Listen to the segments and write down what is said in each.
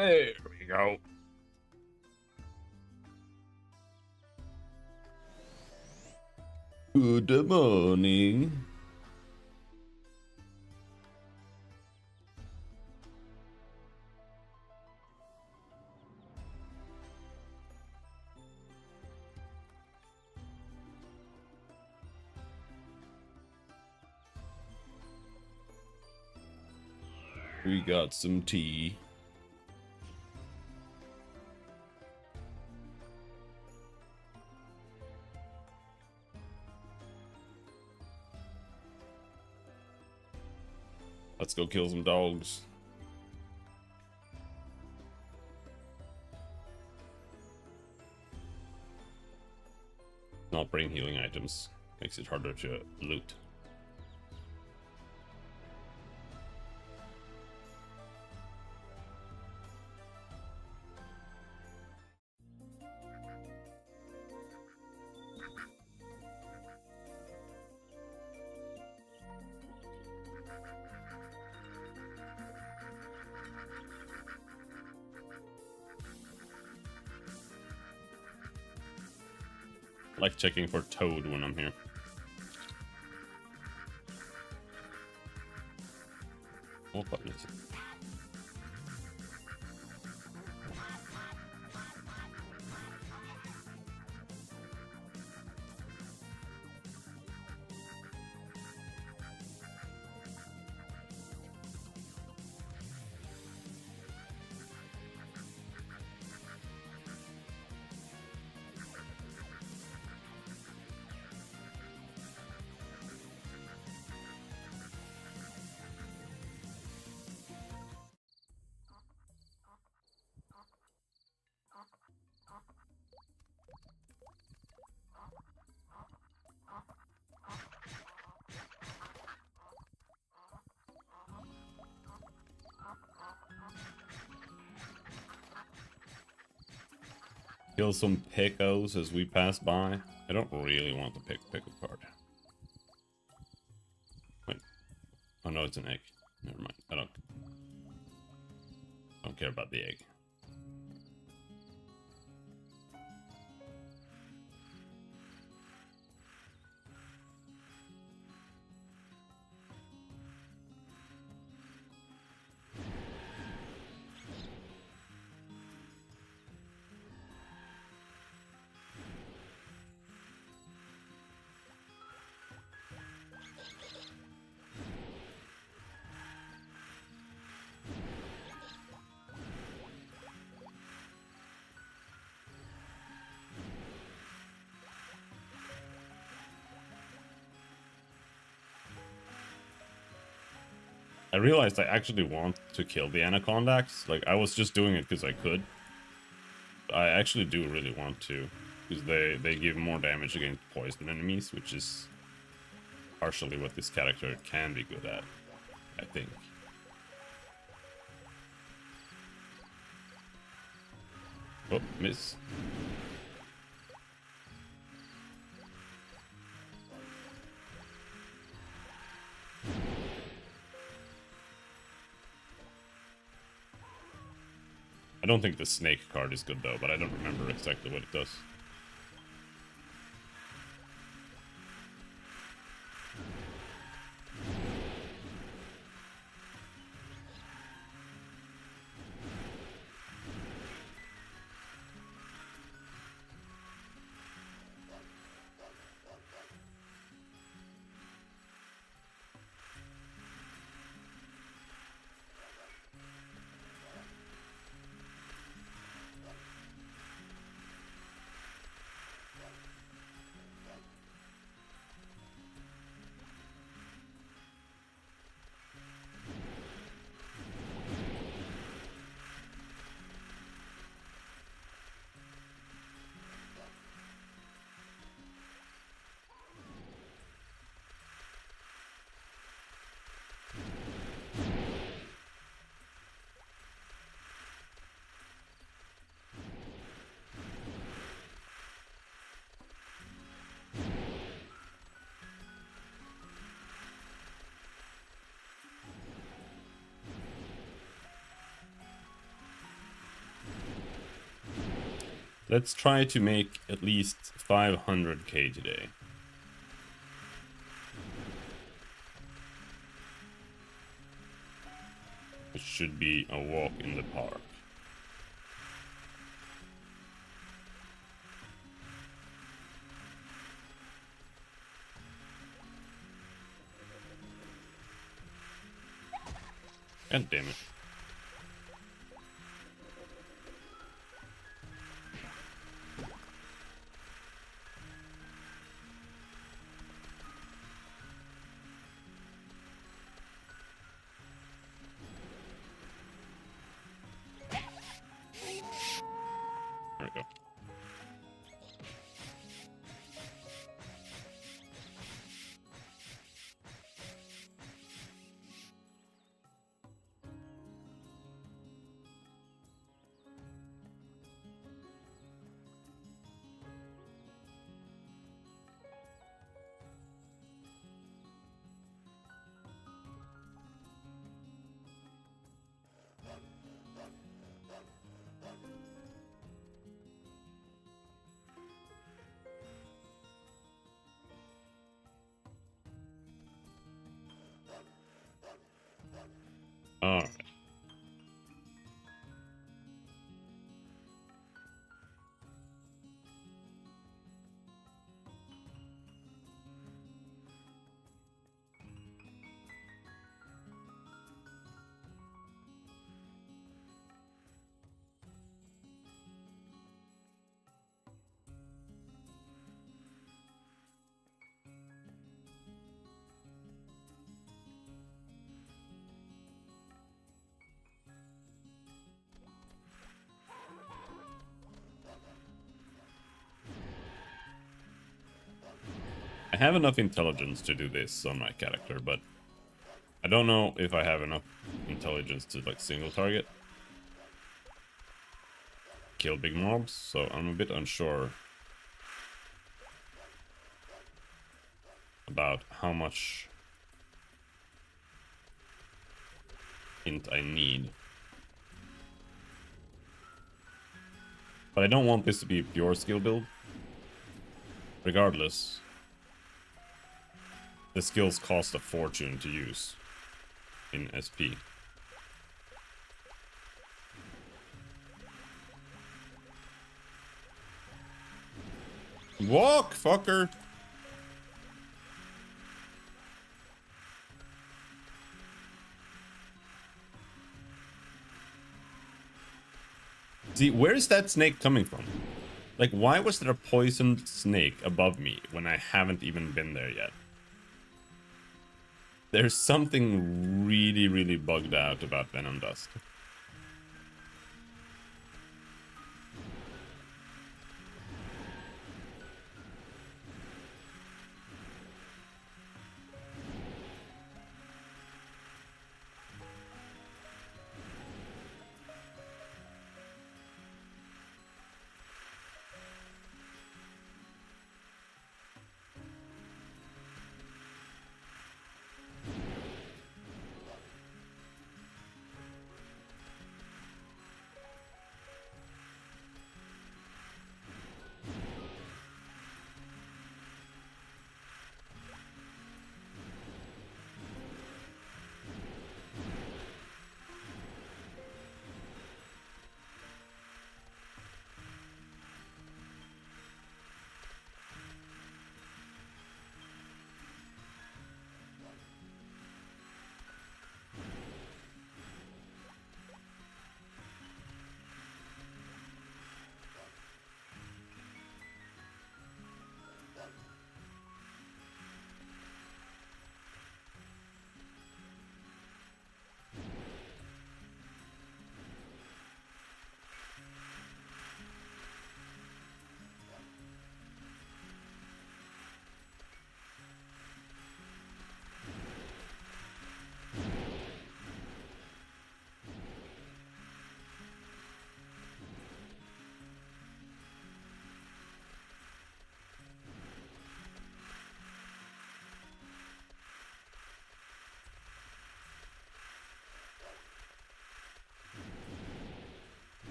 There we go. Good morning. We got some tea. Let's go kill some dogs. Not brain healing items. Makes it harder to loot. I like checking for Toad when I'm here. What button is it? Kill some pickos as we pass by. I don't really want the pick card. Wait. Oh no, it's an egg. Never mind. I don't care about the egg. I realized I actually want to kill the anacondax. Like, I was just doing it because I could. I actually do really want to, because they give more damage against poison enemies, which is partially what this character can be good at, I think. Oh, miss. I don't think the snake card is good though, but I don't remember exactly what it does. Let's try to make at least 500k today. It should be a walk in the park. God damn it. There we go. Alright. I have enough intelligence to do this on my character, but I don't know if I have enough intelligence to like single target kill big mobs, so I'm a bit unsure about how much int I need. But I don't want this to be a pure skill build. Regardless, the skills cost a fortune to use in SP. Walk, fucker! See, where is that snake coming from? Like, why was there a poisoned snake above me when I haven't even been there yet? There's something really, really bugged out about Venom Dust.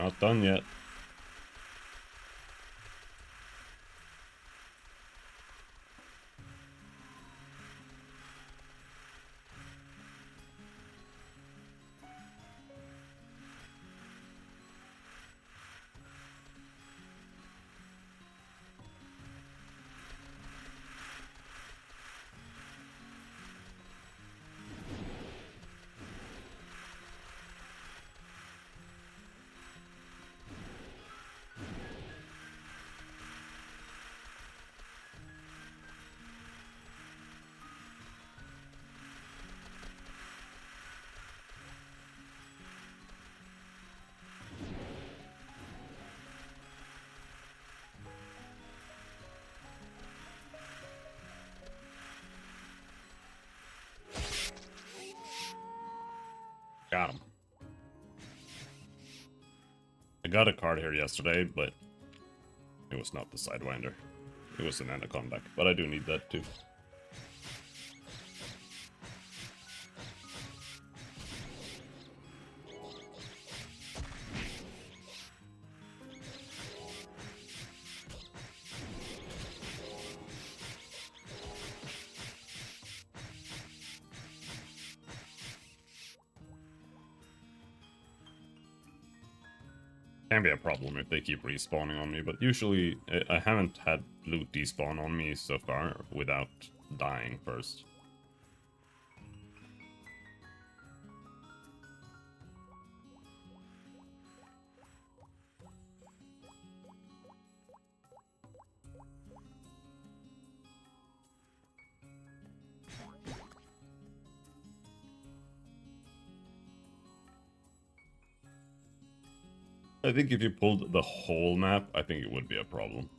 Not done yet. Got him. I got a card here yesterday, but it was not the Sidewinder. It was an Anaconda, but I do need that too. Can be a problem if they keep respawning on me, but usually I haven't had loot despawn on me so far without dying first. I think if you pulled the whole map, I think it would be a problem.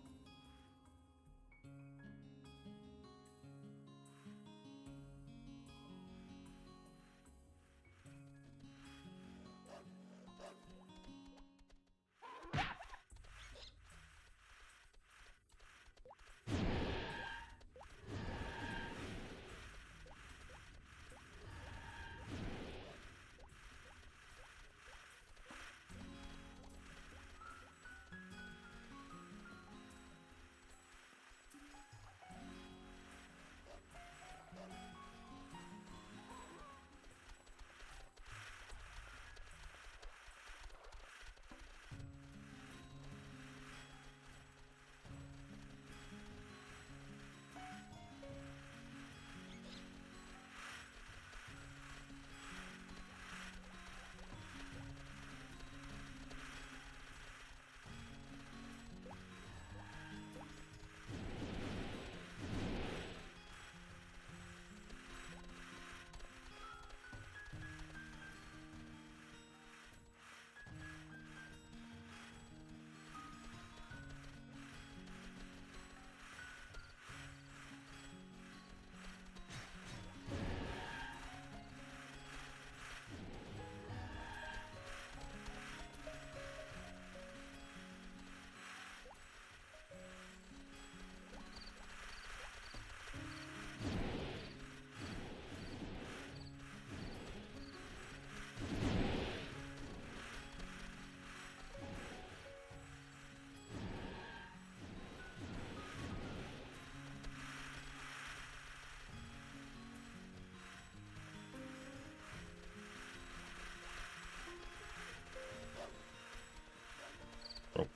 Oh.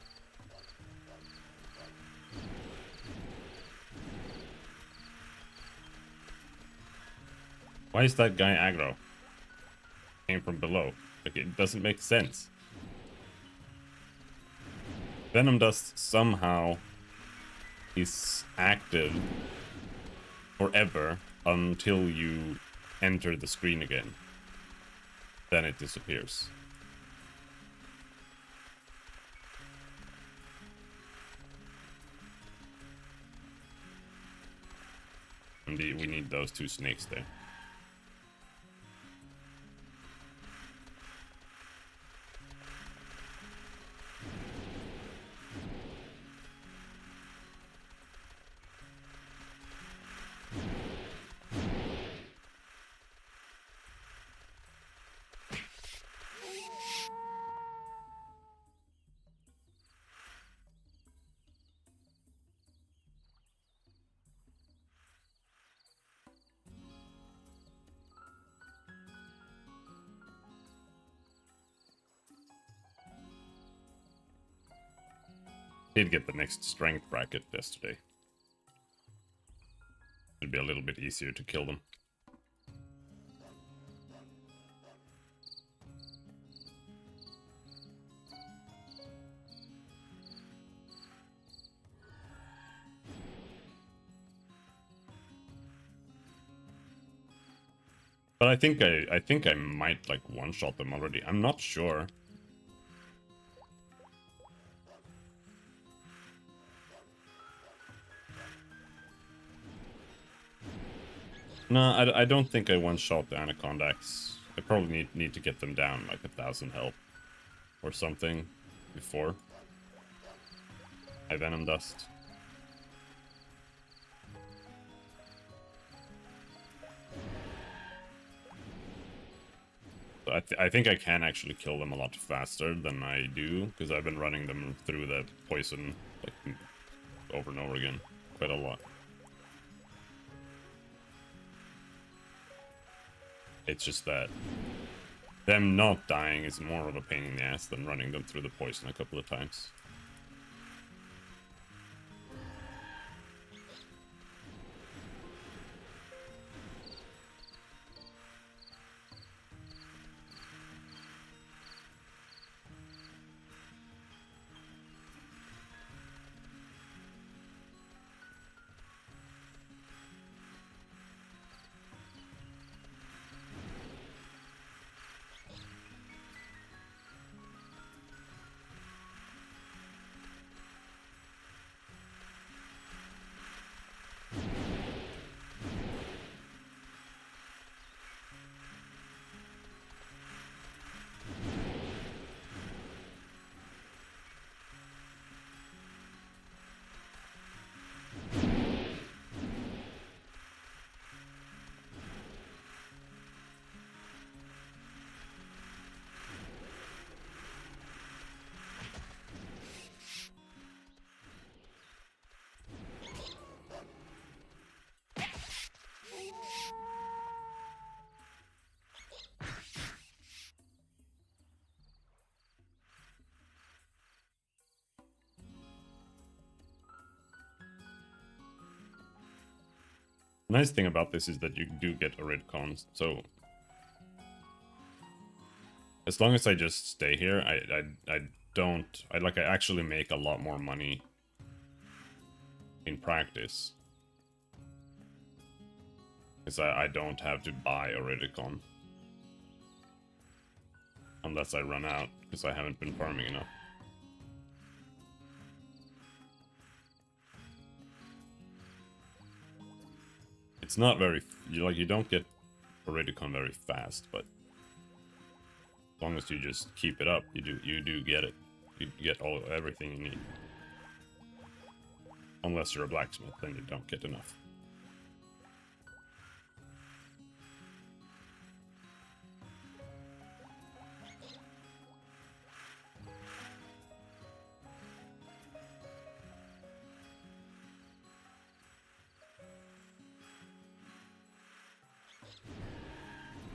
Why is that guy aggro? Came from below. Like, it doesn't make sense. Venom Dust somehow is active forever until you enter the screen again. Then it disappears. Indeed, we need those two snakes there. Did get the next strength bracket yesterday. It'd be a little bit easier to kill them. But I think I might like one-shot them already. I'm not sure. No, I don't think I one-shot the Anacondax. I probably need to get them down like 1,000 health or something before I Venom Dust. So I think I can actually kill them a lot faster than I do, because I've been running them through the poison like over and over again quite a lot. It's just that them not dying is more of a pain in the ass than running them through the poison a couple of times. The nice thing about this is that you do get a red con, so as long as I just stay here, I actually make a lot more money in practice. Because I don't have to buy a Redicon. Unless I run out, because I haven't been farming enough. It's not very, you don't get a Redicon very fast, but as long as you just keep it up, you do get it. You get everything you need. Unless you're a blacksmith, then you don't get enough.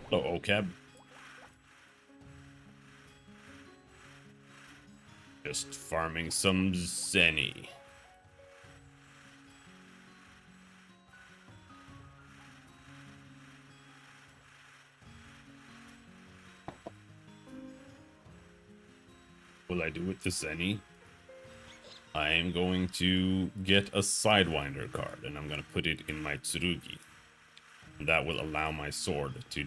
Hello, OCAB. Just farming some Zenny. What will I do with the Zenny? I am going to get a Sidewinder card, and I'm going to put it in my Tsurugi. And that will allow my sword to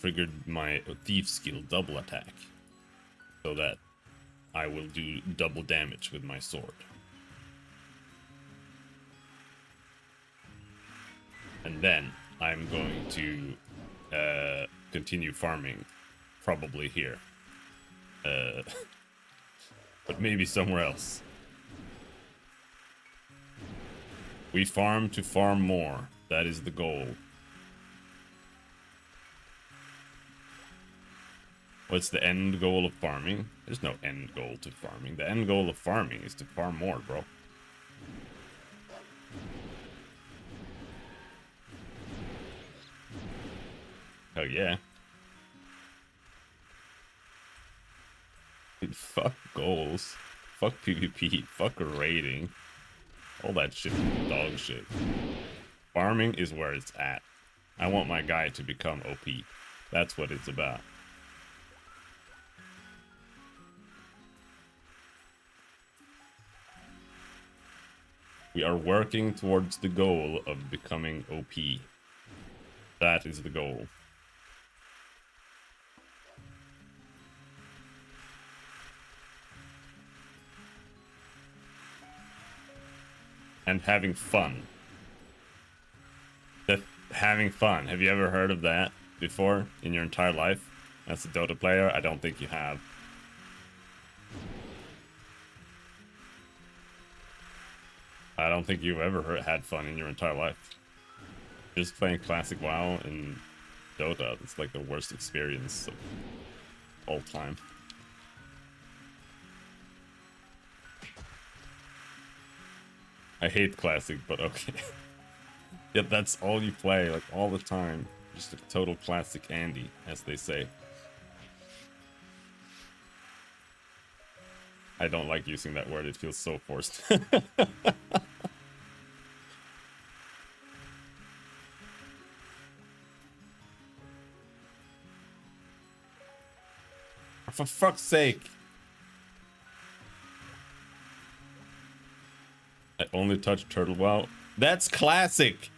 trigger my thief skill double attack, so that I will do double damage with my sword. And then I'm going to continue farming, probably here. But maybe somewhere else. We farm to farm more. That is the goal. What's the end goal of farming? There's no end goal to farming. The end goal of farming is to farm more, bro. Oh yeah. Dude, fuck goals. Fuck PvP. Fuck raiding. All that shit is dog shit. Farming is where it's at. I want my guy to become OP. That's what it's about. We are working towards the goal of becoming OP. That is the goal. And having fun. Having fun. Have you ever heard of that before in your entire life? As a Dota player, I don't think you have. I don't think you've ever had fun in your entire life. Just playing classic WoW and Dota, it's like the worst experience of all time. I hate classic, but okay. Yep, that's all you play, like all the time. Just a total classic Andy, as they say. I don't like using that word, it feels so forced. For fuck's sake! I only touch Turtle WoW. That's classic!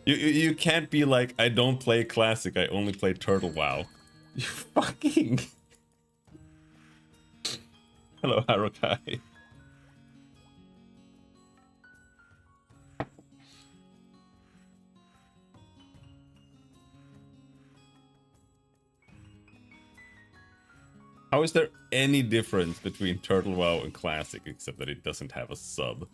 You can't be like, I don't play classic, I only play Turtle WoW. You fucking... Hello, Harukai. How is there any difference between Turtle WoW and Classic except that it doesn't have a sub?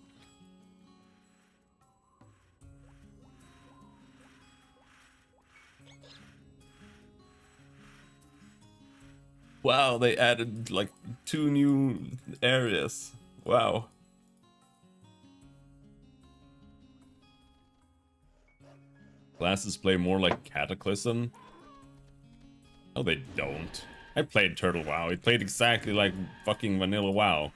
Wow, they added like 2 new areas. Wow. Classes play more like Cataclysm? No, they don't. I played Turtle WoW. It played exactly like fucking vanilla WoW.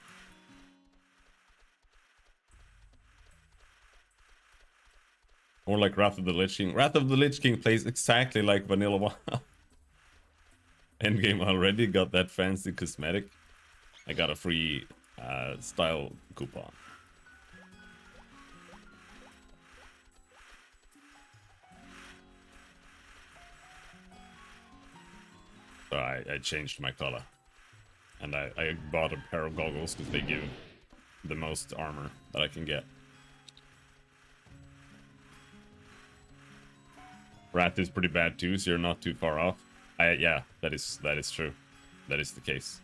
Or like Wrath of the Lich King. Wrath of the Lich King plays exactly like vanilla WoW. Endgame already got that fancy cosmetic. I got a free style coupon. So I changed my color. And I bought a pair of goggles because they give the most armor that I can get. Wrath is pretty bad too, so you're not too far off. Yeah, that is true. That is the case.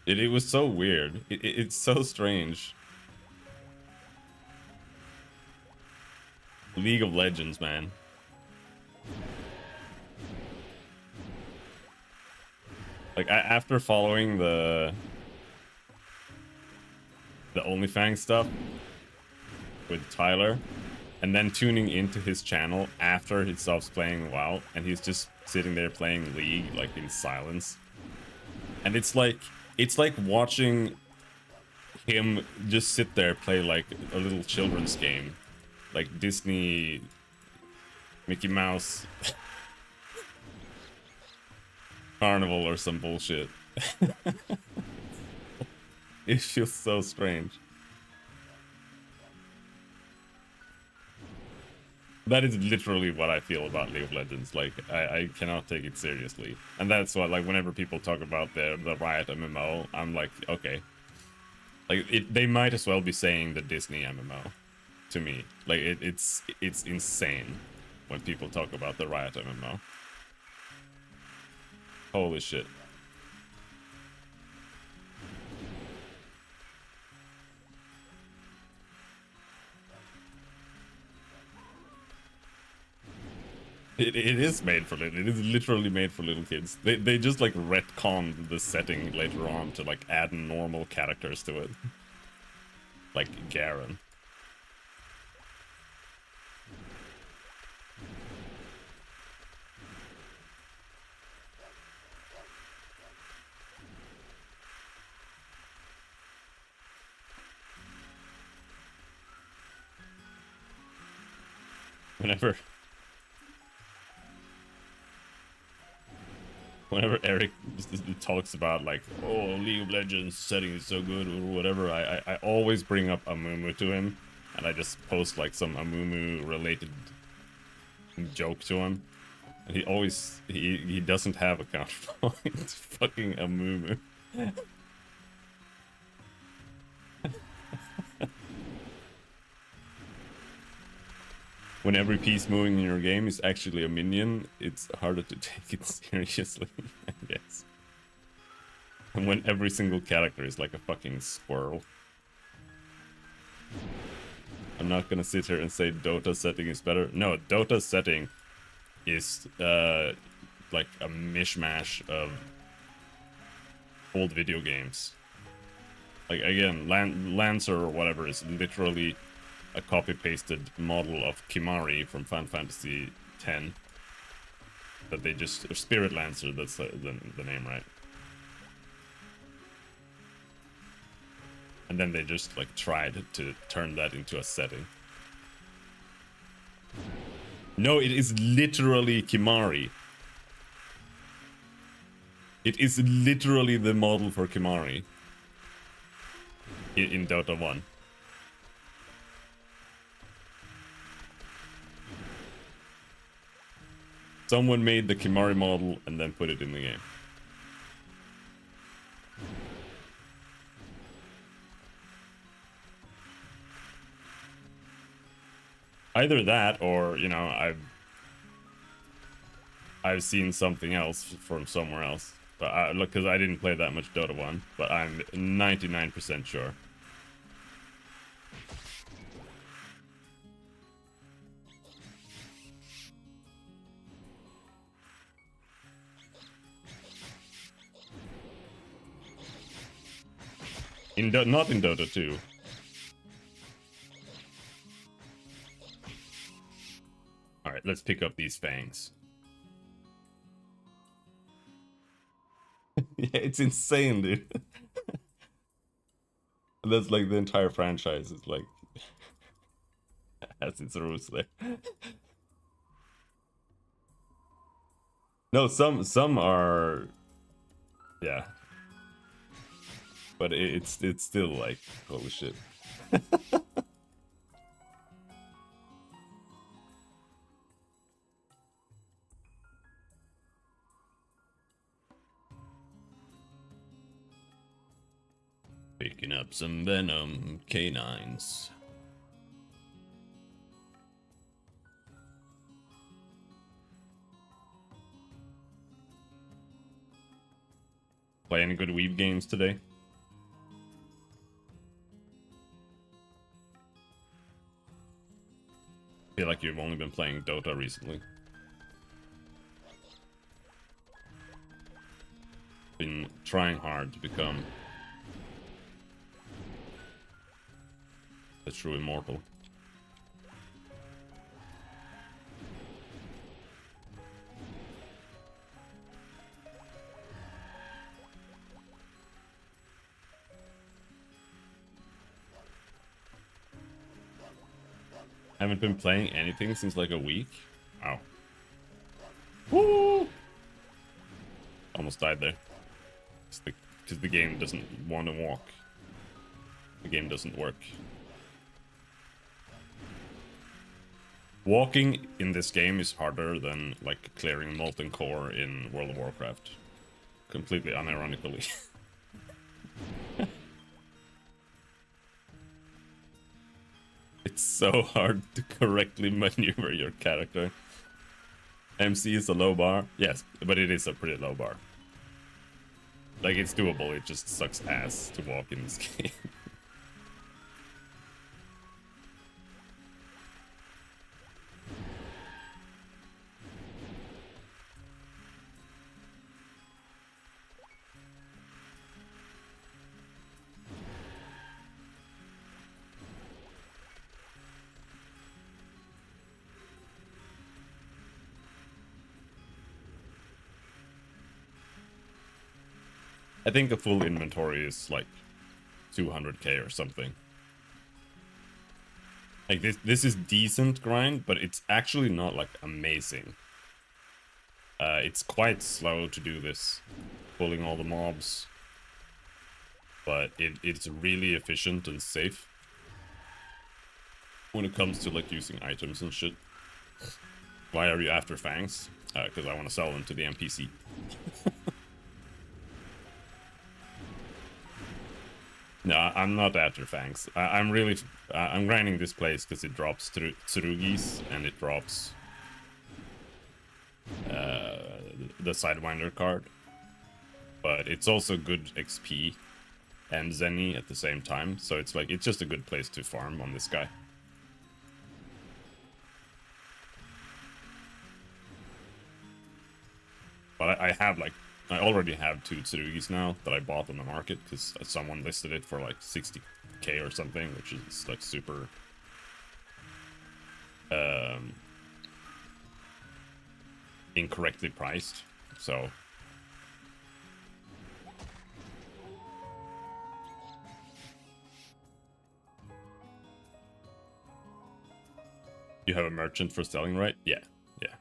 It was so weird. It's so strange. League of Legends, man. Like after following the OnlyFans stuff with Tyler, and then tuning into his channel after he stops playing WoW, and he's just sitting there playing League like in silence, and it's like watching him just sit there play like a little children's game, like Disney Mickey Mouse Carnival or some bullshit. It feels so strange. That is literally what I feel about League of Legends. Like, I cannot take it seriously. And that's why, like, whenever people talk about the Riot MMO, I'm like, okay. Like, they might as well be saying the Disney MMO to me. Like, it's insane when people talk about the Riot MMO. Holy shit. It is made for little. It is literally made for little kids. They just like retconned the setting later on to like add normal characters to it, like Garen. Whenever Eric talks about like, oh, League of Legends setting is so good or whatever, I always bring up Amumu to him, and I just post like some Amumu related joke to him, and he doesn't have a counterpoint. Fucking Amumu. When every piece moving in your game is actually a minion, it's harder to take it seriously, I guess. And when every single character is like a fucking squirrel. I'm not gonna sit here and say Dota setting is better. No, Dota setting is like a mishmash of old video games. Like again, Lancer or whatever is literally a copy-pasted model of Kimari from Final Fantasy X. That they just... Or Spirit Lancer, that's the name, right? And then they just, like, tried to turn that into a setting. No, it is literally Kimari. It is literally the model for Kimari. In Dota 1. Someone made the Kimari model and then put it in the game. Either that or, you know, I've seen something else from somewhere else. But look, because I didn't play that much Dota 1, but I'm 99% sure. Not in Dota 2. Alright, let's pick up these fangs. Yeah, it's insane, dude. That's like the entire franchise is like has its roots there. No, some are, yeah, but it's still like holy shit. Picking up some venom canines. Play any good Weeb games today? I feel like you've only been playing Dota recently. Been trying hard to become a true immortal. Haven't been playing anything since like a week. Wow. Woo! Almost died there. Because the game doesn't want to walk. The game doesn't work. Walking in this game is harder than like clearing Molten Core in World of Warcraft. Completely unironically. It's so hard to correctly maneuver your character. MC is a low bar. Yes, but it is a pretty low bar. Like, it's doable, it just sucks ass to walk in this game. I think a full inventory is like 200k or something. Like this is decent grind, but it's actually not like amazing. It's quite slow to do this, pulling all the mobs, but it's really efficient and safe when it comes to like using items and shit. Why are you after fangs? Because I want to sell them to the NPC. No, I'm not after fangs. I'm really I'm grinding this place because it drops tsurugis and it drops the Sidewinder card, but it's also good XP and Zenny at the same time, so it's like it's just a good place to farm on this guy. But I have like I already have 2 Tsurugis now that I bought on the market because someone listed it for like 60k or something, which is like super incorrectly priced. So you have a merchant for selling, right? Yeah, yeah.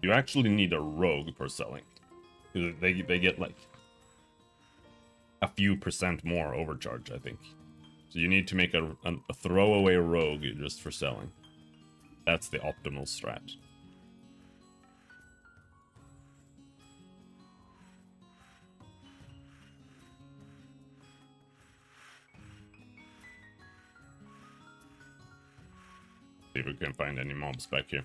You actually need a rogue for selling. They get like a few percent more overcharge, I think. So you need to make a throwaway rogue just for selling. That's the optimal strat. See if we can find any mobs back here.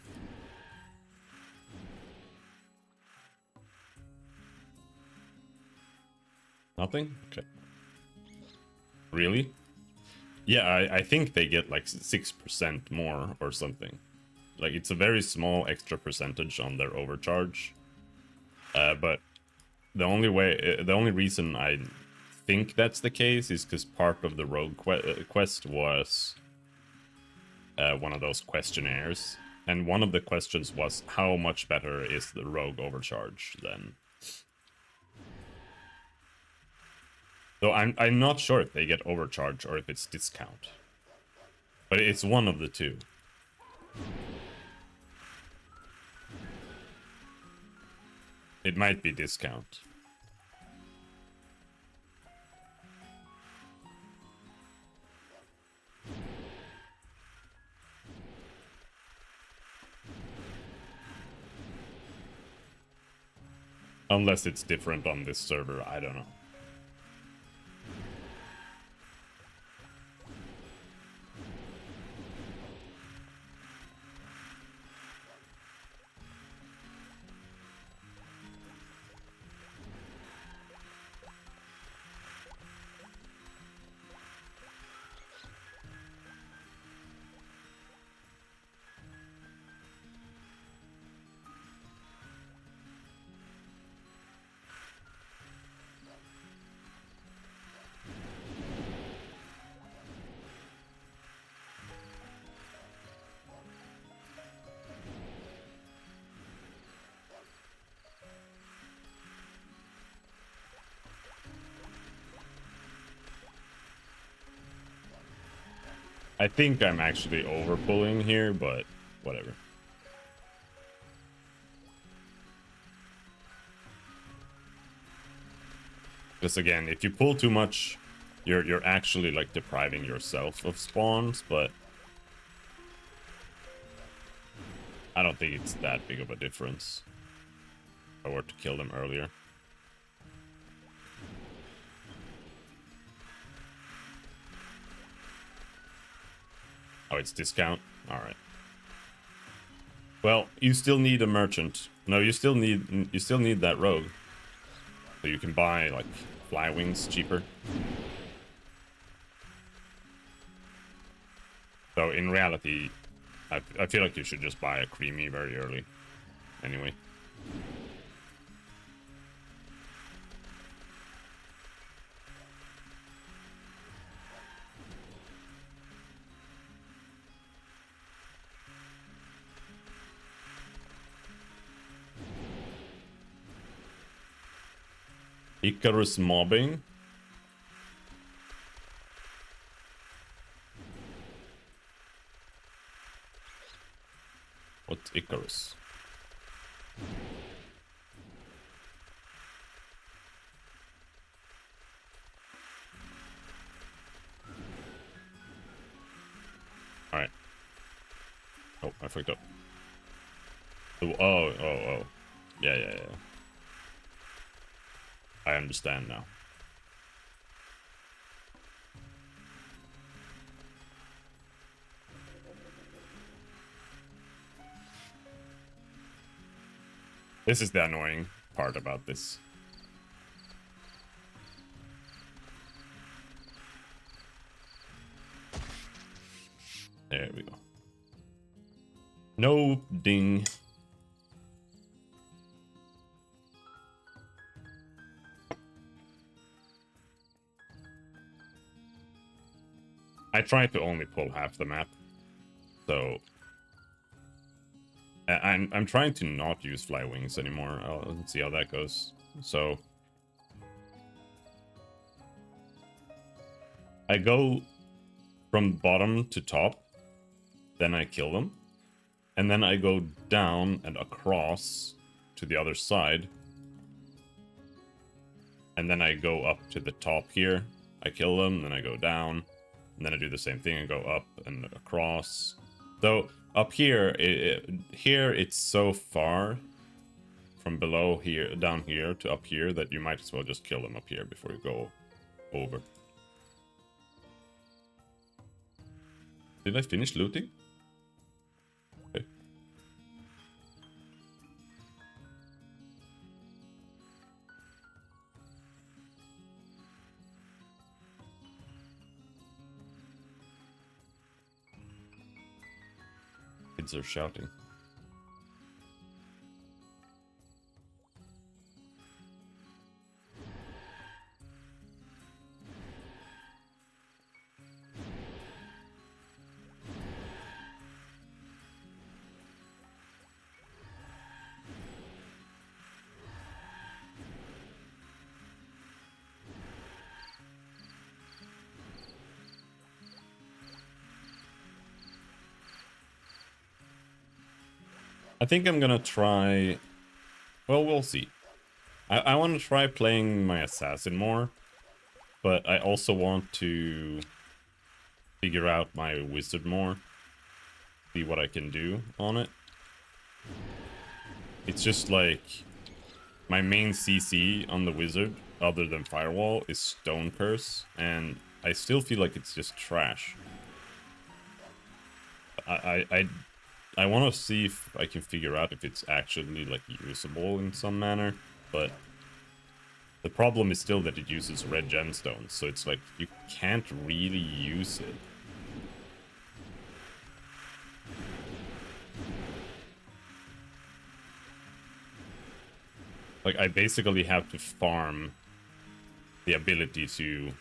Nothing? Okay. Really? Yeah, I think they get like 6% more or something. Like, it's a very small extra percentage on their overcharge. But the only reason I think that's the case is because part of the rogue quest was one of those questionnaires. And one of the questions was, how much better is the rogue overcharge than... So I'm not sure if they get overcharge or if it's discount. But it's one of the two. It might be discount. Unless it's different on this server, I don't know. I think I'm actually overpulling here, but whatever. Because again, if you pull too much, you're actually like depriving yourself of spawns, but I don't think it's that big of a difference. If I were to kill them earlier. Oh, it's discount? Alright. Well, you still need a merchant. No, you still need that rogue. So you can buy like fly wings cheaper. So in reality, I feel like you should just buy a creamy very early. Anyway. Icarus mobbing. What's Icarus? Alright. Oh, I fucked up. Oh. Yeah. I understand now. This is the annoying part about this. There we go. No ding. I tried to only pull half the map, so I'm trying to not use fly wings anymore. Let's see how that goes. So I go from bottom to top, then I kill them, and then I go down and across to the other side, and then I go up to the top here. I kill them, then I go down, and then I do the same thing and go up and across. Though up here, here it's so far from below here, down here to up here that you might as well just kill them up here before you go over. Did I finish looting? Okay. Kids are shouting. I think I'm gonna try... Well, we'll see. I want to try playing my assassin more, but I also want to figure out my wizard more, see what I can do on it. It's just like my main CC on the wizard, other than firewall, is stone curse, and I still feel like it's just trash. I want to see if I can figure out if it's actually like usable in some manner, but the problem is still that it uses red gemstones, so it's like you can't really use it. Like I basically have to farm the ability to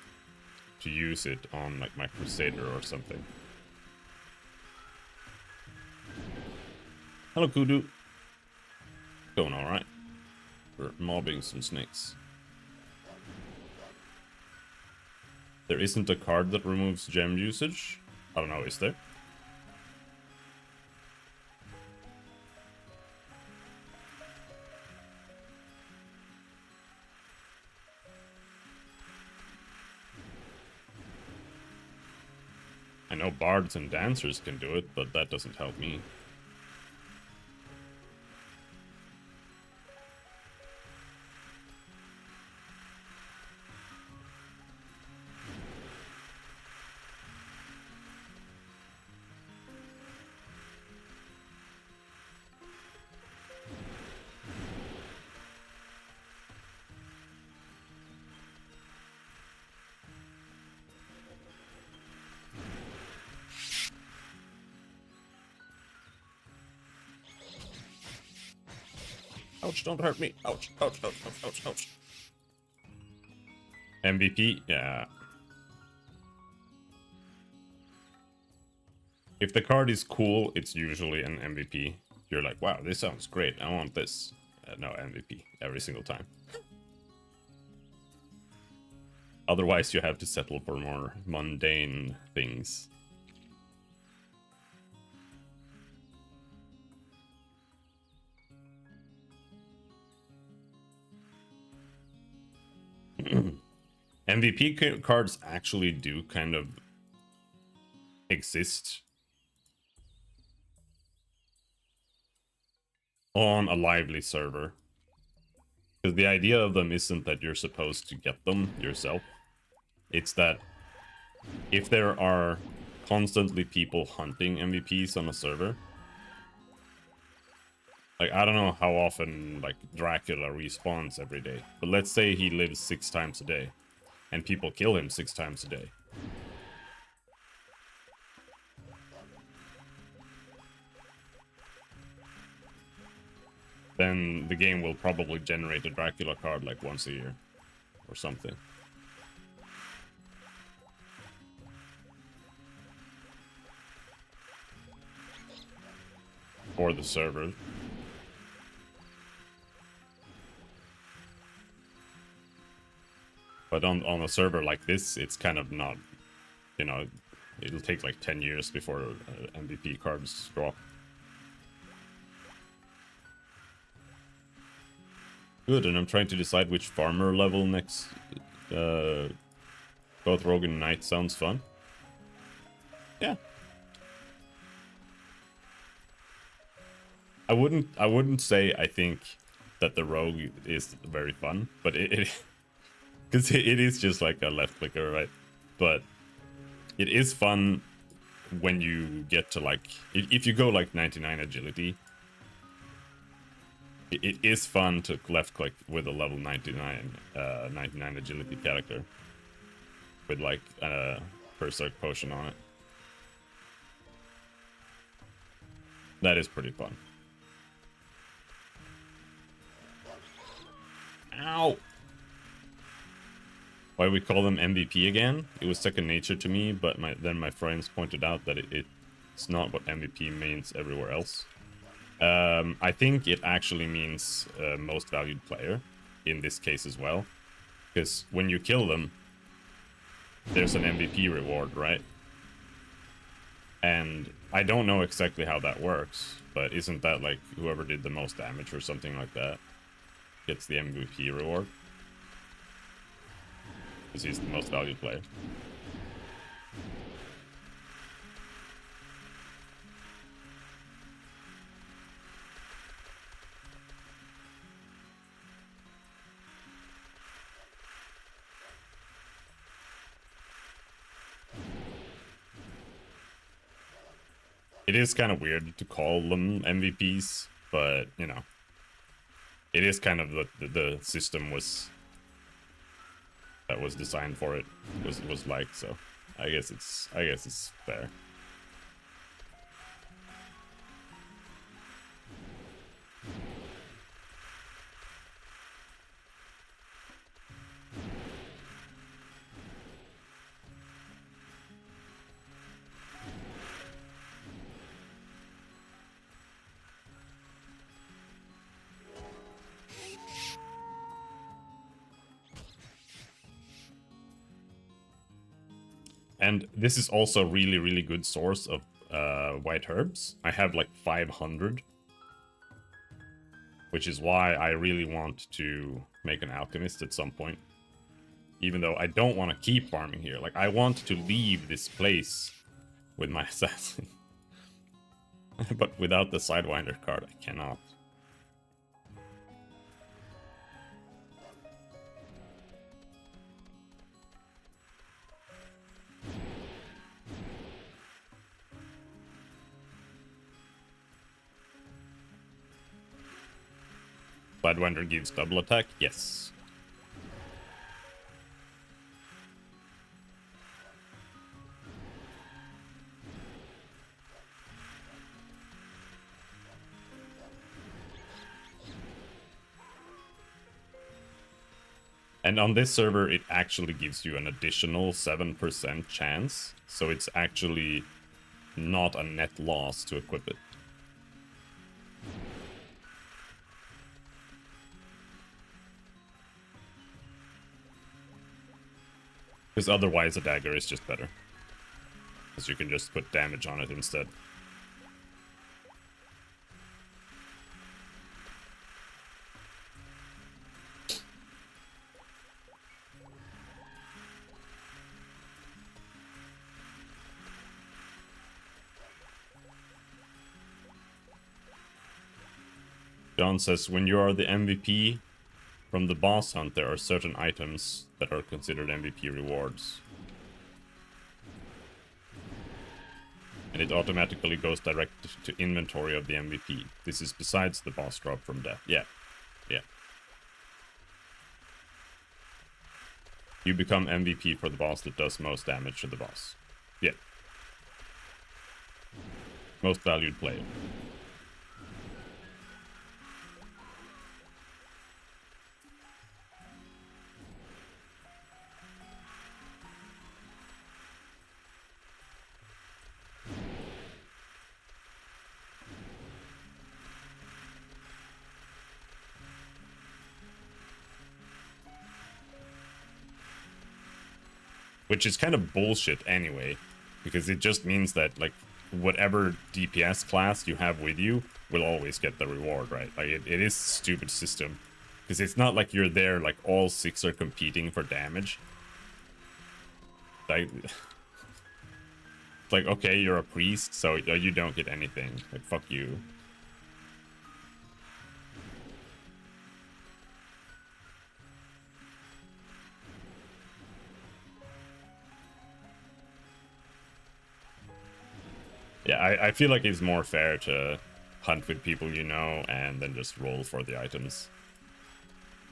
use it on like my crusader or something. Hello, Kudu. Going all right. We're mobbing some snakes. There isn't a card that removes gem usage. I don't know, is there? I know bards and dancers can do it, but that doesn't help me. Ouch, don't hurt me. Ouch, ouch, ouch, ouch, ouch, ouch. MVP, yeah. If the card is cool, it's usually an MVP. You're like, wow, this sounds great. I want this. No, MVP every single time. Otherwise, you have to settle for more mundane things. MVP cards actually do kind of exist on a lively server. Because the idea of them isn't that you're supposed to get them yourself. It's that if there are constantly people hunting MVPs on a server, like, I don't know how often, like, Dracula respawns every day, but let's say he lives 6 times a day, and people kill him 6 times a day. Then the game will probably generate a Dracula card like once a year, or something. For the server. But on a server like this, it's kind of not, you know, it'll take like 10 years before MVP cards drop. Good, and I'm trying to decide which farmer level next. Both Rogue and Knight sounds fun. Yeah. I wouldn't say I think that the Rogue is very fun, but because it is just like a left clicker, right? But it is fun when you get to like, if you go like 99 agility, it is fun to left click with a level 99 agility character with like a berserk potion on it. That is pretty fun. Ow! Why we call them MVP again? It was second nature to me, but then my friends pointed out that it's not what MVP means everywhere else. I think it actually means most valued player in this case as well, because when you kill them, there's an MVP reward, right? And I don't know exactly how that works, but isn't that like whoever did the most damage or something like that gets the MVP reward? Because he's the most valued player. It is kind of weird to call them MVPs, but you know, it is kind of the system that was designed for it was like, so I guess it's fair. And this is also a really, really good source of white herbs. I have like 500. Which is why I really want to make an alchemist at some point. Even though I don't want to keep farming here. Like, I want to leave this place with my assassin. But without the Sidewinder card, I cannot. Sidewinder gives double attack? Yes. And on this server, it actually gives you an additional 7% chance. So it's actually not a net loss to equip it. Because otherwise a dagger is just better. Because you can just put damage on it instead. John says, when you are the MVP from the boss hunt, there are certain items that are considered MVP rewards. And it automatically goes direct to inventory of the MVP. This is besides the boss drop from death. Yeah. Yeah. You become MVP for the boss that does most damage to the boss. Yeah. Most valued player. Which is kind of bullshit anyway, because it just means that, like, whatever DPS class you have with you will always get the reward, right? Like, it is a stupid system. Because it's not like you're there, like, all 6 are competing for damage. Like, okay, you're a priest, so you don't get anything. Like, fuck you. Yeah, I feel like it's more fair to hunt with people you know and then just roll for the items.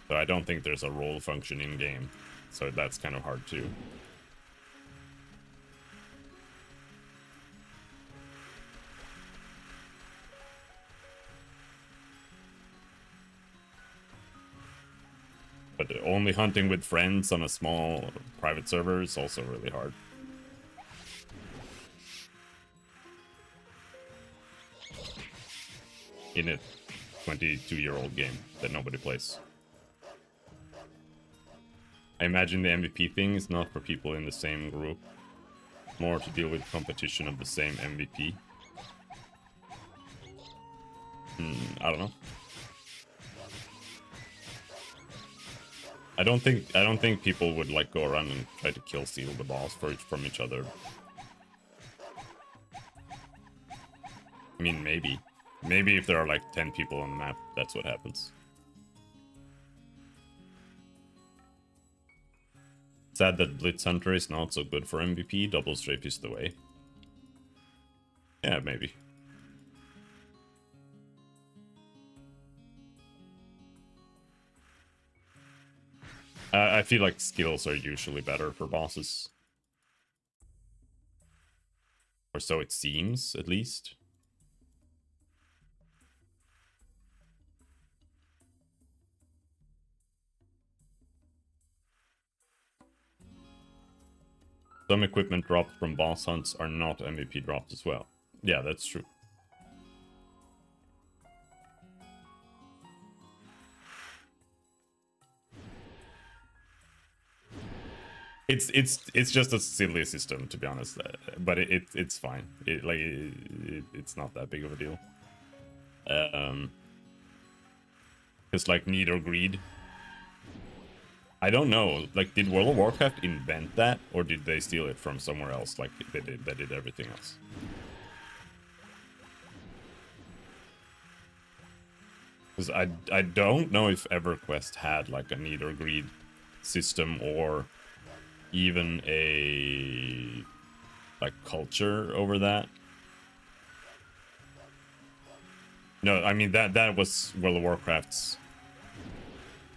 So I don't think there's a roll function in game, so that's kind of hard too. But only hunting with friends on a small private server is also really hard. In a 22-year-old game that nobody plays. I imagine the MVP thing is not for people in the same group, more to deal with competition of the same MVP. I don't know. I don't think people would like go around and try to kill steal the balls from each other. I mean, maybe. Maybe if there are like 10 people on the map, that's what happens. Sad that Blitz Hunter is not so good for MVP. Double strafe is the way. Yeah, maybe. I feel like skills are usually better for bosses. Or so it seems, at least. Some equipment dropped from boss hunts are not MVP drops as well. Yeah, that's true. It's just a silly system, to be honest, but it's fine. It's not that big of a deal. It's like need or greed. I don't know. Like, did World of Warcraft invent that, or did they steal it from somewhere else? Like they did everything else. Because I don't know if EverQuest had like a need or greed system, or even a like culture over that. No, I mean that was World of Warcraft's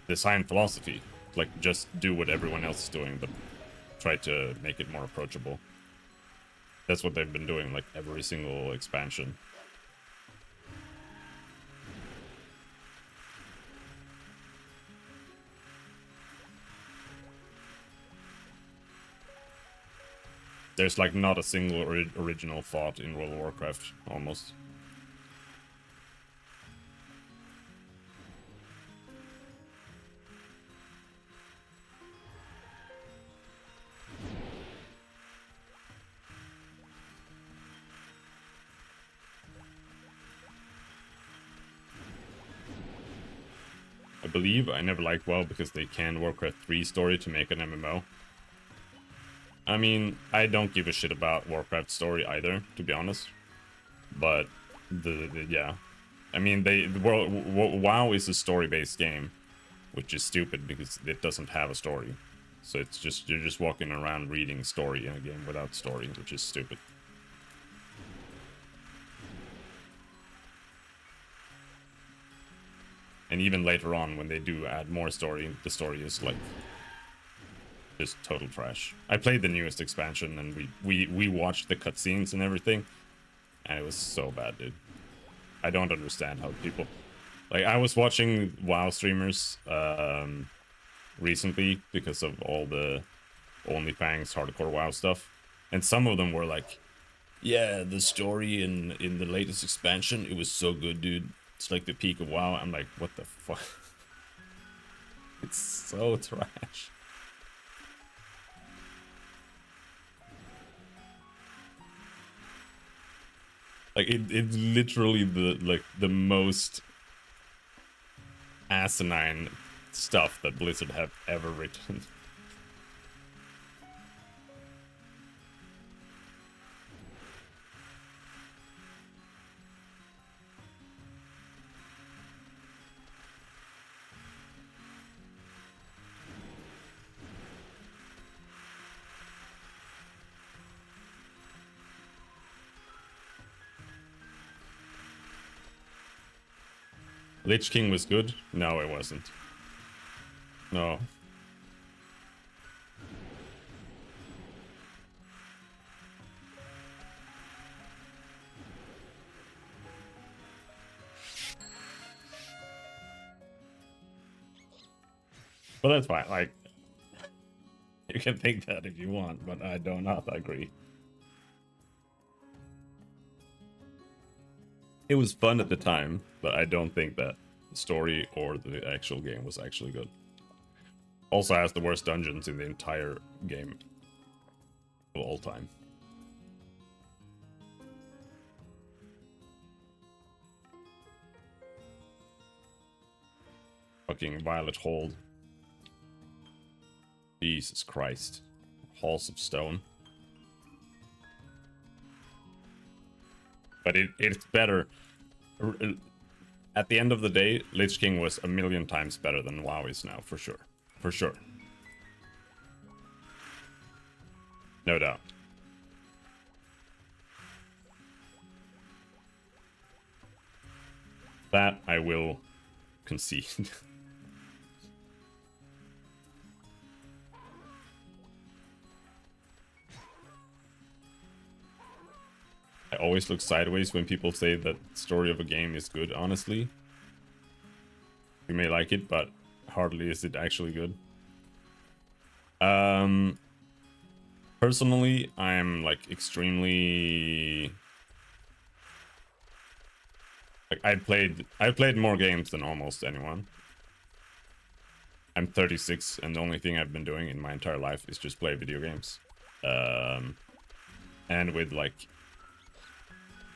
design philosophy. Like, just do what everyone else is doing, but try to make it more approachable. That's what they've been doing, like, every single expansion. There's like not a single original thought in World of Warcraft, almost. I believe I never liked WoW because they canned Warcraft 3 story to make an MMO. I mean, I don't give a shit about Warcraft story either, to be honest. But yeah, I mean, WoW is a story-based game, which is stupid because it doesn't have a story. So it's just you're just walking around reading story in a game without story, which is stupid. And even later on, when they do add more story, the story is like just total trash. I played the newest expansion, and we watched the cutscenes and everything, and it was so bad, dude. I don't understand how people like. I was watching WoW streamers recently because of all the OnlyFans hardcore WoW stuff, and some of them were like, "Yeah, the story in the latest expansion, it was so good, dude. It's like the peak of WoW." I'm like, what the fuck? It's so trash. Like it's literally the most asinine stuff that Blizzard have ever written. Lich King was good? No, it wasn't. No. But that's fine. Like, you can think that if you want, but I do not agree. It was fun at the time, but I don't think that the story or the actual game was actually good. Also has the worst dungeons in the entire game of all time. Fucking Violet Hold. Jesus Christ. Halls of Stone. But it's better. At the end of the day, Lich King was a million times better than WoW is now, for sure. For sure. No doubt. That I will concede. I always look sideways when people say that story of a game is good, honestly. You may like it, but hardly is it actually good. Personally, I'm like extremely like I played more games than almost anyone. I'm 36 and the only thing I've been doing in my entire life is just play video games. And with like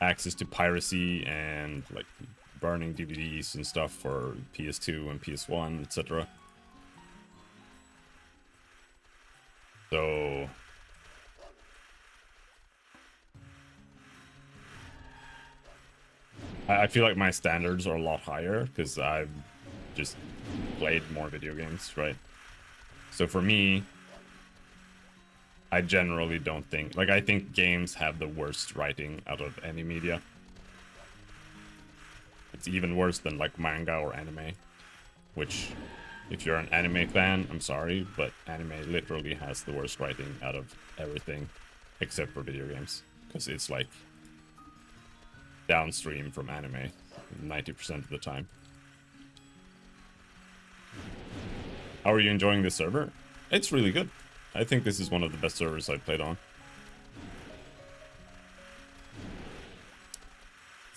access to piracy and like burning DVDs and stuff for PS2 and PS1, etc. So I feel like my standards are a lot higher because I've just played more video games, right? So for me, I generally don't think, like, I think games have the worst writing out of any media. It's even worse than like manga or anime, which if you're an anime fan, I'm sorry, but anime literally has the worst writing out of everything except for video games, because it's like downstream from anime 90% of the time. How are you enjoying this server? It's really good. I think this is one of the best servers I've played on.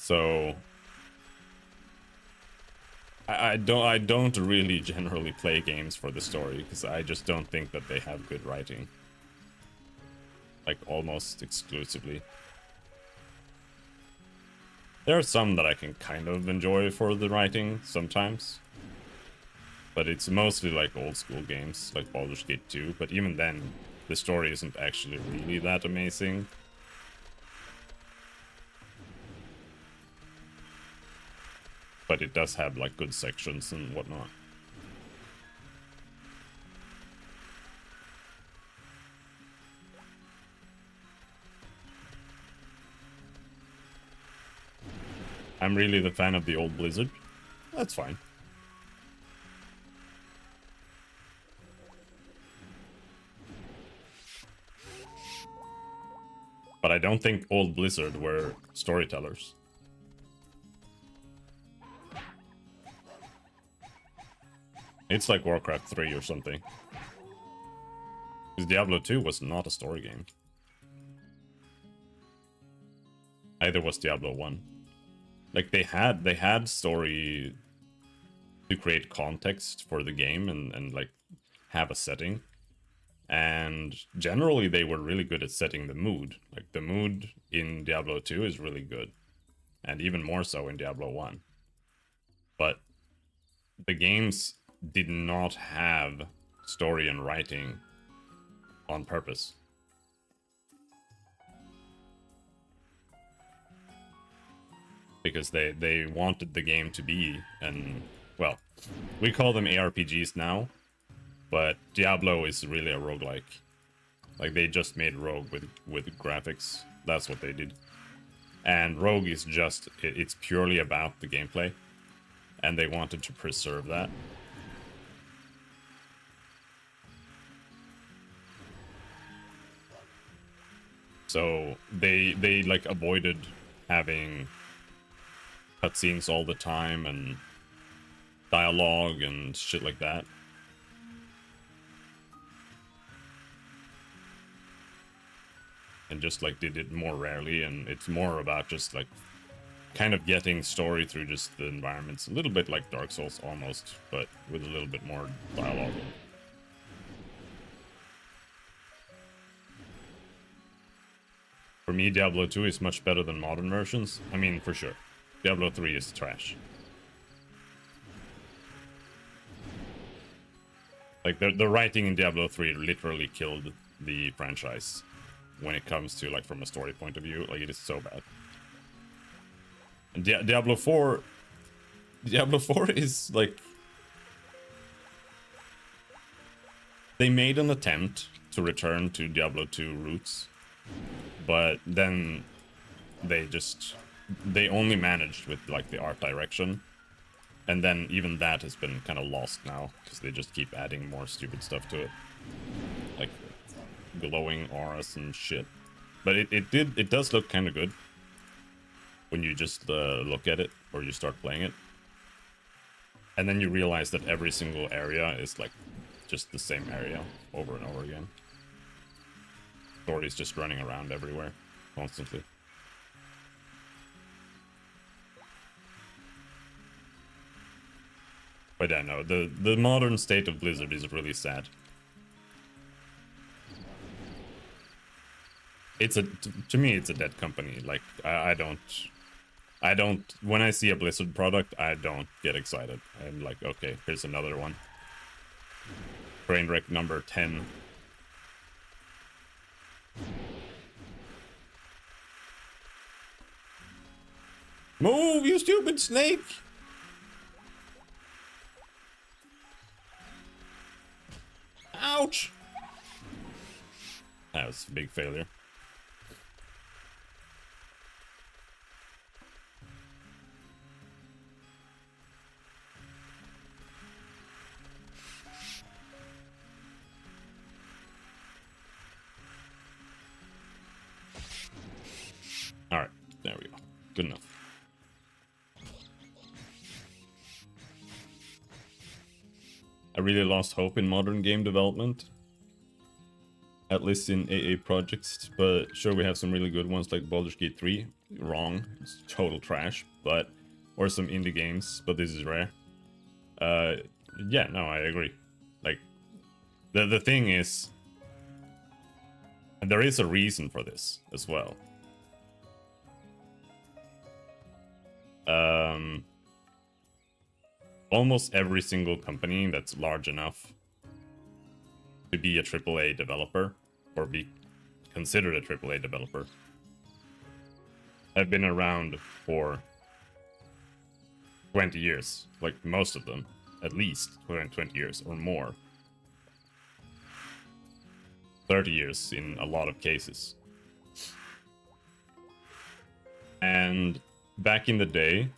So I don't really generally play games for the story because I just don't think that they have good writing. Like almost exclusively. There are some that I can kind of enjoy for the writing sometimes. But it's mostly like old school games, like Baldur's Gate 2. But even then, the story isn't actually really that amazing. But it does have like good sections and whatnot. I'm really the fan of the old Blizzard. That's fine. But I don't think old Blizzard were storytellers. It's like Warcraft 3 or something. Because Diablo 2 was not a story game. Either was Diablo 1. Like they had story to create context for the game and like have a setting. And generally they were really good at setting the mood. Like the mood in Diablo 2 is really good. And even more so in Diablo 1. But the games did not have story and writing on purpose. Because they wanted the game to be, and well, we call them ARPGs now, but Diablo is really a roguelike. Like they just made Rogue with graphics. That's what they did. And Rogue is just, it's purely about the gameplay. And they wanted to preserve that. So they like avoided having cutscenes all the time and dialogue and shit like that. And just like did it more rarely, and it's more about just like kind of getting story through just the environments. A little bit like Dark Souls almost, but with a little bit more dialogue. For me, Diablo 2 is much better than modern versions. I mean, for sure. Diablo 3 is trash. Like, the writing in Diablo 3 literally killed the franchise when it comes to, like, from a story point of view. Like, it is so bad. And Diablo 4... Diablo 4 is, like... They made an attempt to return to Diablo 2 roots, but then they only managed with like the art direction, and then even that has been kind of lost now because they just keep adding more stupid stuff to it, like glowing auras and shit. But it does look kind of good when you just look at it or you start playing it, and then you realize that every single area is like just the same area over and over again. Story's just running around everywhere constantly. But yeah, no, the modern state of Blizzard is really sad. It's to me, it's a dead company. Like, I don't, when I see a Blizzard product, I don't get excited. I'm like, okay, here's another one. Trainwreck number 10. Move, you stupid snake! Ouch! That was a big failure. Alright, there we go. Good enough. I really lost hope in modern game development. at least in AA projects, but sure, we have some really good ones like Baldur's Gate 3. Wrong, it's total trash, but or some indie games, but this is rare. Yeah, no, I agree. Like, the thing is, and there is a reason for this as well. Almost every single company that's large enough to be a AAA developer or be considered a AAA developer have been around for 20 years. Like most of them, at least 20 years or more. 30 years in a lot of cases. And back in the day,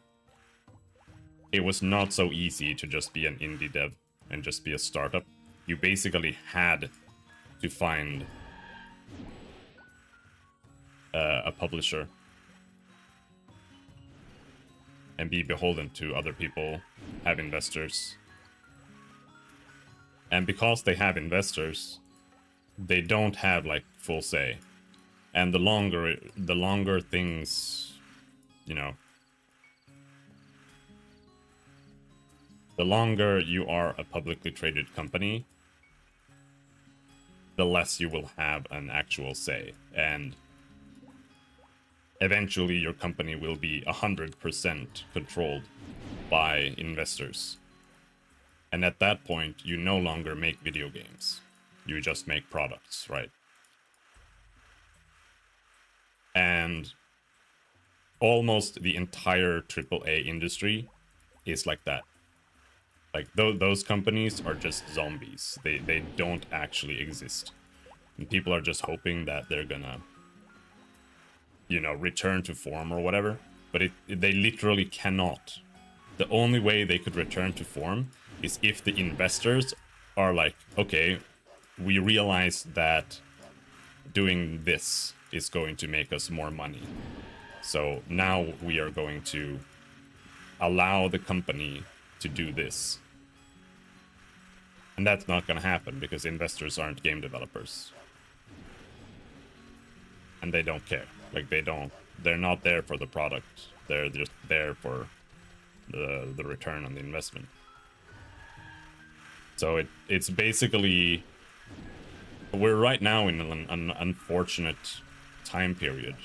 it was not so easy to just be an indie dev and just be a startup. You basically had to find a publisher and be beholden to other people, have investors. And because they have investors, they don't have like full say. And the longer things, you know, the longer you are a publicly traded company, the less you will have an actual say. And eventually your company will be 100% controlled by investors. And at that point, you no longer make video games. You just make products, right? And almost the entire AAA industry is like that. Like, those companies are just zombies. They don't actually exist. And people are just hoping that they're gonna, you know, return to form or whatever. But they literally cannot. The only way they could return to form is if the investors are like, okay, we realize that doing this is going to make us more money. So now we are going to allow the company to do this. And that's not going to happen because investors aren't game developers. And they don't care. Like, they're not there for the product. They're just there for the return on the investment. So it's basically, we're right now in an unfortunate time period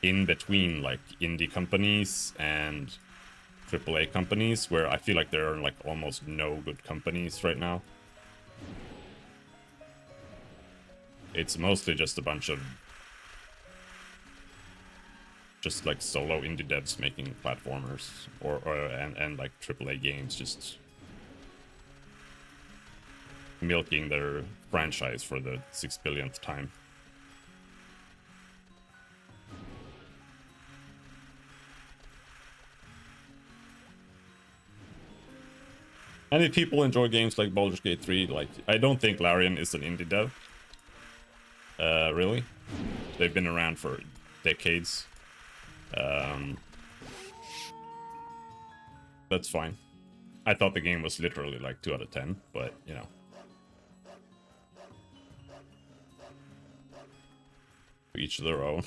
in between like indie companies and AAA companies, where I feel like there are like almost no good companies right now. It's mostly just a bunch of just like solo indie devs making platformers and like AAA games just milking their franchise for the 6 billionth time. And if people enjoy games like Baldur's Gate 3, like, I don't think Larian is an indie dev. Really? They've been around for decades. That's fine. I thought the game was literally like 2 out of 10, but, you know. Each their own.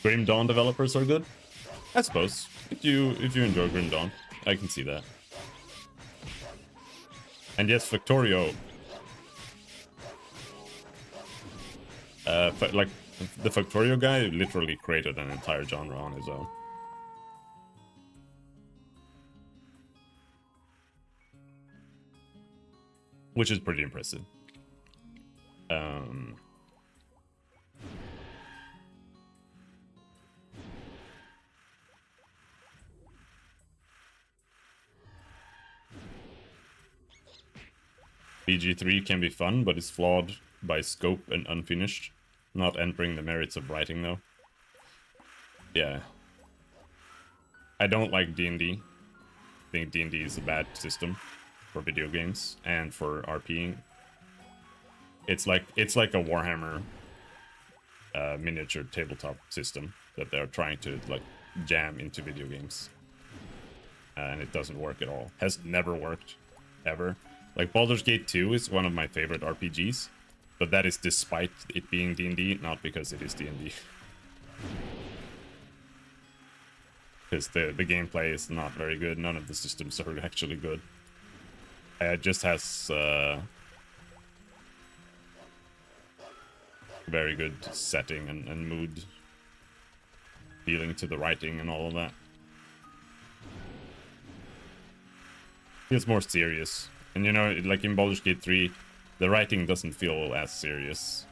Grim Dawn developers are good? I suppose. If you enjoy Grim Dawn, I can see that. And yes, Factorio. Like, the Factorio guy literally created an entire genre on his own. Which is pretty impressive. BG3 can be fun, but is flawed by scope and unfinished. Not entering the merits of writing, though. Yeah. I don't like D&D. I think D&D is a bad system for video games and for RPing. It's like a Warhammer miniature tabletop system that they're trying to like jam into video games. And it doesn't work at all. Has never worked, ever. Like Baldur's Gate 2 is one of my favorite RPGs, but that is despite it being D&D, not because it is D&D. Because the gameplay is not very good. None of the systems are actually good. It just has very good setting and mood, feeling to the writing and all of that. Feels more serious. And you know, like in Baldur's Gate 3, the writing doesn't feel as serious.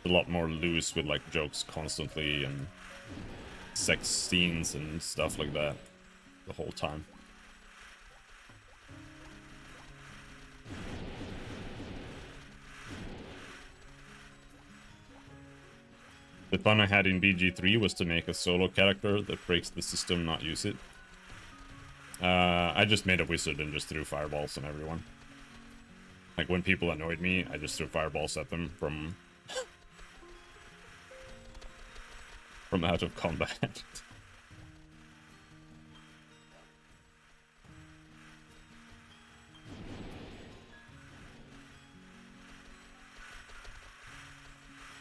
A lot more loose with like jokes constantly and sex scenes and stuff like that the whole time. The fun I had in BG3 was to make a solo character that breaks the system, not use it. I just made a wizard and just threw fireballs on everyone. Like when people annoyed me, I just threw fireballs at them from out of combat.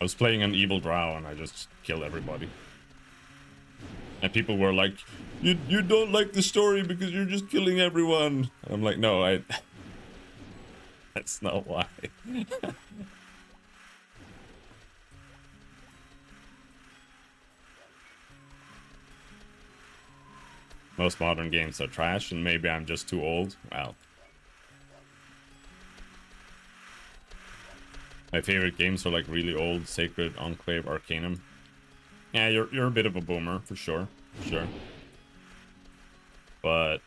I was playing an evil drow and I just killed everybody. And people were like, you don't like the story because you're just killing everyone. And I'm like, no, that's not why. Most modern games are trash, and maybe I'm just too old. Well, my favorite games are like really old: Sacred, Enclave, Arcanum. Yeah, you're a bit of a boomer for sure, But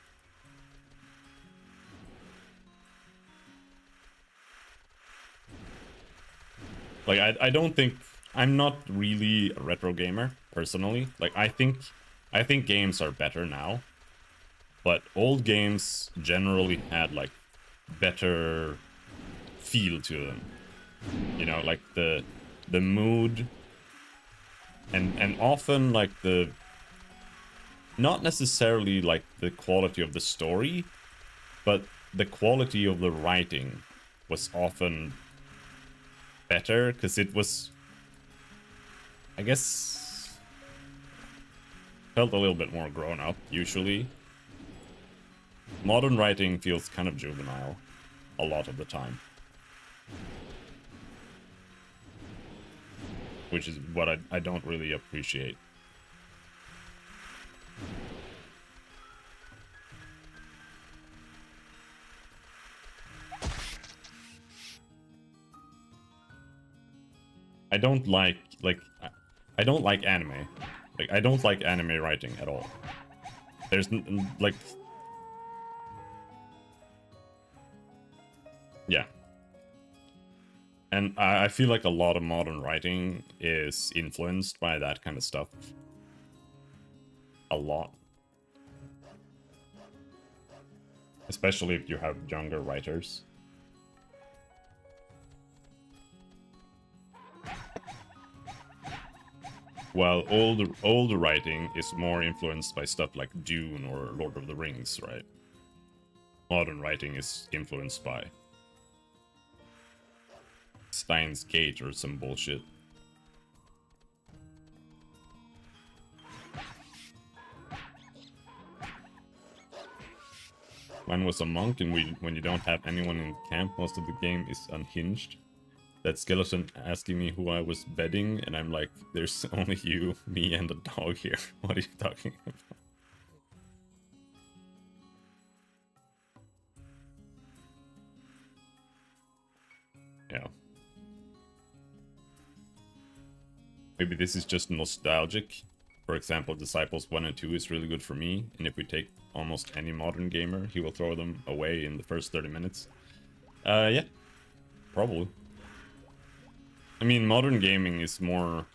like I don't think I'm not really a retro gamer personally. Like I think games are better now, but old games generally had like better feel to them. You know, like the mood and often like the not necessarily like the quality of the story, but the quality of the writing was often better because it was, I guess, felt a little bit more grown up usually. Modern writing feels kind of juvenile a lot of the time, which is what I don't really appreciate. I don't like I don't like anime. Like I don't like anime writing at all. There's like yeah. And I feel like a lot of modern writing is influenced by that kind of stuff. A lot. Especially if you have younger writers. While older writing is more influenced by stuff like Dune or Lord of the Rings, right? Modern writing is influenced by Steins Gate or some bullshit. Mine was a monk, and when you don't have anyone in camp, most of the game is unhinged. That skeleton asking me who I was bedding, and I'm like, there's only you, me, and a dog here. What are you talking about? Yeah. Maybe this is just nostalgic. For example, Disciples 1 and 2 is really good for me, and if we take almost any modern gamer, he will throw them away in the first 30 minutes. Yeah. Probably. I mean, modern gaming is more...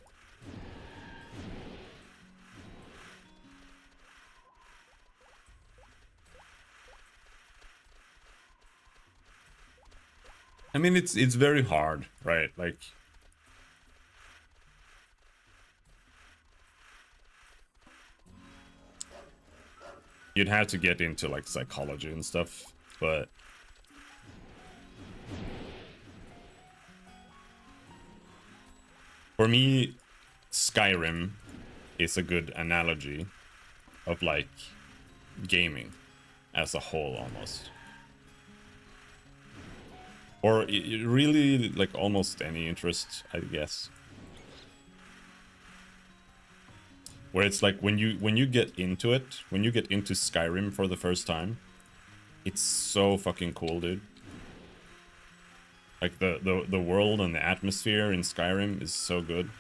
I mean, it's very hard, right? Like... you'd have to get into like psychology and stuff, but for me, Skyrim is a good analogy of like gaming as a whole almost. Or really like almost any interest, I guess. Where it's like when you get into it, when you get into Skyrim for the first time, it's so fucking cool, dude. Like the world and the atmosphere in Skyrim is so good.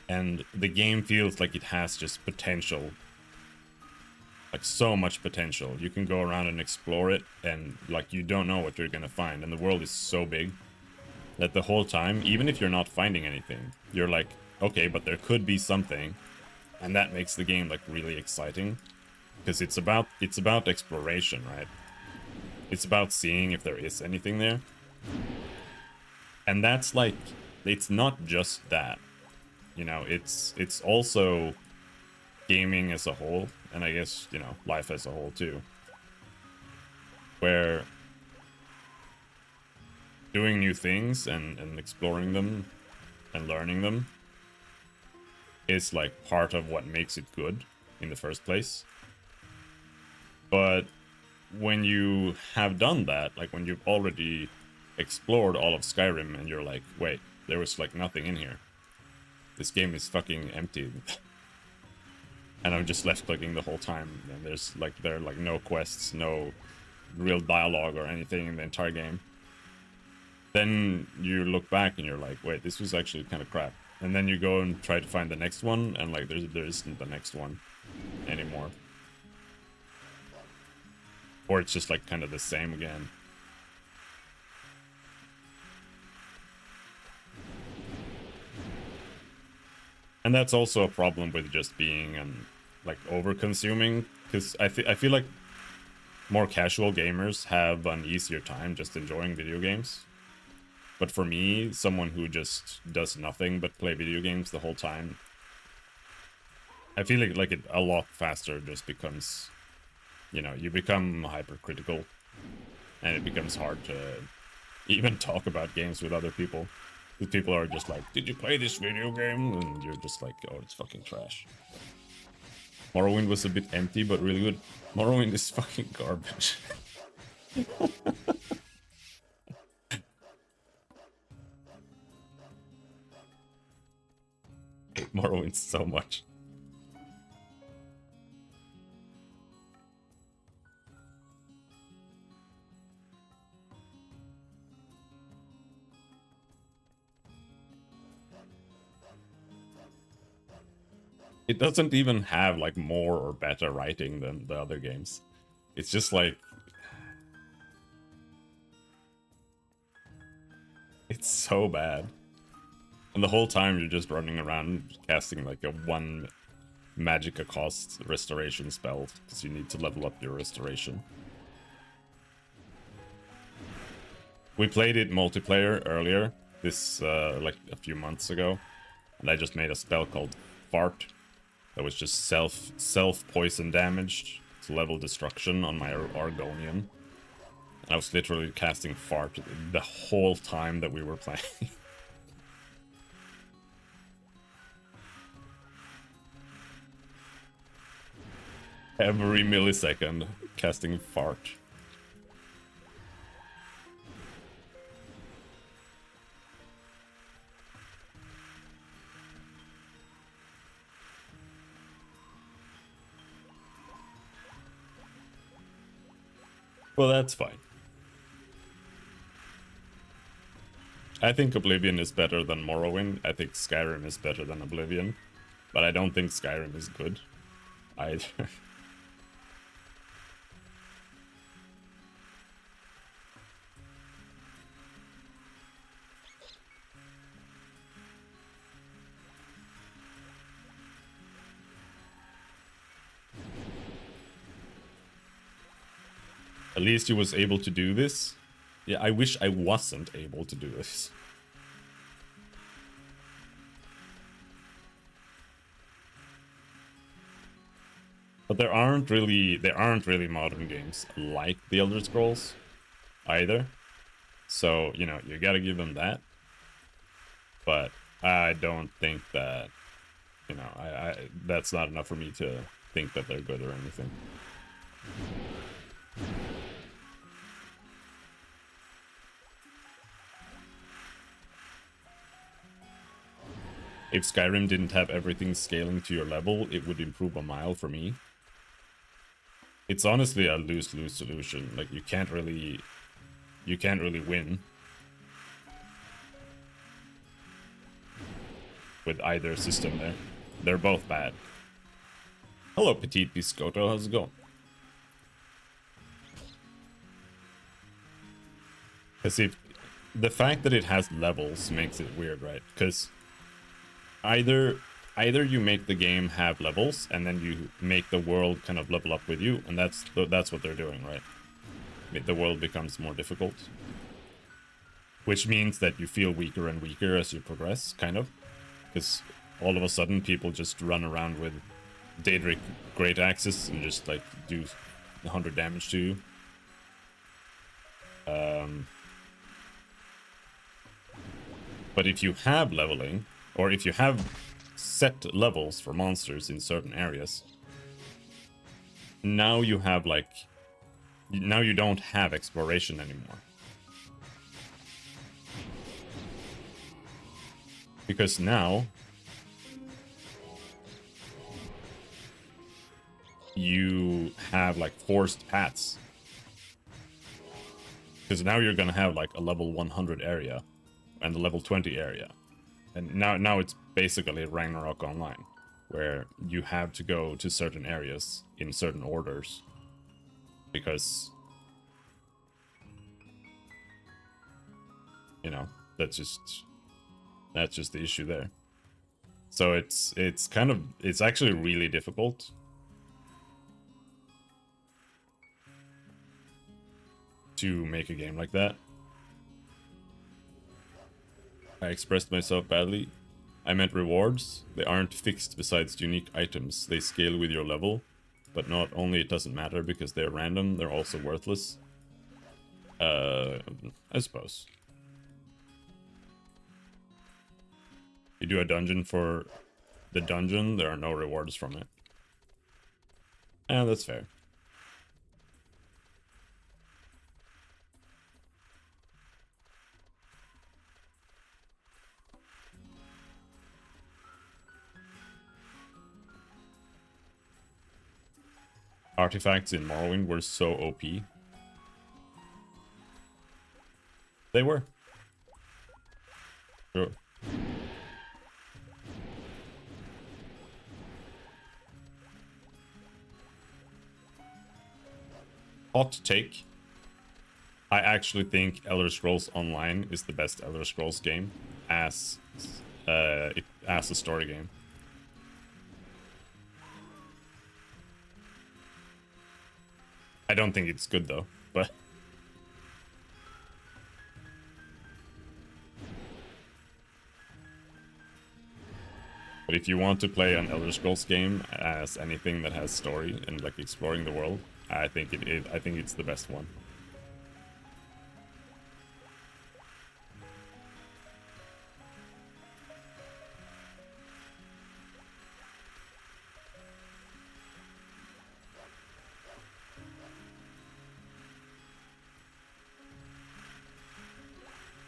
And the game feels like it has just potential. Like so much potential. You can go around and explore it and like you don't know what you're gonna find. And the world is so big that the whole time, even if you're not finding anything, you're like, okay, but there could be something. And that makes the game like really exciting. Because it's about exploration, right? It's about seeing if there is anything there. And that's like, it's not just that. You know, it's also gaming as a whole, and I guess, you know, life as a whole too. Where doing new things and exploring them and learning them is like part of what makes it good in the first place. But when you have done that, like when you've already explored all of Skyrim and you're like, wait, there was like nothing in here. This game is fucking empty. And I'm just left clicking the whole time. And there are like no quests, no real dialogue or anything in the entire game. Then you look back and you're like, wait, this was actually kind of crap. And then you go and try to find the next one, and like there isn't the next one anymore. Or it's just like kind of the same again. And that's also a problem with just being like over-consuming, because I feel like more casual gamers have an easier time just enjoying video games. But for me, someone who just does nothing but play video games the whole time, I feel like it a lot faster just becomes, you know, you become hypercritical, and it becomes hard to even talk about games with other people. Because people are just like, did you play this video game? And you're just like, oh, it's fucking trash. Morrowind was a bit empty, but really good. Morrowind is fucking garbage. I hate Morrowind so much. It doesn't even have like more or better writing than the other games. It's just like, it's so bad. And the whole time you're just running around casting like a 1 magicka cost restoration spell, because you need to level up your restoration. We played it multiplayer earlier, this like a few months ago, and I just made a spell called Fart. That was just self poison damage to level destruction on my Argonian. And I was literally casting Fart the whole time that we were playing. Every millisecond casting Fart. Well, that's fine. I think Oblivion is better than Morrowind. I think Skyrim is better than Oblivion. But I don't think Skyrim is good either. At least he was able to do this. Yeah, I wish I wasn't able to do this. But there aren't really modern games like the Elder Scrolls either. So, you know, you gotta give them that. But I don't think that, you know, I that's not enough for me to think that they're good or anything. If Skyrim didn't have everything scaling to your level, it would improve a mile for me. It's honestly a lose-lose solution. Like, you can't really win with either system there. They're both bad. Hello, Petite Biscotto, how's it going? Because if the fact that it has levels makes it weird, right? Because either you make the game have levels and then you make the world kind of level up with you, and that's what they're doing, right? The world becomes more difficult, which means that you feel weaker and weaker as you progress, kind of, because all of a sudden people just run around with Daedric Great Axes and just like do 100 damage to you. But if you have leveling, or if you have set levels for monsters in certain areas, now you have like, now you don't have exploration anymore. Because now you have like forced paths. Because now you're gonna have like a level 100 area and a level 20 area. And now it's basically Ragnarok Online, where you have to go to certain areas in certain orders. Because, you know, that's just the issue there. So it's actually really difficult to make a game like that. I expressed myself badly. I meant rewards. They aren't fixed besides unique items. They scale with your level. But not only it doesn't matter because they're random, they're also worthless. I suppose. You do a dungeon for the dungeon, there are no rewards from it. Yeah, that's fair. Artifacts in Morrowind were so OP. They were. Sure. Hot take. I actually think Elder Scrolls Online is the best Elder Scrolls game as a story game. I don't think it's good though, but if you want to play an Elder Scrolls game as anything that has story and like exploring the world, I think it's the best one.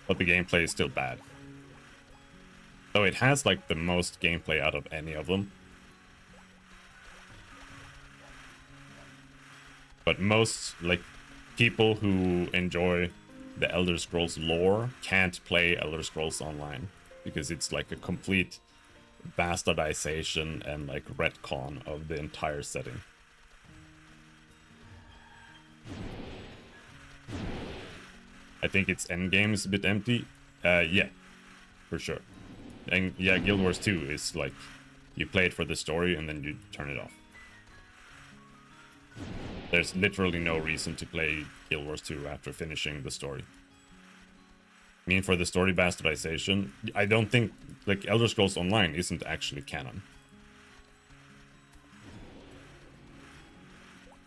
But the gameplay is still bad. So it has like the most gameplay out of any of them. But most like people who enjoy the Elder Scrolls lore can't play Elder Scrolls Online because it's like a complete bastardization and like retcon of the entire setting. I think its endgame is a bit empty. Yeah, for sure. And yeah, Guild Wars 2 is like, you play it for the story and then you turn it off. There's literally no reason to play Guild Wars 2 after finishing the story. I mean, for the story bastardization, I don't think, like, Elder Scrolls Online isn't actually canon.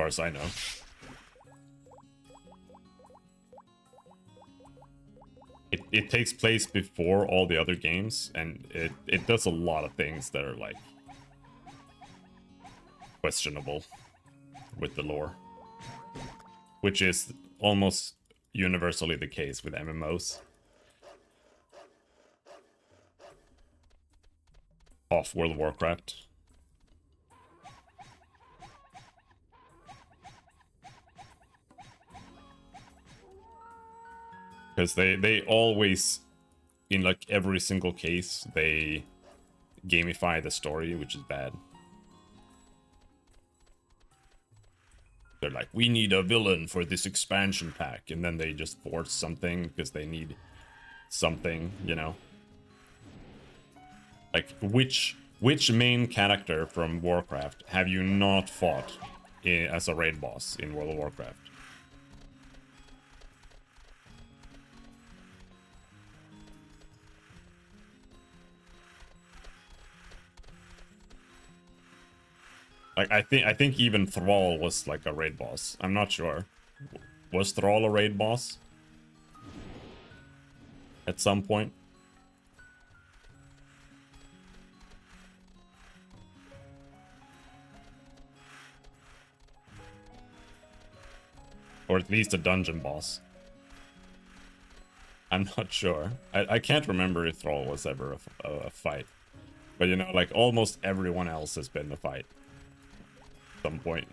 far as I know. It takes place before all the other games, and it does a lot of things that are, like, questionable with the lore. Which is almost universally the case with MMOs. Off World of Warcraft. Because they always, in like every single case, they gamify the story, which is bad. They're like, we need a villain for this expansion pack, and then they just force something because they need something, you know? Like, which main character from Warcraft have you not fought as a raid boss in World of Warcraft? Like, I think even Thrall was like a raid boss. I'm not sure. Was Thrall a raid boss? At some point? Or at least a dungeon boss. I'm not sure. I can't remember if Thrall was ever a fight. But you know, like, almost everyone else has been a fight. At some point.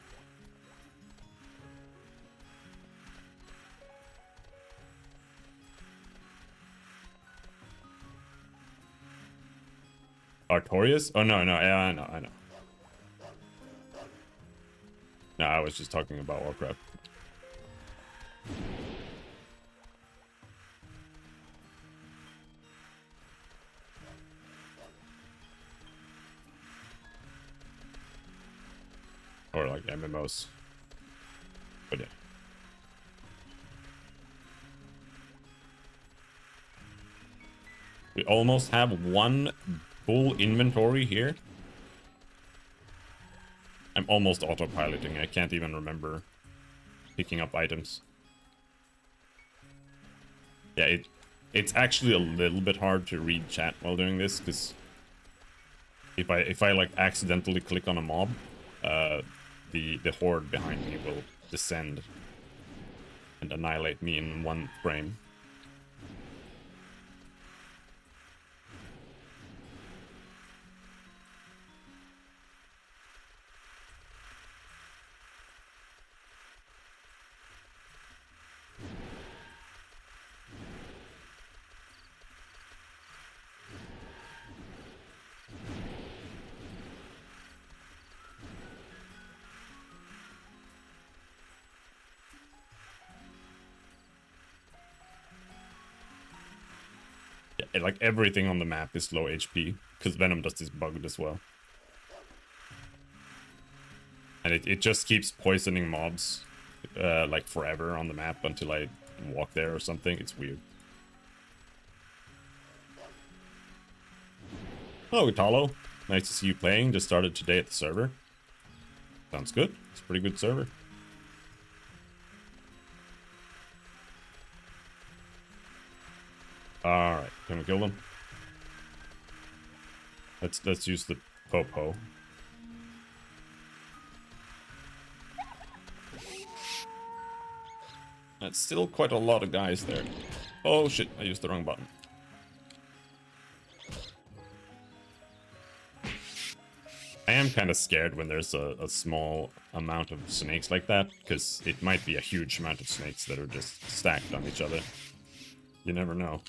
Artorias? Oh, no, yeah, I know. No, I was just talking about Warcraft. Or like MMOs. But yeah. We almost have one full inventory here. I'm almost autopiloting. I can't even remember picking up items. Yeah, it's actually a little bit hard to read chat while doing this, because if I like accidentally click on a mob, the horde behind me will descend and annihilate me in one frame. Yeah, like everything on the map is low HP, because Venom Dust is bugged as well. And it just keeps poisoning mobs, like forever on the map until I walk there or something. It's weird. Hello, Italo. Nice to see you playing. Just started today at the server. Sounds good. It's a pretty good server. Alright, can we kill them? Let's use the Popo. That's still quite a lot of guys there. Oh shit, I used the wrong button. I am kind of scared when there's a small amount of snakes like that, because it might be a huge amount of snakes that are just stacked on each other. You never know.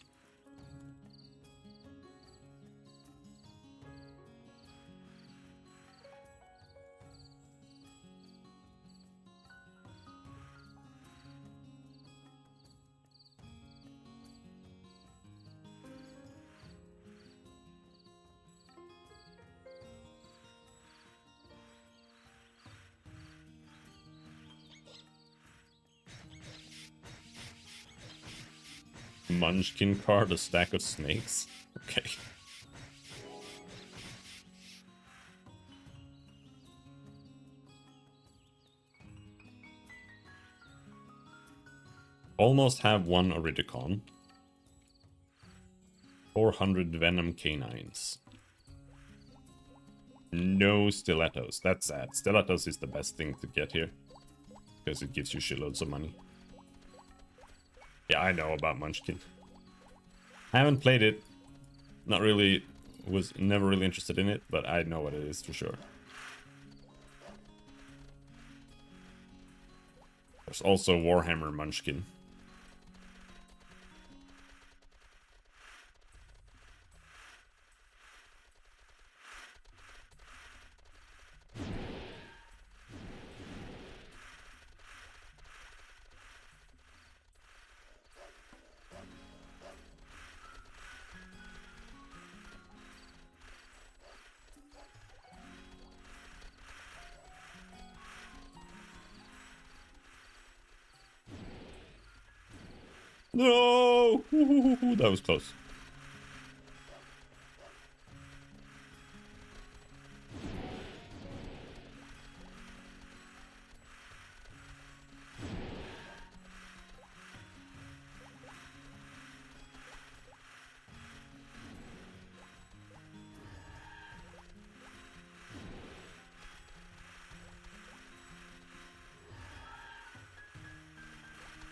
Munchkin card, a stack of snakes? Okay. Almost have one Oridicon. 400 Venom Canines. No Stilettos. That's sad. Stilettos is the best thing to get here. Because it gives you shitloads of money. Yeah, I know about Munchkin. I haven't played it. Not really, was never really interested in it, but I know what it is for sure. There's also Warhammer Munchkin. No! That was close.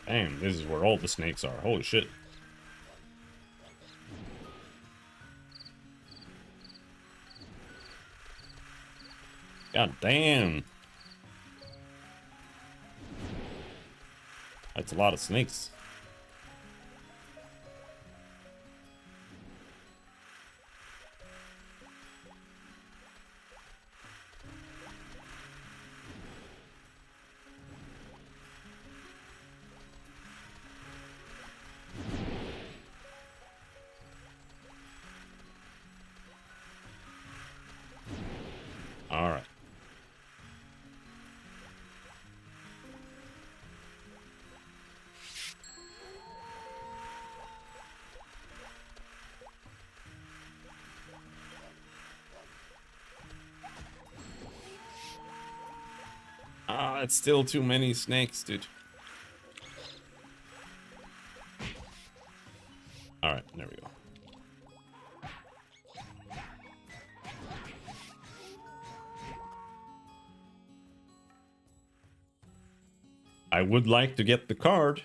Damn, this is where all the snakes are. Holy shit. God damn. That's a lot of snakes. All right. Ah, it's still too many snakes, dude. All right, there we go. I would like to get the card,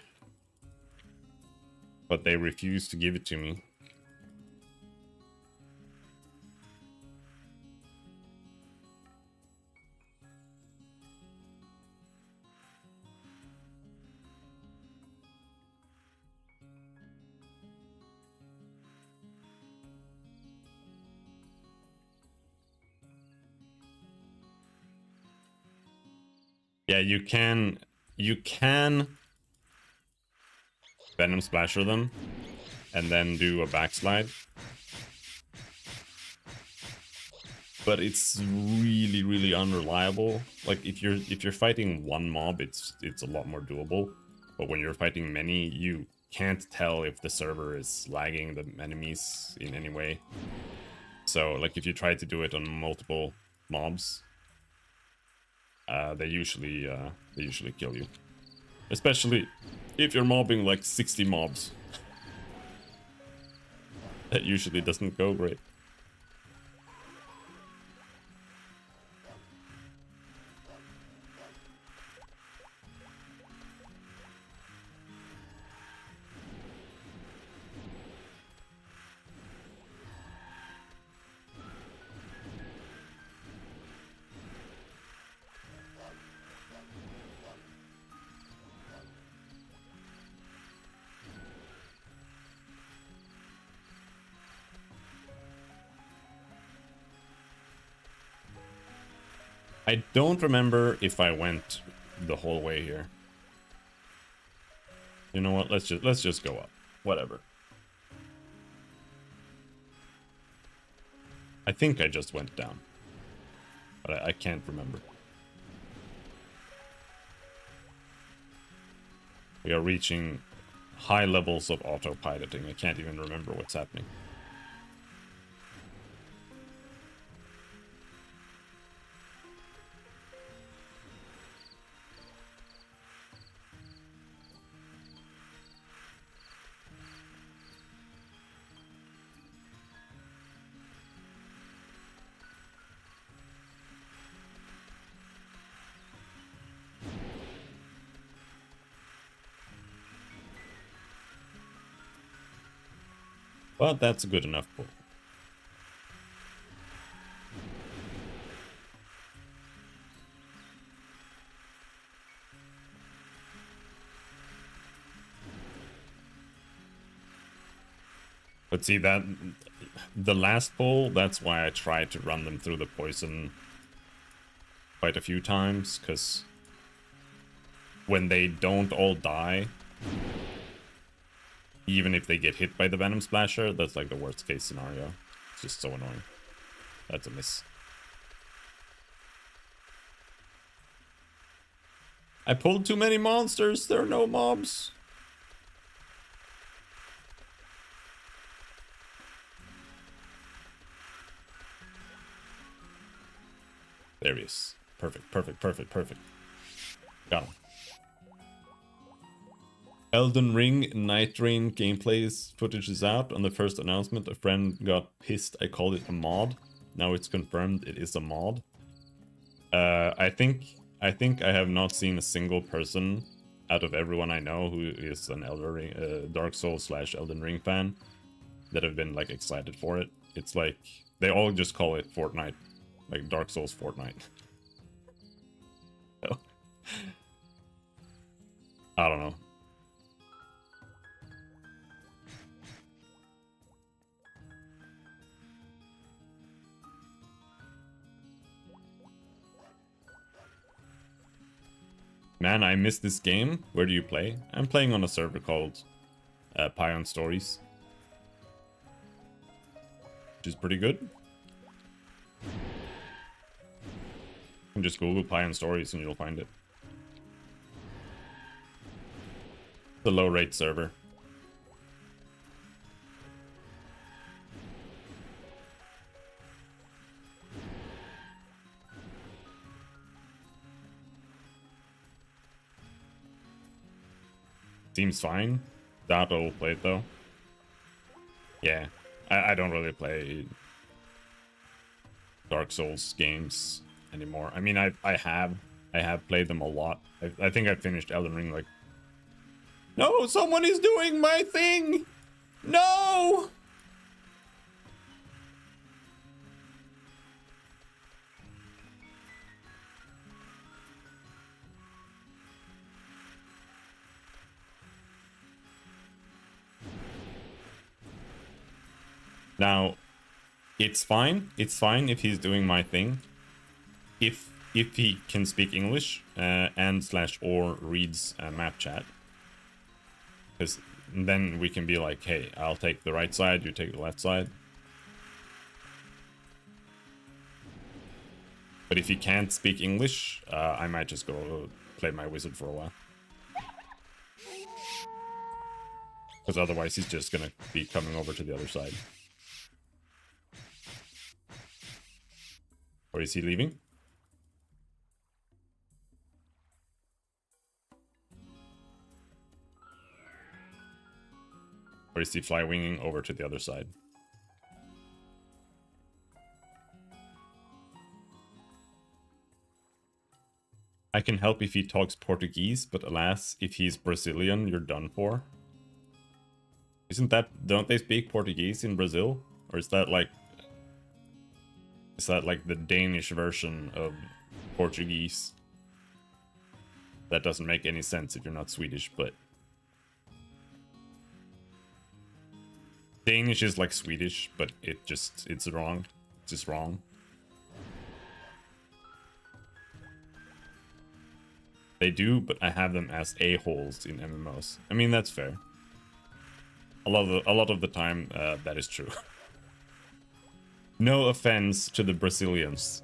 but they refuse to give it to me. Yeah, you can Venom Splasher them and then do a backslide. But it's really, really unreliable. Like if you're fighting one mob, it's a lot more doable. But when you're fighting many, you can't tell if the server is lagging the enemies in any way. So like if you try to do it on multiple mobs, they usually kill you. Especially if you're mobbing like 60 mobs. That usually doesn't go great. I don't remember if I went the whole way here. You know what? Let's just go up. Whatever. I think I just went down. But I can't remember. We are reaching high levels of autopiloting. I can't even remember what's happening. But that's a good enough pull. But see that the last pull, that's why I tried to run them through the poison quite a few times, because when they don't all die, even if they get hit by the Venom Splasher, that's like the worst case scenario. It's just so annoying. That's a miss. I pulled too many monsters. There are no mobs. There he is. Perfect, perfect, perfect, perfect. Got him. Elden Ring Night Rain gameplays footage is out. On the first announcement, a friend got pissed I called it a mod. Now it's confirmed it is a mod. I think I have not seen a single person out of everyone I know who is an Dark Souls / Elden Ring fan that have been like excited for it. It's like they all just call it Fortnite, like Dark Souls Fortnite. So, I don't know. Man, I missed this game. Where do you play? I'm playing on a server called Payon Stories, which is pretty good. You can just Google Payon Stories and you'll find it. It's a low-rate server. Seems fine. Dato will play it though. Yeah, I don't really play Dark Souls games anymore. I mean, I have played them a lot. I think I finished Elden Ring like. No, someone is doing my thing. No. Now, it's fine. It's fine if he's doing my thing. If he can speak English and / or reads map chat, because then we can be like, hey, I'll take the right side, you take the left side. But if he can't speak English, I might just go play my wizard for a while. Because otherwise he's just gonna be coming over to the other side. Or is he leaving? Or is he fly winging over to the other side? I can help if he talks Portuguese, but alas, if he's Brazilian, you're done for. Isn't that... Don't they speak Portuguese in Brazil? Or is that like... Is that like the Danish version of Portuguese? That doesn't make any sense if you're not Swedish, but... Danish is like Swedish, but it's wrong. It's just wrong. They do, but I have them as a-holes in MMOs. I mean, that's fair. A lot of the time, that is true. No offense to the Brazilians.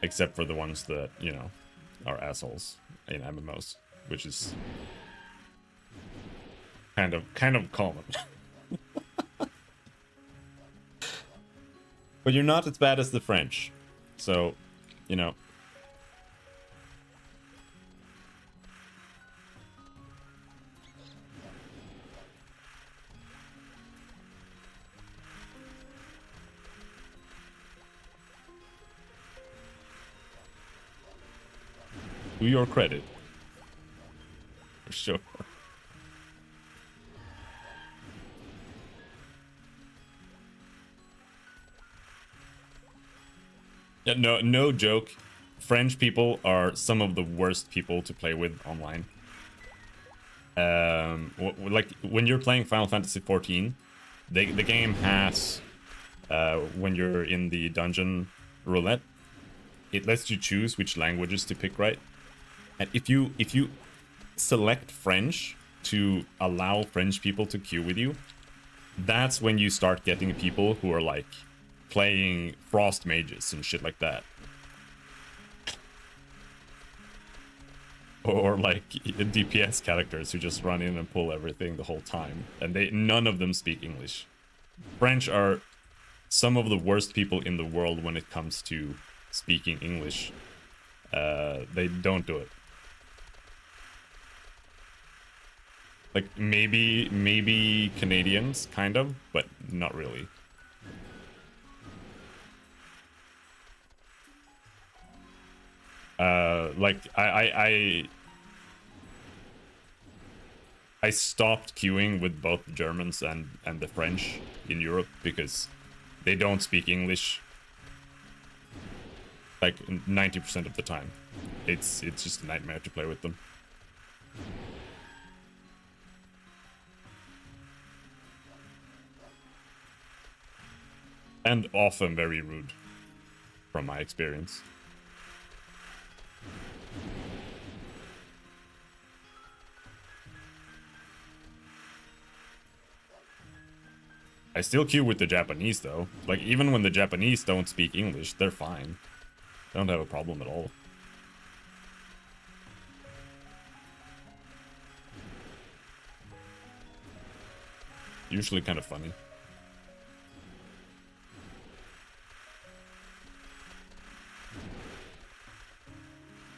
Except for the ones that, you know, are assholes in MMOs, which is kind of common. But you're not as bad as the French. So, you know. To your credit. For sure. Yeah, no joke. French people are some of the worst people to play with online. Like when you're playing Final Fantasy 14, the game has when you're in the dungeon roulette, it lets you choose which languages to pick, right? And if you select French to allow French people to queue with you, that's when you start getting people who are like playing frost mages and shit like that. Or like DPS characters who just run in and pull everything the whole time. And none of them speak English. French are some of the worst people in the world when it comes to speaking English. They don't do it. Like maybe Canadians, kind of, but not really. Like I stopped queuing with both the Germans and the French in Europe because they don't speak English like 90% of the time. It's just a nightmare to play with them. And often very rude, from my experience. I still queue with the Japanese, though. Like, even when the Japanese don't speak English, they're fine. They don't have a problem at all. Usually kind of funny.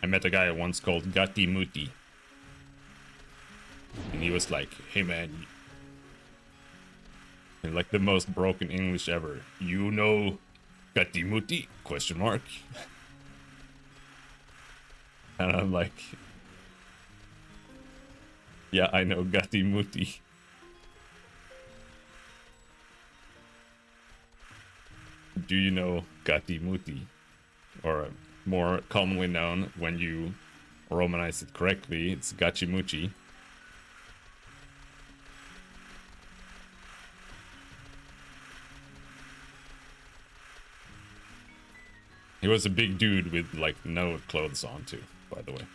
I met a guy once called Gatti Muti. And he was like, hey man, in like the most broken English ever. You know Gatti Muti? Question mark. And I'm like, yeah, I know Gatti Muti. Do you know Gatti Muti? Or more commonly known, when you romanize it correctly, it's Gachimuchi. He was a big dude with like no clothes on too, by the way.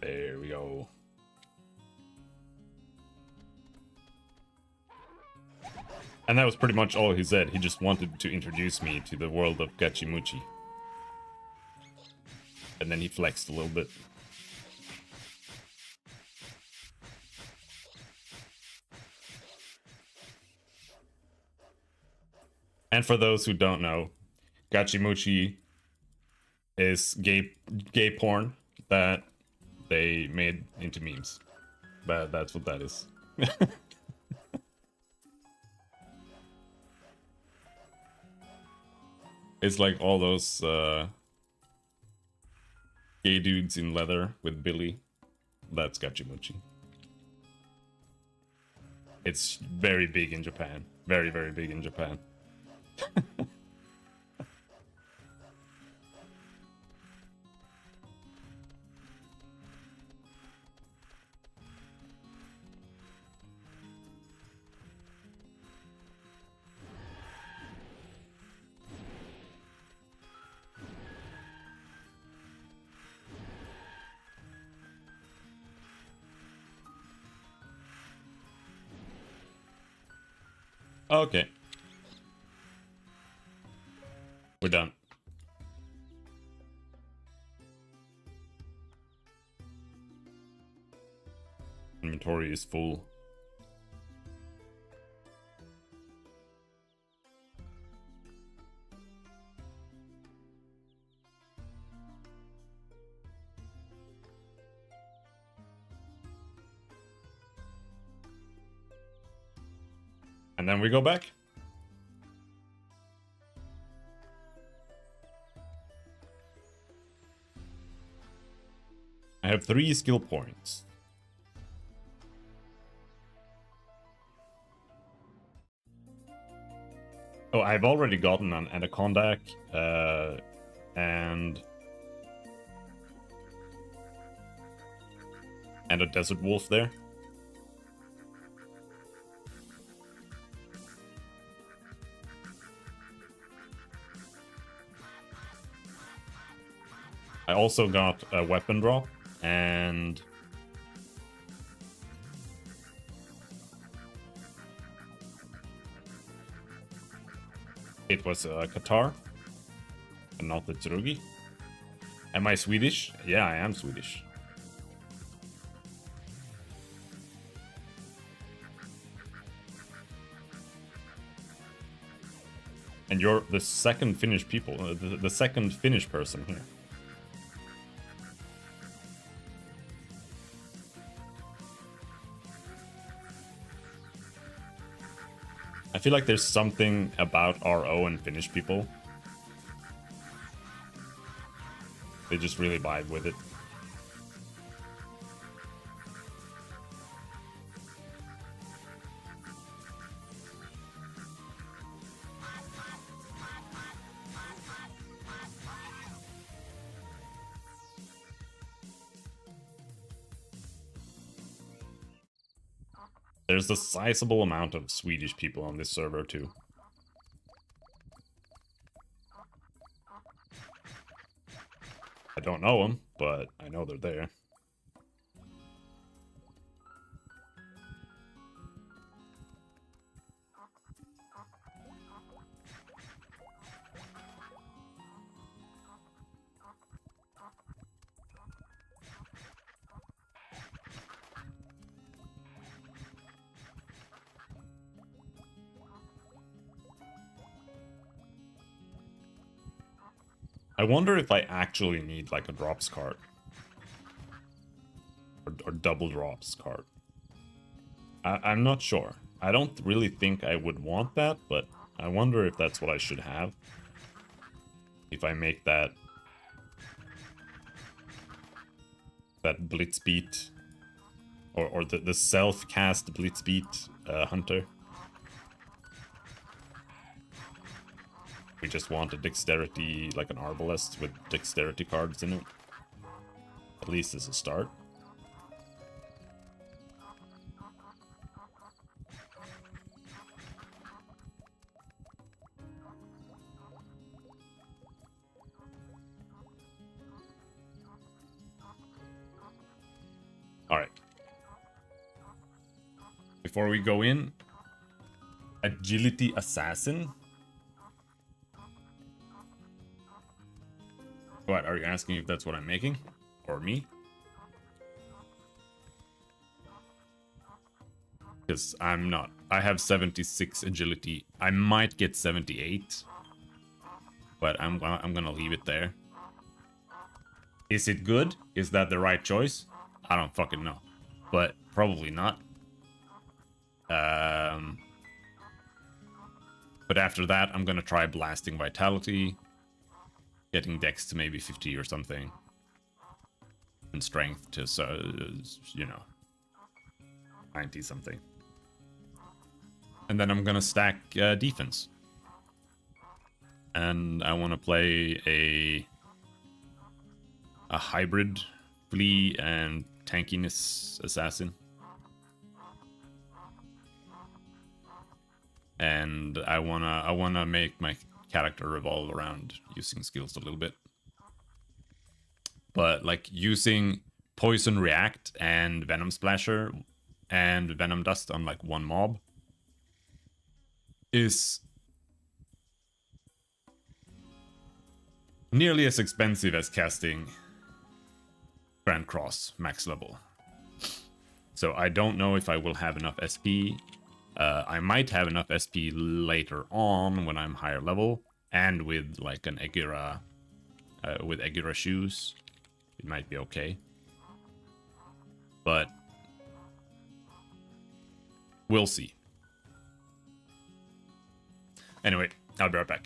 There we go. And that was pretty much all he said. He just wanted to introduce me to the world of Gachimuchi. And then he flexed a little bit. And for those who don't know, Gachimuchi is gay porn that they made into memes. But that's what that is. It's like all those gay dudes in leather with Billy. That's Gachimuchi. It's very big in Japan. Very, very big in Japan. Okay. We're done. Inventory is full. then we go back. I have 3 skill points. Oh, I've already gotten an Anaconda and a Desert Wolf there. I also got a weapon drop and it was a Qatar and not the Tsurugi. Am I Swedish? Yeah, I am Swedish. And you're the second Finnish people, the second Finnish person here. I feel like there's something about RO and Finnish people. They just really vibe with it. There's a sizable amount of Swedish people on this server too. I don't know them, but I know they're there. I wonder if I actually need like a drops card. Or double drops card. I'm not sure. I don't really think I would want that, but I wonder if that's what I should have. If I make that Blitzbeat or the self-cast Blitzbeat hunter. We just want a dexterity, like an arbalest with dexterity cards in it. At least as a start. Alright. Before we go in, Agility Assassin. What, are you asking if that's what I'm making? Or me? Because I'm not. I have 76 agility. I might get 78. But I'm gonna leave it there. Is it good? Is that the right choice? I don't fucking know. But probably not. But after that, I'm gonna try Blasting Vitality. Getting Dex to maybe 50 or something. And Strength to, you know, 90 something. And then I'm gonna stack Defense. And I want to play a hybrid Flea and Tankiness Assassin. And I wanna make my character revolve around using skills a little bit. But like using Poison React and Venom Splasher and Venom Dust on like one mob is nearly as expensive as casting Grand Cross max level. So I don't know if I will have enough SP. I might have enough SP later on when I'm higher level, and with like an Eggira, with Eggira shoes, it might be okay. But we'll see. Anyway, I'll be right back.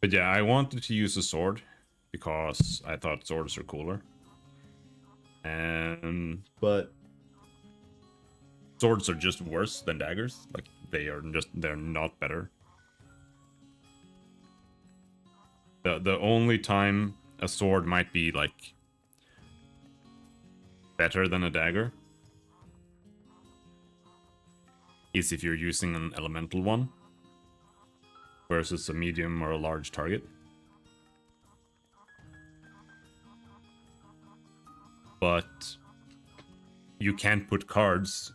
But yeah, I wanted to use a sword because I thought swords are cooler. And but swords are just worse than daggers. Like they're not better. The only time a sword might be like better than a dagger is if you're using an elemental one versus a medium or a large target. But you can't put cards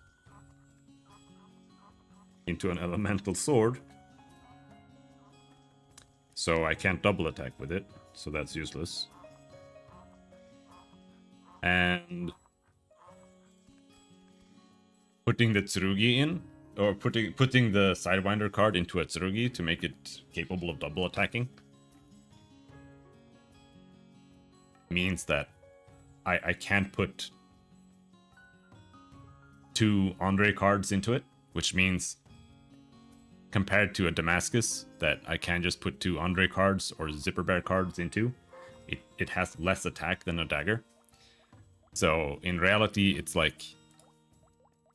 into an elemental sword, so I can't double attack with it, so that's useless. And putting the Tsurugi in, or putting the Sidewinder card into a Tsurugi to make it capable of double attacking, means that I can't put 2 Andre cards into it, which means compared to a Damascus that I can just put 2 Andre cards or Zipper Bear cards into, it has less attack than a dagger. So in reality, it's like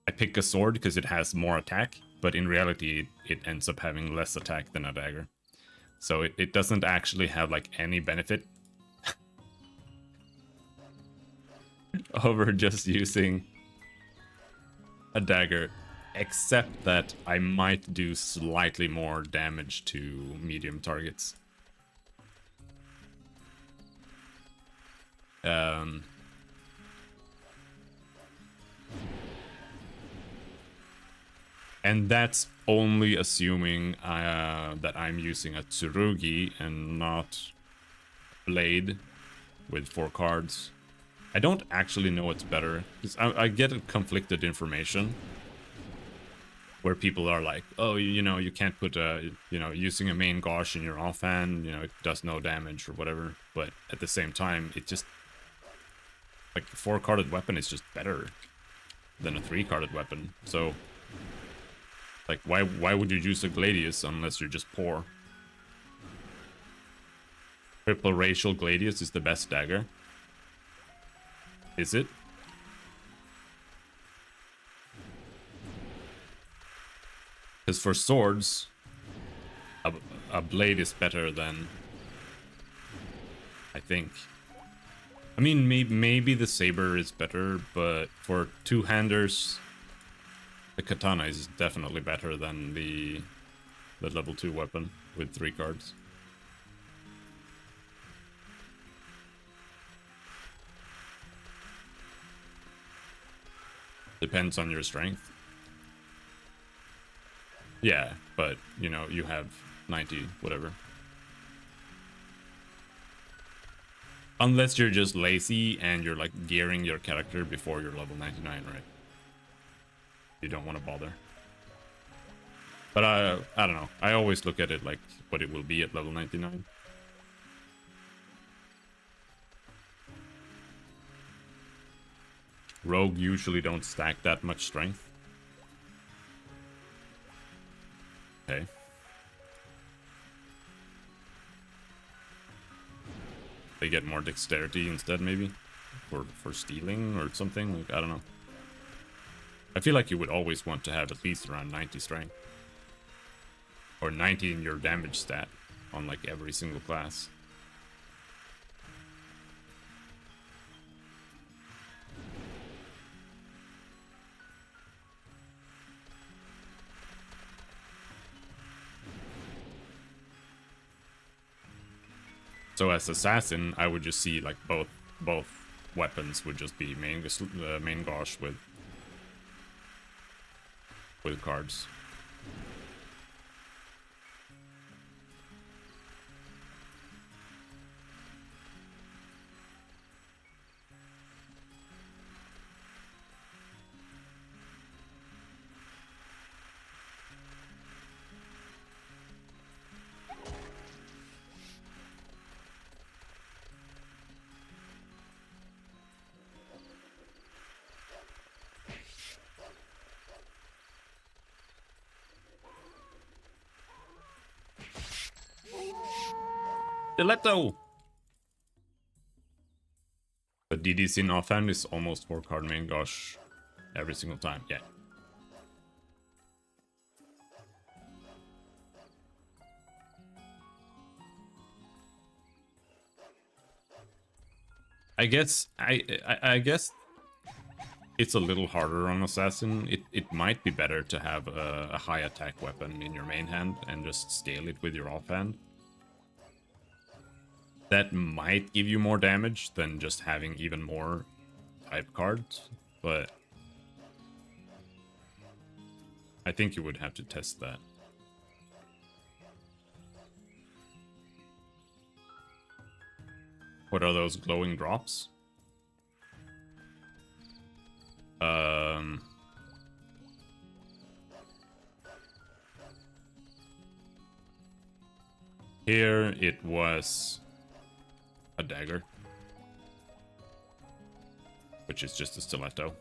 I pick a sword because it has more attack, but in reality, it ends up having less attack than a dagger. So it doesn't actually have like any benefit over just using a dagger, except that I might do slightly more damage to medium targets. And that's only assuming that I'm using a Tsurugi and not Blade with 4 cards. I don't actually know what's better, because I get conflicted information where people are like, oh, you know, you can't put using a main Gauche in your offhand, it does no damage or whatever. But at the same time, it just, like, a 4-carded weapon is just better than a 3-carded weapon. So, like, why would you use a Gladius unless you're just poor? Triple Racial Gladius is the best dagger. Is it? Because for swords, a blade is better than, I think. I mean, maybe the saber is better, but for two-handers, the katana is definitely better than the level 2 weapon with 3 cards. Depends on your strength. Yeah, but, you know, you have 90, whatever. Unless you're just lazy and you're, like, gearing your character before you're level 99, right? You don't want to bother. But I don't know. I always look at it like what it will be at level 99. Rogue usually don't stack that much strength. Okay. They get more dexterity instead, maybe? For stealing or something? Like, I don't know. I feel like you would always want to have at least around 90 strength. Or 90 in your damage stat on like every single class. So as assassin, I would just see like both weapons would just be main gauche with cards. Stiletto! But DD's in offhand is almost 4 card main gauche every single time, yeah. I guess it's a little harder on Assassin. It might be better to have a high attack weapon in your main hand and just scale it with your offhand. That might give you more damage than just having even more type cards, but I think you would have to test that. What are those glowing drops? Here it was a dagger, which is just a stiletto.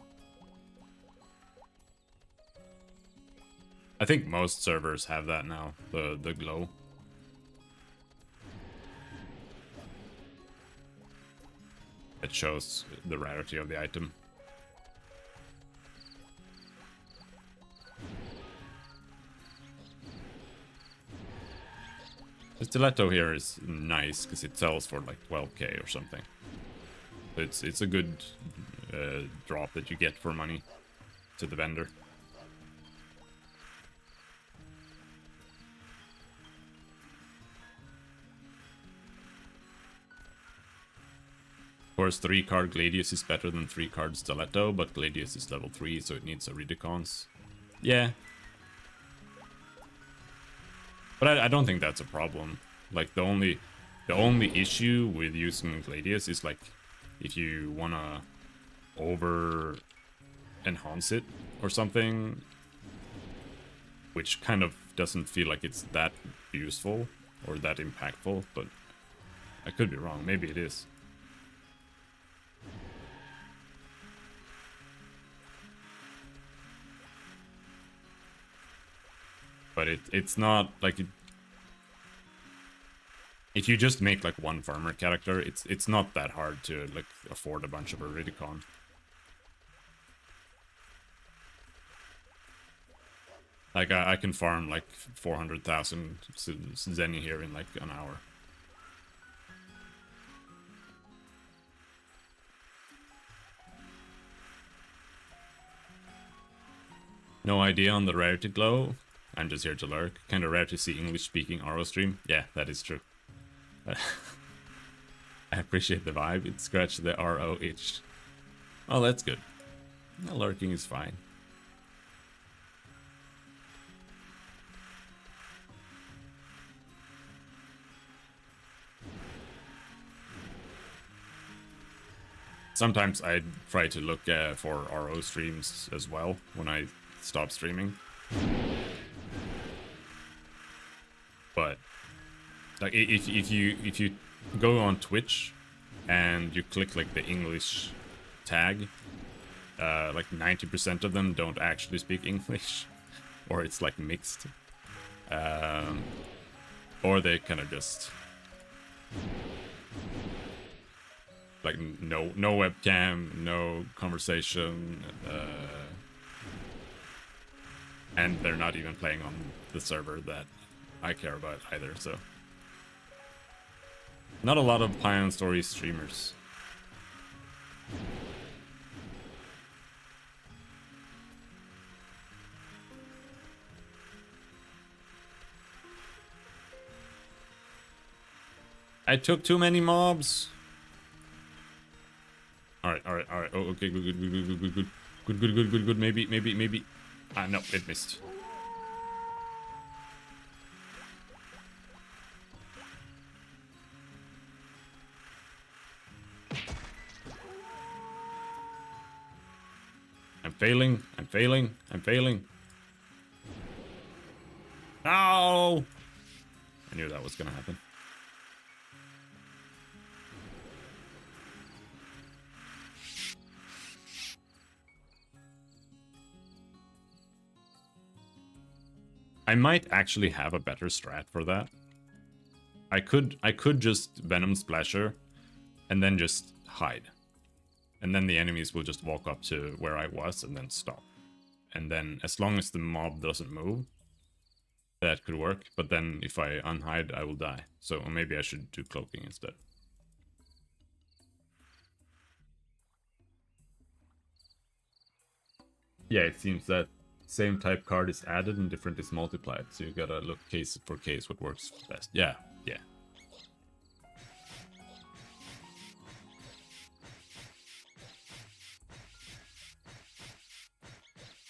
I think most servers have that now, the glow. It shows the rarity of the item. The stiletto here is nice because it sells for like 12k or something. It's a good drop that you get for money to the vendor. Of course, 3 card Gladius is better than 3 card Stiletto, but Gladius is level 3, so it needs a Ridicons. Yeah. But I don't think that's a problem. Like, the only issue with using Gladius is, like, if you wanna over-enhance it or something, which kind of doesn't feel like it's that useful or that impactful, but I could be wrong. Maybe it is. But it's not like it, if you just make like one farmer character, it's not that hard to like afford a bunch of Iridicon. Like I can farm like 400,000 Zenny here in like an hour. No idea on the rarity glow. I'm just here to lurk. Kinda rare to see English-speaking RO stream. Yeah, that is true. I appreciate the vibe. It scratched the RO itch. Oh, that's good. Yeah, lurking is fine. Sometimes I try to look for RO streams as well when I stop streaming. But like if you go on Twitch and you click like the English tag, like 90% of them don't actually speak English, or it's like mixed, or they kind of just like no webcam, no conversation, and they're not even playing on the server that I care about either. So not a lot of Payon Stories streamers. I took too many mobs. Alright. Oh, okay, good. Maybe. Ah, no, it missed. I'm failing. No! I knew that was gonna happen. I might actually have a better strat for that. I could just Venom Splasher and then just hide. And then the enemies will just walk up to where I was and then stop. And then as long as the mob doesn't move, that could work. But then if I unhide, I will die. So maybe I should do cloaking instead. Yeah, it seems that same type card is added and different is multiplied. So you gotta look case for case what works best. Yeah.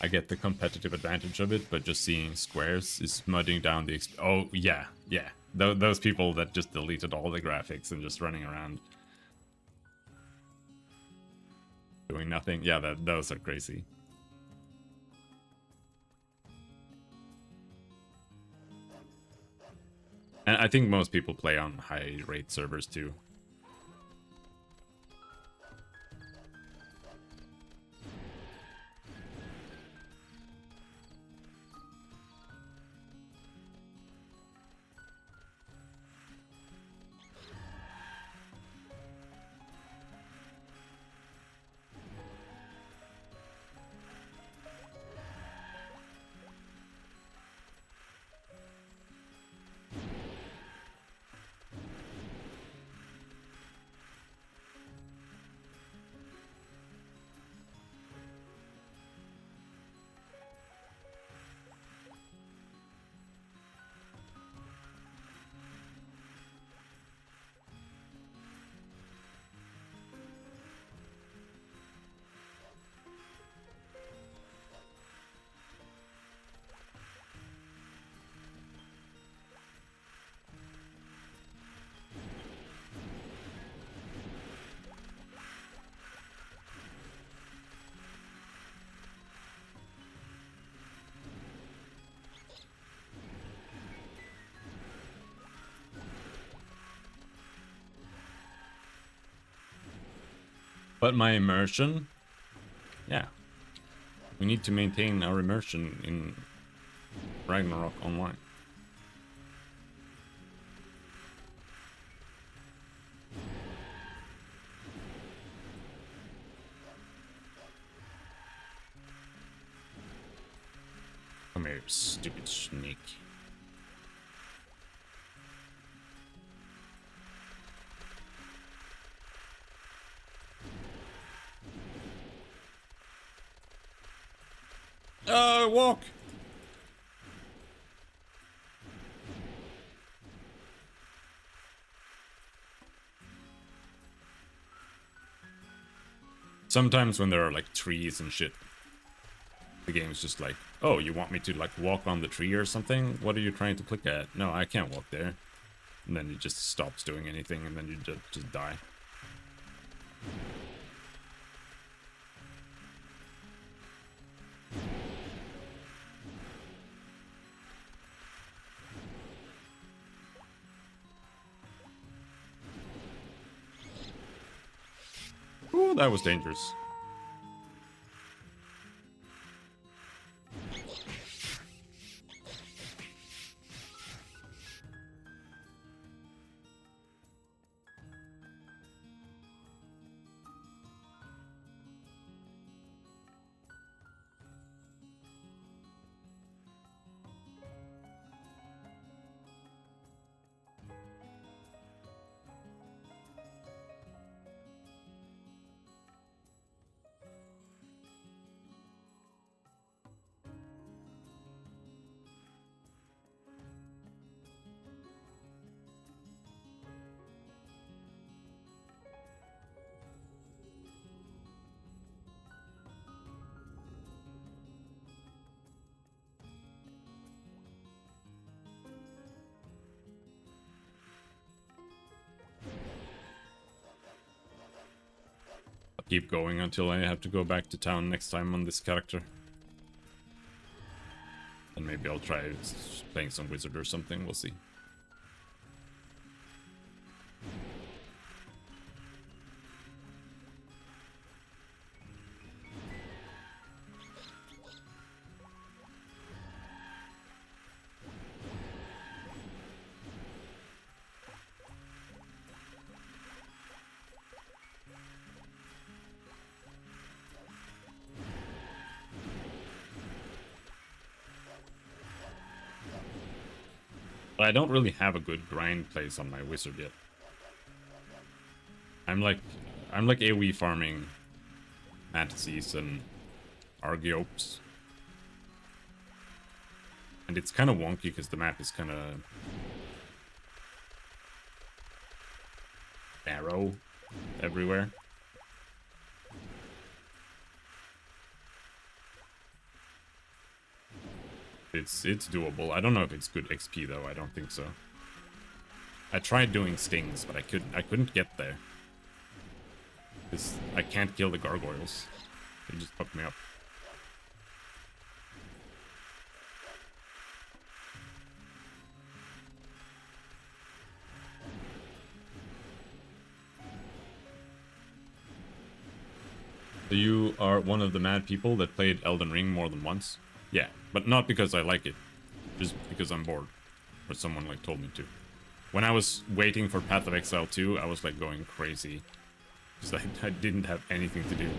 I get the competitive advantage of it, but just seeing squares is mudding down the... Oh, yeah. Those people that just deleted all the graphics and just running around doing nothing. Yeah, those are crazy. And I think most people play on high rate servers too. But my immersion, yeah. We need to maintain our immersion in Ragnarok Online. Come here, stupid snake. Walk! Sometimes when there are like trees and shit, the game's just like, oh, you want me to like walk on the tree or something? What are you trying to click at? No, I can't walk there. And then it just stops doing anything and then you just die. Ooh, that was dangerous. Keep going until I have to go back to town next time on this character. And maybe I'll try playing some wizard or something, we'll see. I don't really have a good grind place on my wizard yet. I'm like AoE farming Mantises and Argiopes. And it's kind of wonky because the map is kind of narrow everywhere. It's doable. I don't know if it's good XP though. I don't think so. I tried doing stings, but I couldn't get there. Because I can't kill the gargoyles. They just fucked me up. So you are one of the mad people that played Elden Ring more than once? Yeah, but not because I like it. Just because I'm bored. Or someone like told me to. When I was waiting for Path of Exile 2, I was like going crazy. Because I didn't have anything to do.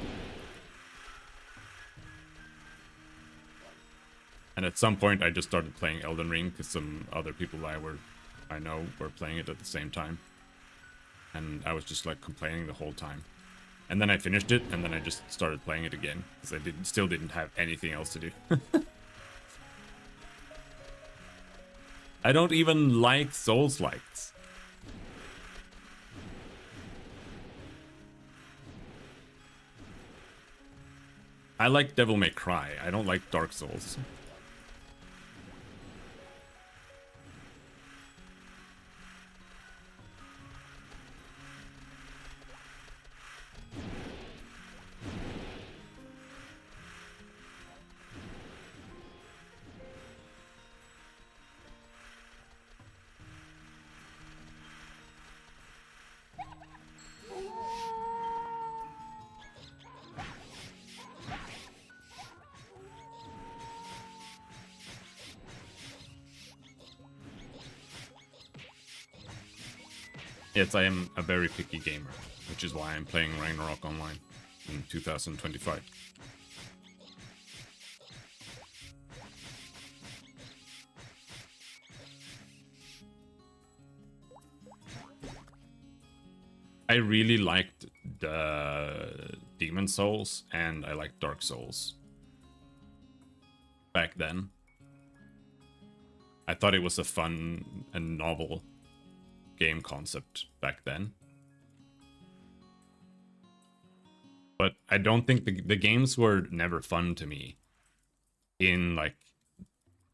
And at some point I just started playing Elden Ring because some other people I know were playing it at the same time. And I was just like complaining the whole time. And then I finished it, and then I just started playing it again. Because I still didn't have anything else to do. I don't even like Souls-likes. I like Devil May Cry. I don't like Dark Souls. Yes, I am a very picky gamer, which is why I'm playing Ragnarok Online in 2025. I really liked the Demon Souls and I liked Dark Souls back then. I thought it was a fun and novel game concept back then. But I don't think the games were never fun to me in like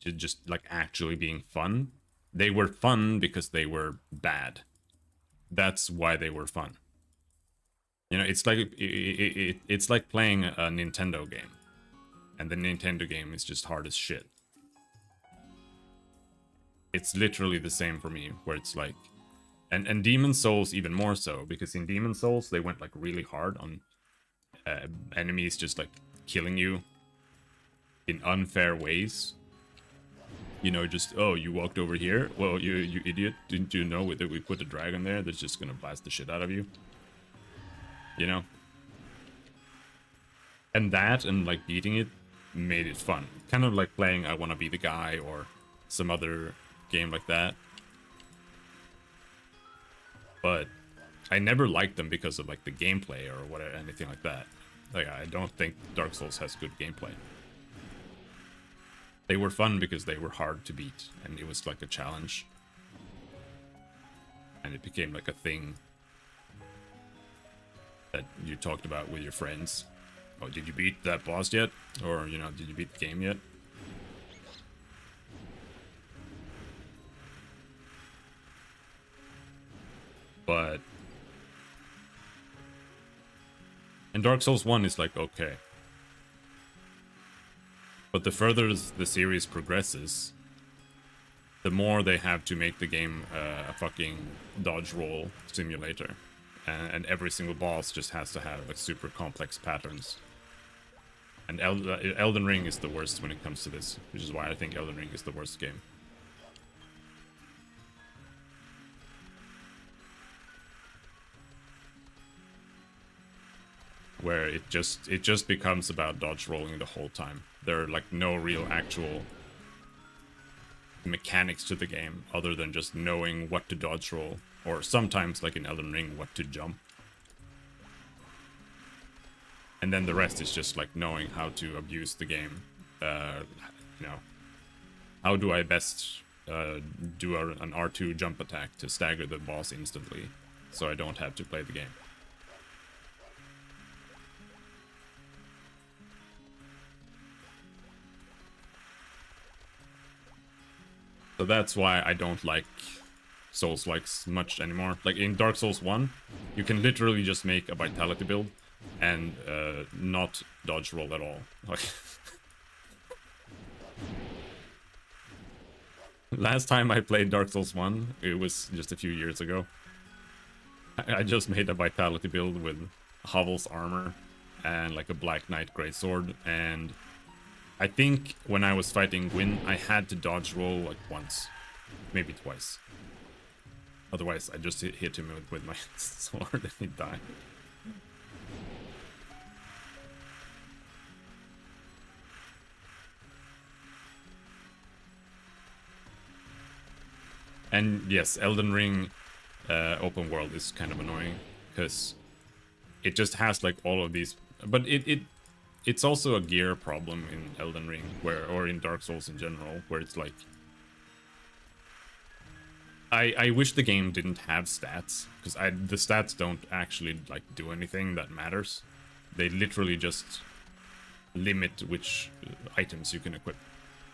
just like actually being fun. They were fun because they were bad. That's why they were fun. You know, it's like it's like playing a Nintendo game, and the Nintendo game is just hard as shit. It's literally the same for me, where it's like, and Demon Souls even more so, because in Demon Souls they went like really hard on enemies just like killing you in unfair ways. You know, just, oh, you walked over here? Well, you idiot. Didn't you know that we put a dragon there that's just gonna blast the shit out of you? You know? And that, and like beating it, made it fun. Kind of like playing I Wanna Be the Guy or some other game like that. But I never liked them because of like the gameplay or whatever, anything like that. Like, I don't think Dark Souls has good gameplay. They were fun because they were hard to beat, and it was like a challenge. And it became like a thing that you talked about with your friends. Oh, did you beat that boss yet? Or, you know, did you beat the game yet? But... and Dark Souls 1 is like, okay. But the further the series progresses, the more they have to make the game a fucking dodge roll simulator. And every single boss just has to have like super complex patterns. And Elden Ring is the worst when it comes to this, which is why I think Elden Ring is the worst game. Where it just becomes about dodge rolling the whole time. There are like no real actual mechanics to the game other than just knowing what to dodge roll, or sometimes like in Elden Ring what to jump. And then the rest is just like knowing how to abuse the game. You know, how do I best do an R2 jump attack to stagger the boss instantly so I don't have to play the game. So that's why I don't like Souls-likes much anymore. Like in Dark Souls 1, you can literally just make a Vitality build and not dodge roll at all. Like last time I played Dark Souls 1, it was just a few years ago. I just made a Vitality build with Hovel's armor and like a Black Knight Greatsword, and I think when I was fighting Gwyn, I had to dodge roll like once, maybe twice. Otherwise, I just hit him with my sword and he died. And yes, Elden Ring open world is kind of annoying because it just has like all of these, but it's also a gear problem in Elden Ring, or in Dark Souls in general, where it's like, I wish the game didn't have stats, because the stats don't actually like do anything that matters. They literally just limit which items you can equip.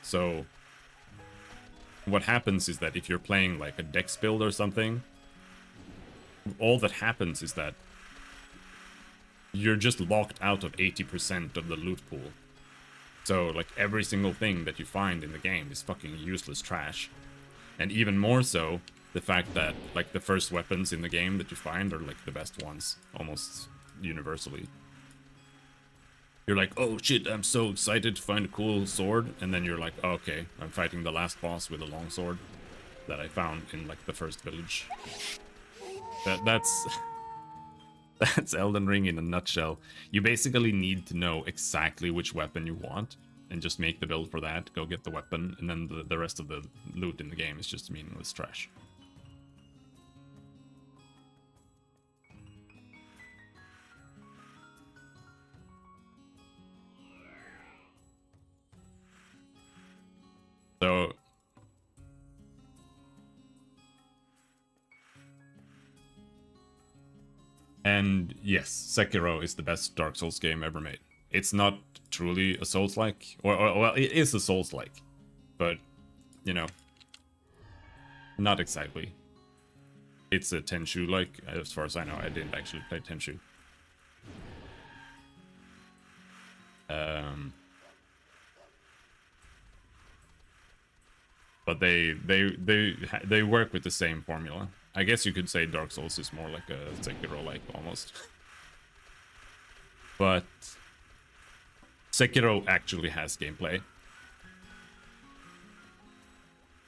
So what happens is that if you're playing like a dex build or something, all that happens is that you're just locked out of 80% of the loot pool. So like every single thing that you find in the game is fucking useless trash. And even more so, the fact that like the first weapons in the game that you find are like the best ones, almost universally. You're like, oh shit, I'm so excited to find a cool sword, and then you're like, oh, okay, I'm fighting the last boss with a long sword that I found in like the first village. That's Elden Ring in a nutshell. You basically need to know exactly which weapon you want and just make the build for that, go get the weapon, and then the rest of the loot in the game is just meaningless trash. And yes, Sekiro is the best Dark Souls game ever made. It's not truly a Souls-like, or well, it is a Souls-like, but you know, not exactly. It's a Tenchu-like, as far as I know. I didn't actually play Tenchu. But they work with the same formula. I guess you could say Dark Souls is more like a Sekiro-like almost. But Sekiro actually has gameplay.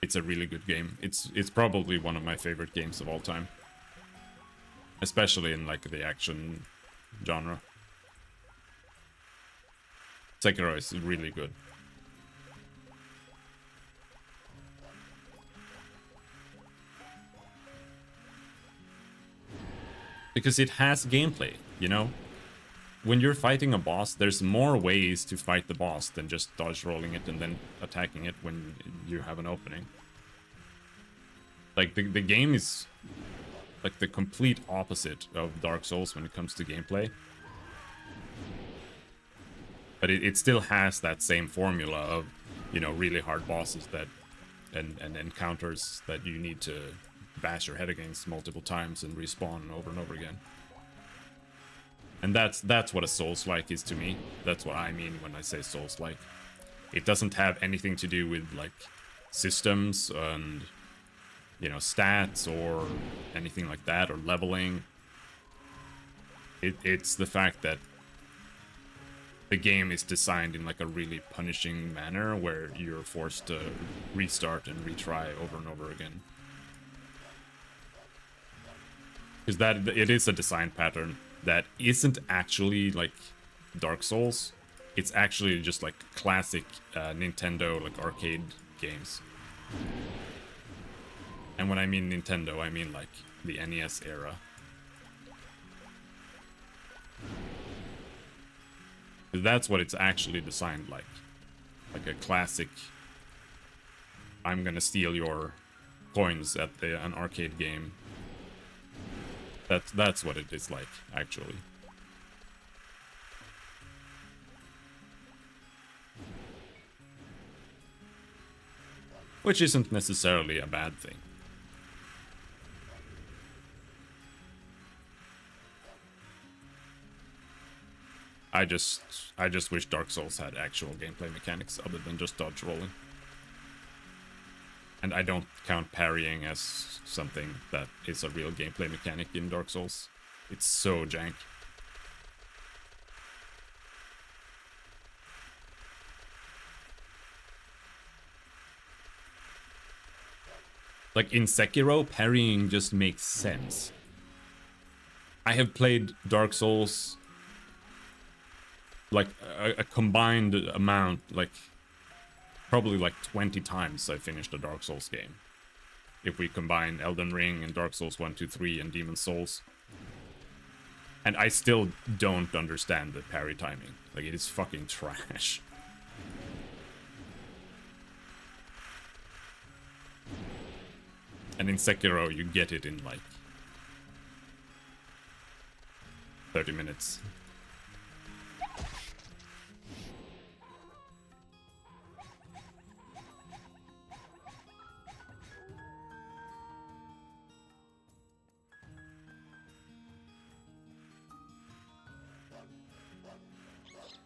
It's a really good game. It's probably one of my favorite games of all time. Especially in like the action genre. Sekiro is really good. Because it has gameplay, you know? When you're fighting a boss, there's more ways to fight the boss than just dodge rolling it and then attacking it when you have an opening. Like, the game is like the complete opposite of Dark Souls when it comes to gameplay. But it still has that same formula of, you know, really hard bosses that and encounters that you need to bash your head against multiple times and respawn over and over again. And that's what a Souls-like is to me. That's what I mean when I say Souls-like. It doesn't have anything to do with like systems and, you know, stats or anything like that, or leveling. It's the fact that the game is designed in like a really punishing manner where you're forced to restart and retry over and over again. Because that it is a design pattern that isn't actually like Dark Souls. It's actually just like classic Nintendo like arcade games. And when I mean Nintendo, I mean like the NES era. That's what it's actually designed like. Like a classic, I'm gonna steal your coins at an arcade game. That's what it is like, actually. Which isn't necessarily a bad thing. I just wish Dark Souls had actual gameplay mechanics other than just dodge rolling. And I don't count parrying as something that is a real gameplay mechanic in Dark Souls. It's so jank. Like in Sekiro, parrying just makes sense. I have played Dark Souls like a combined amount, like probably like 20 times I finished a Dark Souls game. If we combine Elden Ring and Dark Souls 1, 2, 3 and Demon Souls. And I still don't understand the parry timing. Like, it is fucking trash. And in Sekiro, you get it in like 30 minutes.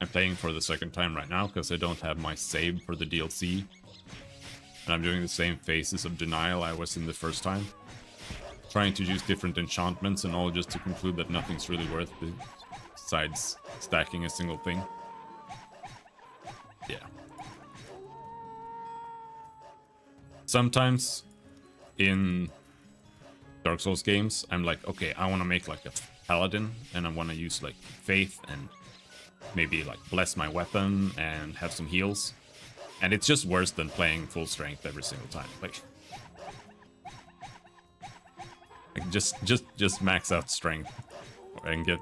I'm playing for the second time right now because I don't have my save for the DLC. And I'm doing the same phases of denial I was in the first time. Trying to use different enchantments and all just to conclude that nothing's really worth it besides stacking a single thing. Yeah. Sometimes in Dark Souls games, I'm like, okay, I want to make like a paladin and I want to use like faith and maybe like bless my weapon and have some heals. And it's just worse than playing full strength every single time. Like just max out strength and get,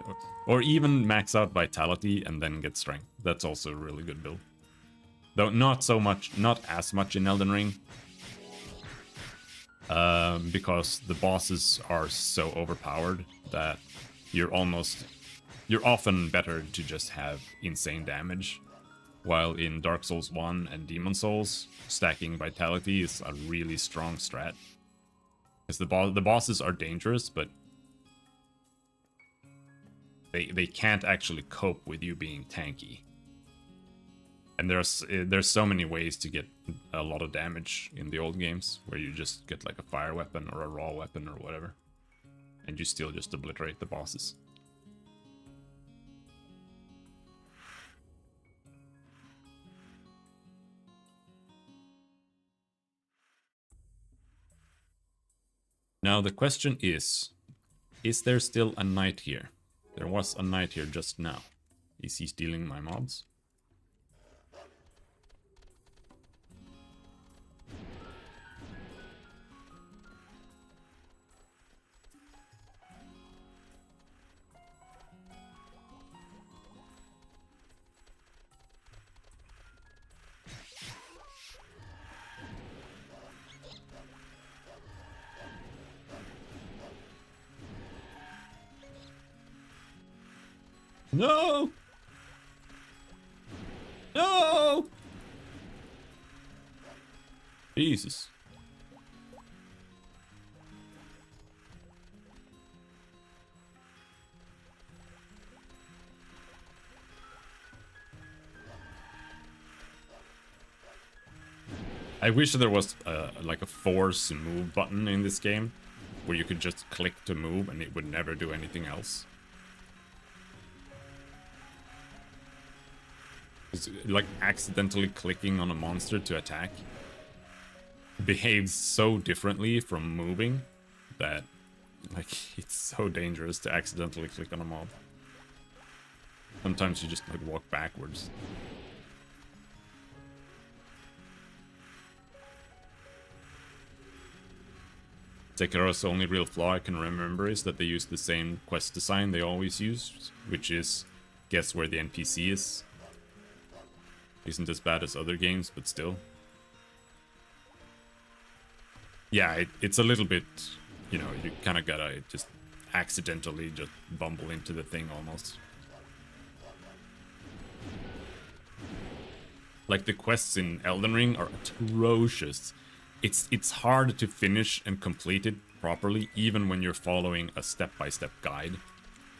or even max out vitality and then get strength. That's also a really good build. Though not so much, not as much in Elden Ring. Because the bosses are so overpowered that you're often better to just have insane damage. While in Dark Souls 1 and Demon Souls, stacking Vitality is a really strong strat. Because the bosses are dangerous, but they can't actually cope with you being tanky. And there's so many ways to get a lot of damage in the old games, where you just get like a fire weapon or a raw weapon or whatever, and you still just obliterate the bosses. Now the question is there still a knight here? There was a knight here just now. Is he stealing my mobs? No! No! Jesus. I wish there was like a force move button in this game, where you could just click to move and it would never do anything else. It's like accidentally clicking on a monster to attack behaves so differently from moving that like it's so dangerous to accidentally click on a mob. Sometimes you just like walk backwards. Sekiro's only real flaw I can remember is that they use the same quest design they always use, which is guess where the NPC is. Isn't as bad as other games, but still. Yeah, it's a little bit, you know, you kind of gotta just accidentally just bumble into the thing almost. Like the quests in Elden Ring are atrocious. It's hard to finish and complete it properly, even when you're following a step-by-step guide,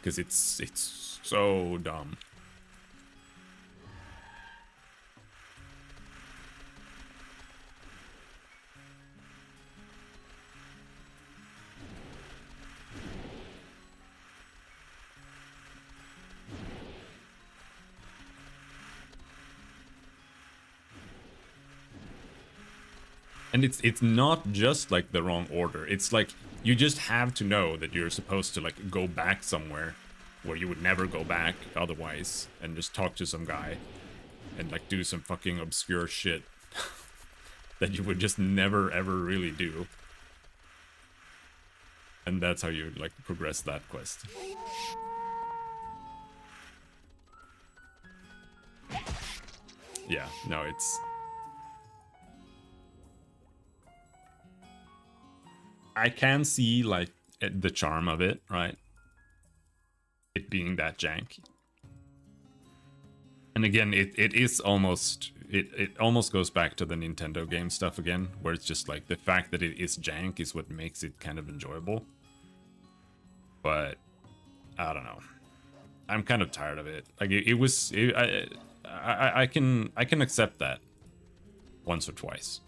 because it's so dumb. And it's not just like the wrong order. It's like you just have to know that you're supposed to like go back somewhere where you would never go back otherwise, and just talk to some guy and like do some fucking obscure shit that you would just never ever really do. And that's how you like progress that quest. Yeah, no, it's... I can see, like, the charm of it, right? It being that jank. And again, it is almost... It almost goes back to the Nintendo game stuff again, where it's just like, the fact that it is jank is what makes it kind of enjoyable. But, I don't know. I'm kind of tired of it. Like, I can accept that once or twice.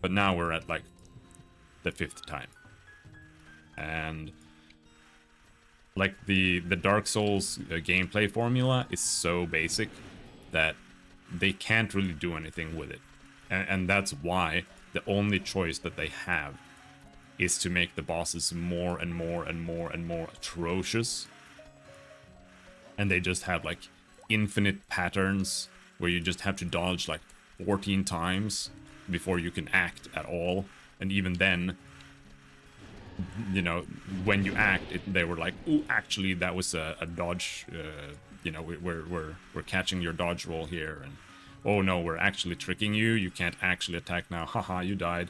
But now we're at, like, the 5th time. And like the Dark Souls gameplay formula is so basic that they can't really do anything with it. And that's why the only choice that they have is to make the bosses more and more and more and more atrocious. And they just have like infinite patterns where you just have to dodge like 14 times before you can act at all. And even then, you know, when you act, they were like, "Ooh, actually, that was a dodge. You know, we're catching your dodge roll here." And oh no, we're actually tricking you. You can't actually attack now. Haha, you died.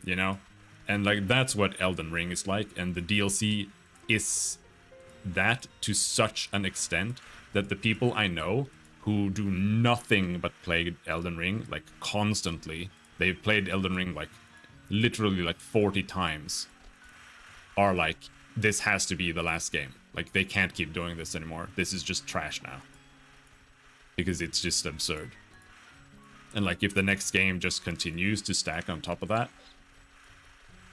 You know, and like that's what Elden Ring is like. And the DLC is that to such an extent that the people I know who do nothing but play Elden Ring, like constantly, they've played Elden Ring like literally like 40 times, are like, this has to be the last game. Like, they can't keep doing this anymore. This is just trash now. Because it's just absurd. And like, if the next game just continues to stack on top of that,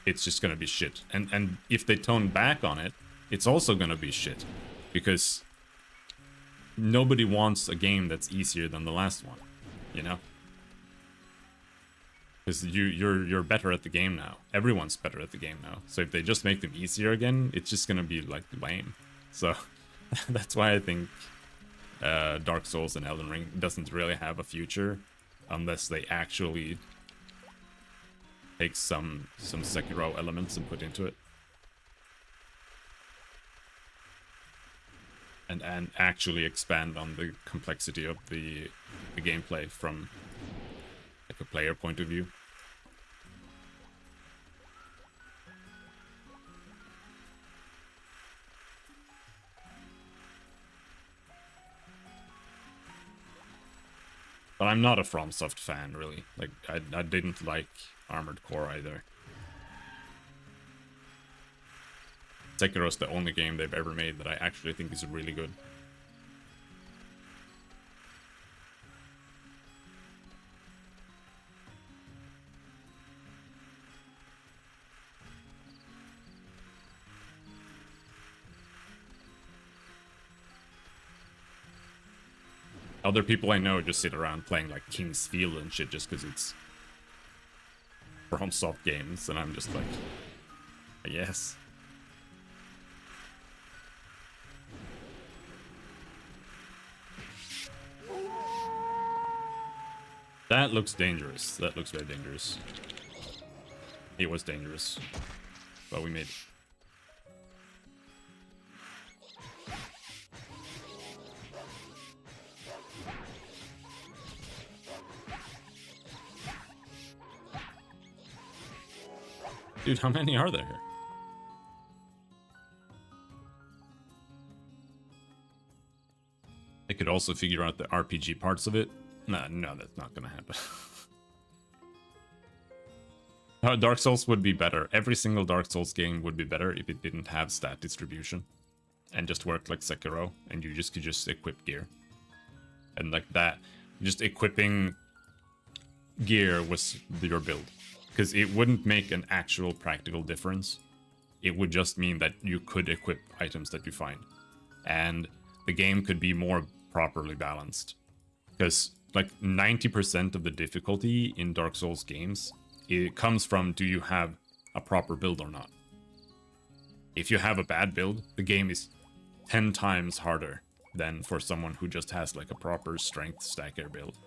it's just gonna be shit. And if they tone back on it, it's also gonna be shit. Because nobody wants a game that's easier than the last one, you know? Because you're better at the game now. Everyone's better at the game now. So if they just make them easier again, it's just gonna be like lame. So that's why I think Dark Souls and Elden Ring doesn't really have a future unless they actually take some Sekiro elements and put into it. And actually expand on the complexity of the gameplay from like a player point of view. But I'm not a FromSoft fan, really. Like, I didn't like Armored Core either. Sekiro's the only game they've ever made that I actually think is really good. Other people I know just sit around playing like King's Field and shit just because it's FromSoft games, and I'm just like, yes. That looks dangerous. That looks very dangerous. It was dangerous. But we made it. Dude, how many are there? I could also figure out the RPG parts of it. No, that's not gonna happen. Dark Souls would be better. Every single Dark Souls game would be better if it didn't have stat distribution. And just worked like Sekiro, and you just could just equip gear. And like that, just equipping gear was your build. Because it wouldn't make an actual practical difference. It would just mean that you could equip items that you find. And the game could be more properly balanced. Because like 90% of the difficulty in Dark Souls games, it comes from, do you have a proper build or not? If you have a bad build, the game is 10 times harder than for someone who just has like a proper strength stacker build.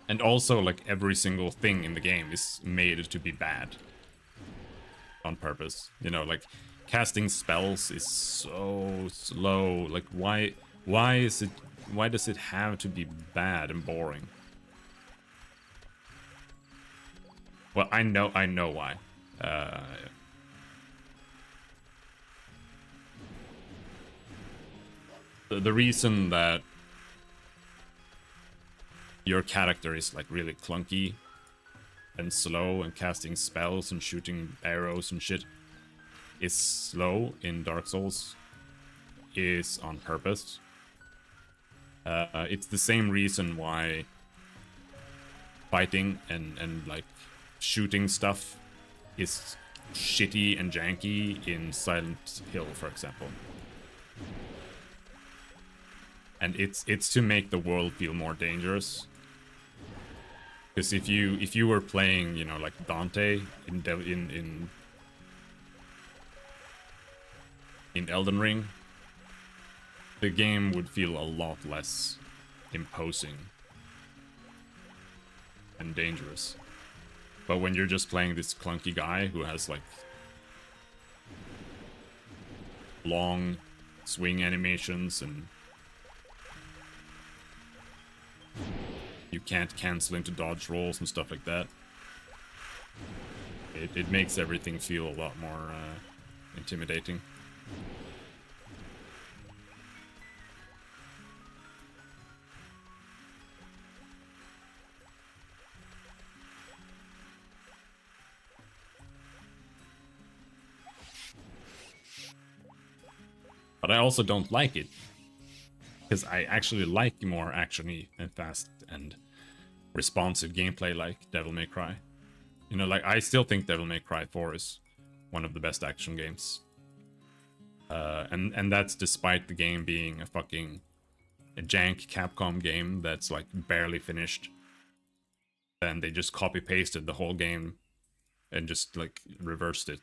And also, like, every single thing in the game is made to be bad. On purpose. You know, like, casting spells is so slow. Like, why does it have to be bad and boring? Well, I know why. The reason that your character is like really clunky and slow and casting spells and shooting arrows and shit is slow in Dark Souls is on purpose. It's the same reason why fighting and like shooting stuff is shitty and janky in Silent Hill, for example. And it's to make the world feel more dangerous. Because if you were playing, you know, like Dante in Elden Ring, the game would feel a lot less imposing and dangerous. But when you're just playing this clunky guy who has like long swing animations and you can't cancel into dodge rolls and stuff like that, it makes everything feel a lot more intimidating. But I also don't like it, because I actually like more actiony and fast and responsive gameplay like Devil May Cry. You know, like, I still think Devil May Cry 4 is one of the best action games. And that's despite the game being a jank Capcom game that's like barely finished. Then they just copy-pasted the whole game and just like reversed it.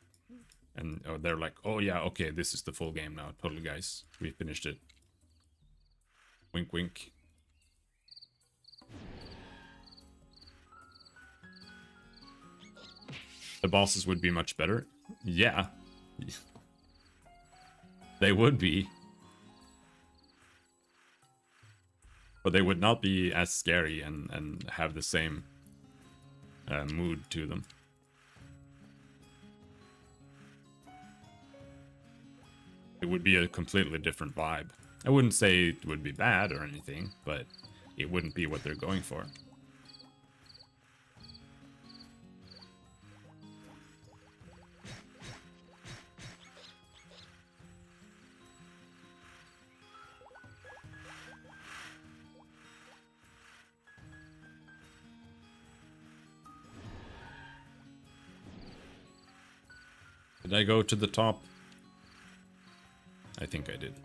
And they're like, oh yeah, okay, this is the full game now. Totally, guys. We finished it. Wink, wink. The bosses would be much better. Yeah. They would be. But they would not be as scary and have the same mood to them. It would be a completely different vibe. I wouldn't say it would be bad or anything, but it wouldn't be what they're going for. Did I go to the top? I think I did.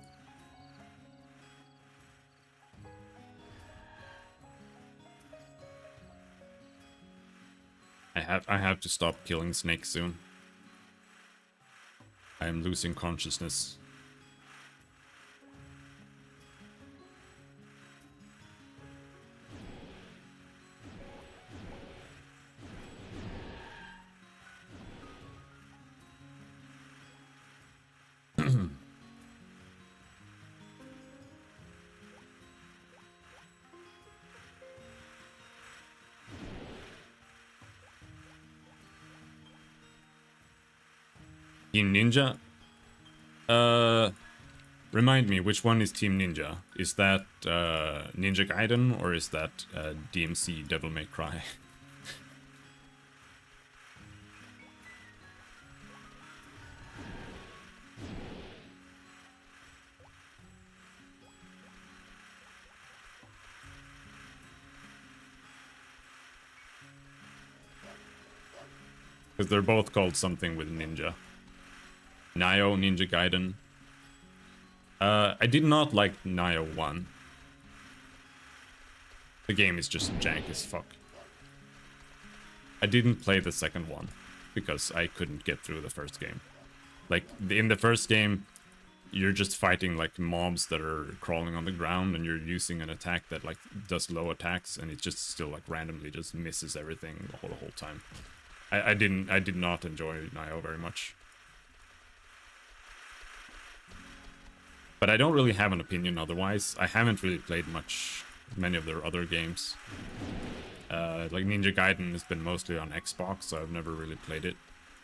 I have to stop killing snakes soon. I am losing consciousness. Team Ninja? Remind me, which one is Team Ninja? Is that Ninja Gaiden or is that DMC Devil May Cry? Because they're both called something with ninja. Nioh, Ninja Gaiden. I did not like Nioh 1. The game is just jank as fuck. I didn't play the second one because I couldn't get through the first game. Like, in the first game, you're just fighting like mobs that are crawling on the ground and you're using an attack that like does low attacks and it just still like randomly just misses everything the whole time. I did not enjoy Nioh very much. But I don't really have an opinion otherwise. I haven't really played many of their other games. Like Ninja Gaiden has been mostly on Xbox, so I've never really played it.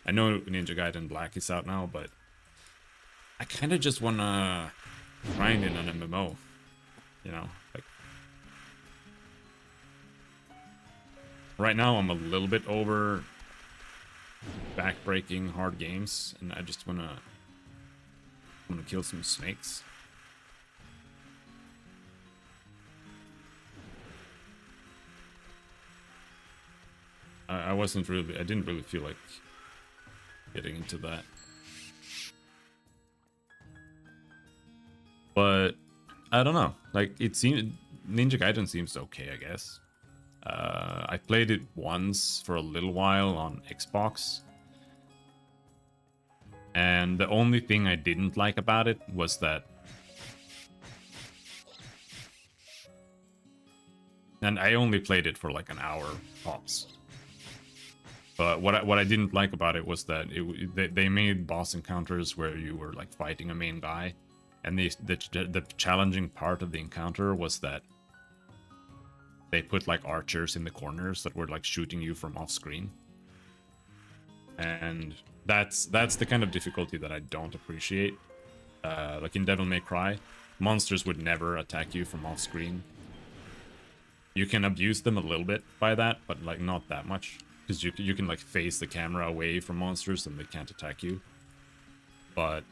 I know Ninja Gaiden Black is out now, but I kind of just want to grind in an MMO. You know, like right now I'm a little bit over backbreaking hard games, and I just want to kill some snakes. I didn't really feel like getting into that. But I don't know. Like, it seemed Ninja Gaiden seems okay, I guess. I played it once for a little while on Xbox. And the only thing I didn't like about it was that... And I only played it for like an hour tops. But what I didn't like about it was that they made boss encounters where you were like fighting a main guy. And the challenging part of the encounter was that they put like archers in the corners that were like shooting you from off screen. And that's the kind of difficulty that I don't appreciate. Like in Devil May Cry, monsters would never attack you from off screen. You can abuse them a little bit by that, but like not that much. Because you can like face the camera away from monsters and they can't attack you. But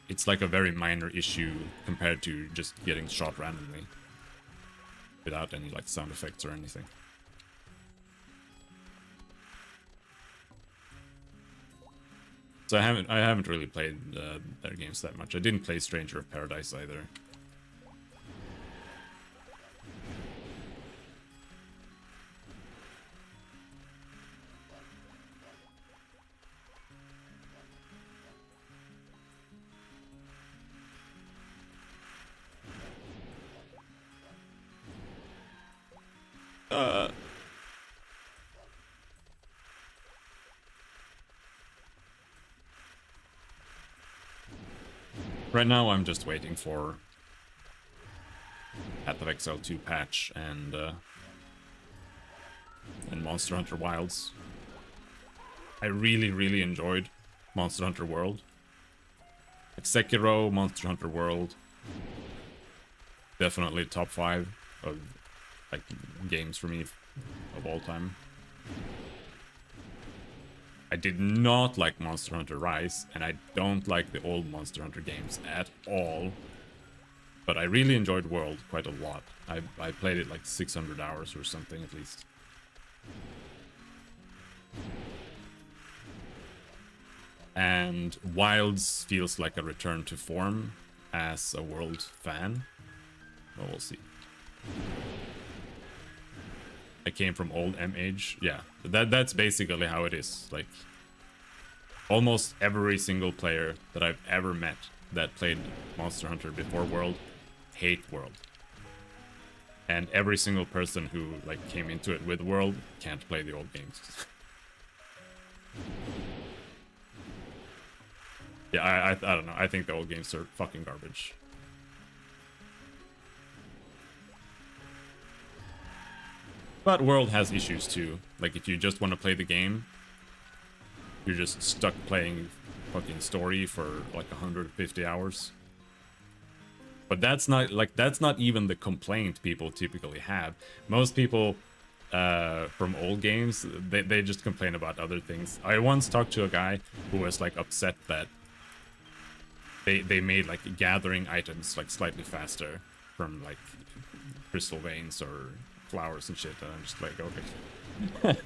it's like a very minor issue compared to just getting shot randomly. Without any like sound effects or anything. So I haven't really played their games that much. I didn't play Stranger of Paradise either. Right now, I'm just waiting for Path of Exile 2 patch and Monster Hunter Wilds. I really enjoyed Monster Hunter World. Like Sekiro, Monster Hunter World, definitely top 5 of like games for me of all time. I did not like Monster Hunter Rise, and I don't like the old Monster Hunter games at all. But I really enjoyed World quite a lot. I played it like 600 hours or something at least. And Wilds feels like a return to form as a World fan. Well, we'll see. I came from old MH. Yeah, that's basically how it is. Like, almost every single player that I've ever met that played Monster Hunter before World hate World. And every single person who like came into it with World can't play the old games. Yeah, I don't know. I think the old games are fucking garbage. But World has issues too. Like if you just want to play the game, you're just stuck playing fucking story for like 150 hours. But that's not even the complaint people typically have. Most people from old games, they just complain about other things. I once talked to a guy who was like upset that they made like gathering items like slightly faster from like crystal veins or flowers and shit, and I'm just like, okay.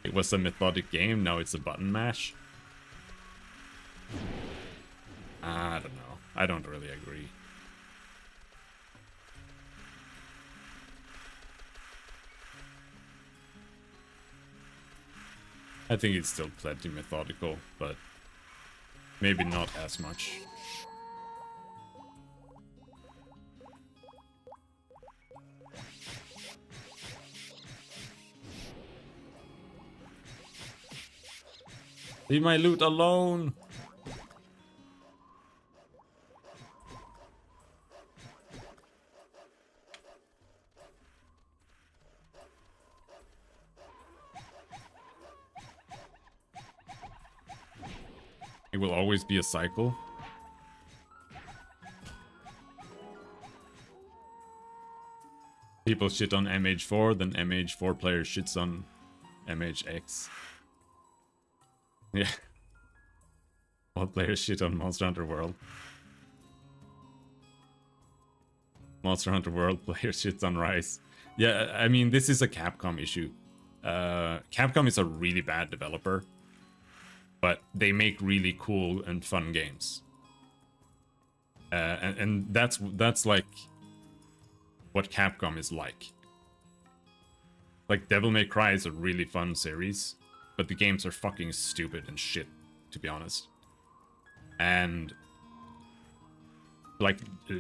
It was a methodic game, now it's a button mash. I don't know. I don't really agree. I think it's still plenty methodical, but maybe not as much. Leave my loot alone! It will always be a cycle. People shit on MH4, then MH4 player shits on MHX. Yeah. All players shit on Monster Hunter World. Monster Hunter World players shits on Rise. Yeah, I mean, this is a Capcom issue. Capcom is a really bad developer, but they make really cool and fun games. And that's like what Capcom is like. Like, Devil May Cry is a really fun series, but the games are fucking stupid and shit, to be honest. And like,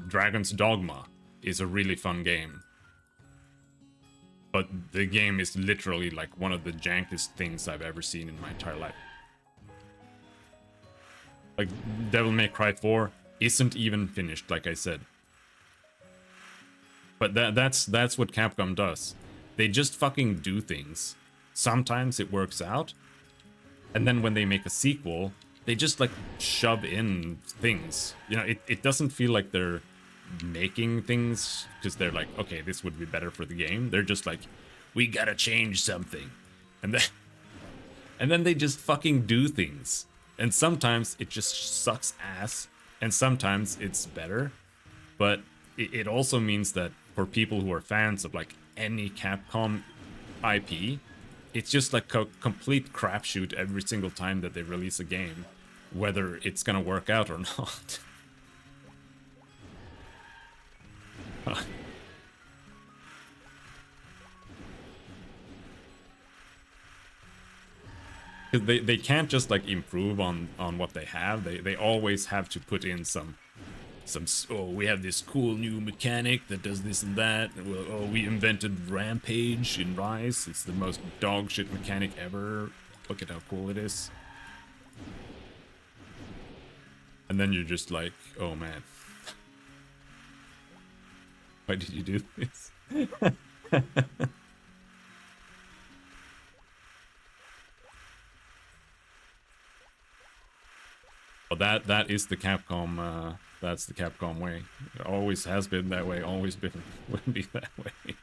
Dragon's Dogma is a really fun game, but the game is literally like one of the jankiest things I've ever seen in my entire life. Like, Devil May Cry 4 isn't even finished, like I said. But that's what Capcom does. They just fucking do things. Sometimes it works out, and then when they make a sequel, they just like shove in things. You know, it doesn't feel like they're making things because they're like, okay, this would be better for the game. They're just like, we gotta change something, and then they just fucking do things. And sometimes it just sucks ass, and sometimes it's better. But it also means that for people who are fans of like any Capcom IP, it's just like a complete crapshoot every single time that they release a game, whether it's gonna work out or not. They can't just like improve on what they have. They always have to put in some oh, we have this cool new mechanic that does this and that. Oh, we invented Rampage in Rise. It's the most dog shit mechanic ever. Look at how cool it is. And then you're just like, oh man, why did you do this? Well, that is the Capcom. That's the Capcom way. It always has been that way. Always been will be that way.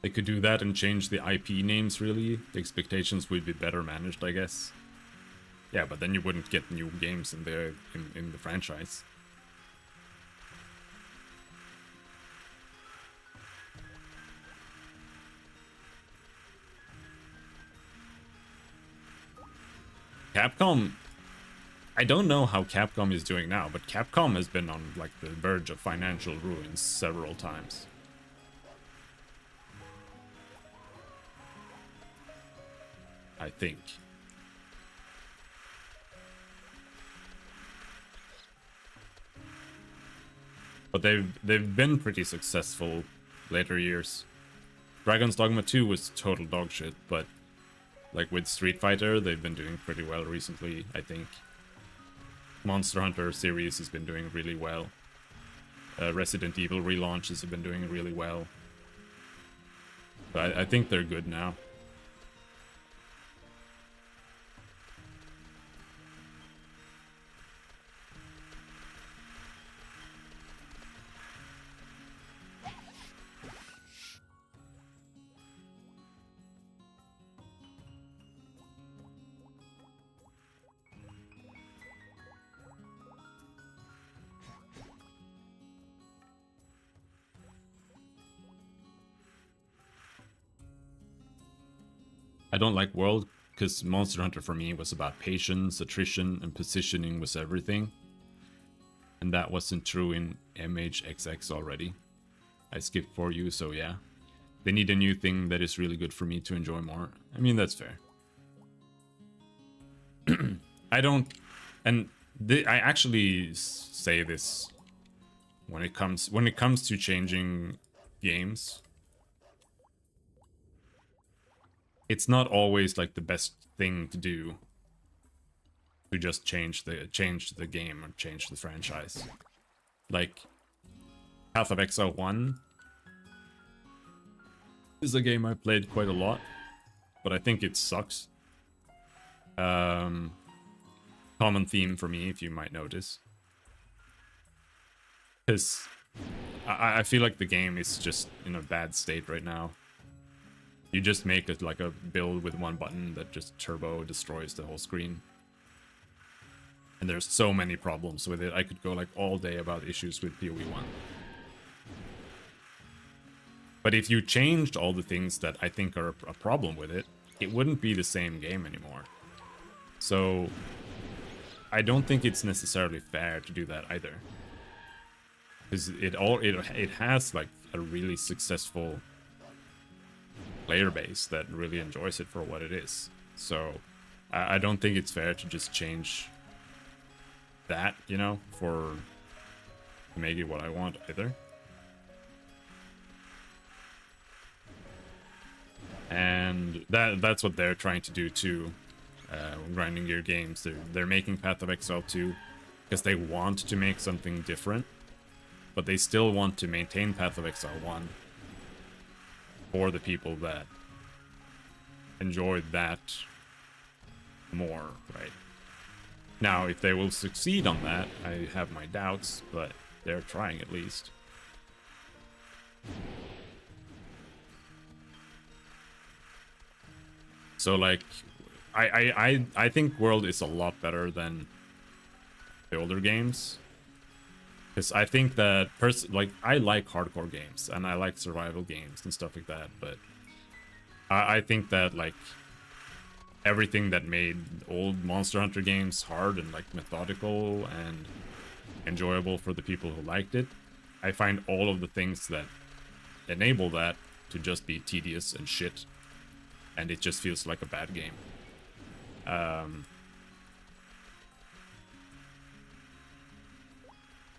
They could do that and change the IP names, really. The expectations would be better managed, I guess. Yeah, but then you wouldn't get new games in the franchise. Capcom... I don't know how Capcom is doing now, but Capcom has been on like the verge of financial ruin several times. I think. But they've been pretty successful later years. Dragon's Dogma 2 was total dog shit, but like with Street Fighter, they've been doing pretty well recently, I think. Monster Hunter series has been doing really well. Resident Evil relaunches have been doing really well. But I think they're good now. I don't like World because Monster Hunter for me was about patience, attrition, and positioning was everything. And that wasn't true in MHXX already. I skipped for you, so yeah. They need a new thing that is really good for me to enjoy more. I mean, that's fair. I don't... And I actually say this when it comes to changing games. It's not always like the best thing to do to just change the game or change the franchise. Like Path of Exile 1 is a game I played quite a lot, but I think it sucks. Common theme for me, if you might notice. Because I feel like the game is just in a bad state right now. You just make it like a build with one button that just turbo destroys the whole screen. And there's so many problems with it. I could go like all day about issues with PoE 1. But if you changed all the things that I think are a problem with it, it wouldn't be the same game anymore. So I don't think it's necessarily fair to do that either. Because it has like a really successful player base that really enjoys it for what it is. So I don't think it's fair to just change that, you know, to make it what I want either. And that's what they're trying to do too. Grinding Gear Games, they're making Path of Exile 2 because they want to make something different, but they still want to maintain Path of Exile 1 for the people that enjoyed that more, right? Now, if they will succeed on that, I have my doubts, but they're trying at least. So, like, I think World is a lot better than the older games. Because I think that, like, I like hardcore games, and I like survival games and stuff like that, but I think that, like, everything that made old Monster Hunter games hard and, like, methodical and enjoyable for the people who liked it, I find all of the things that enable that to just be tedious and shit, and it just feels like a bad game.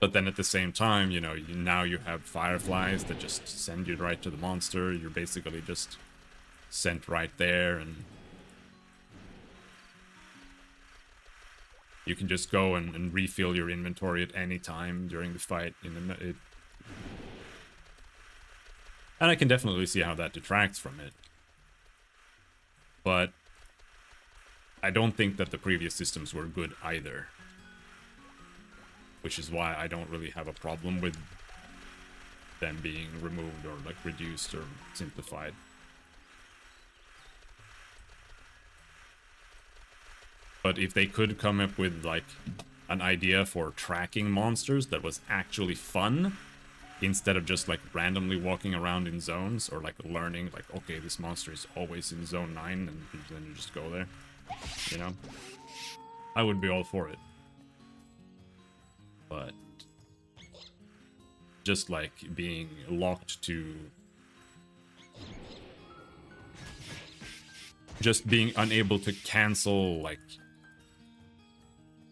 But then at the same time, you know, now you have fireflies that just send you right to the monster. You're basically just sent right there, and you can just go and refill your inventory at any time during the fight. And I can definitely see how that detracts from it. But I don't think that the previous systems were good either. Which is why I don't really have a problem with them being removed or like reduced or simplified. But if they could come up with like an idea for tracking monsters that was actually fun, instead of just like randomly walking around in zones or like learning like, okay, this monster is always in zone 9 and then you just go there, you know, I would be all for it. But just like being locked to just being unable to cancel like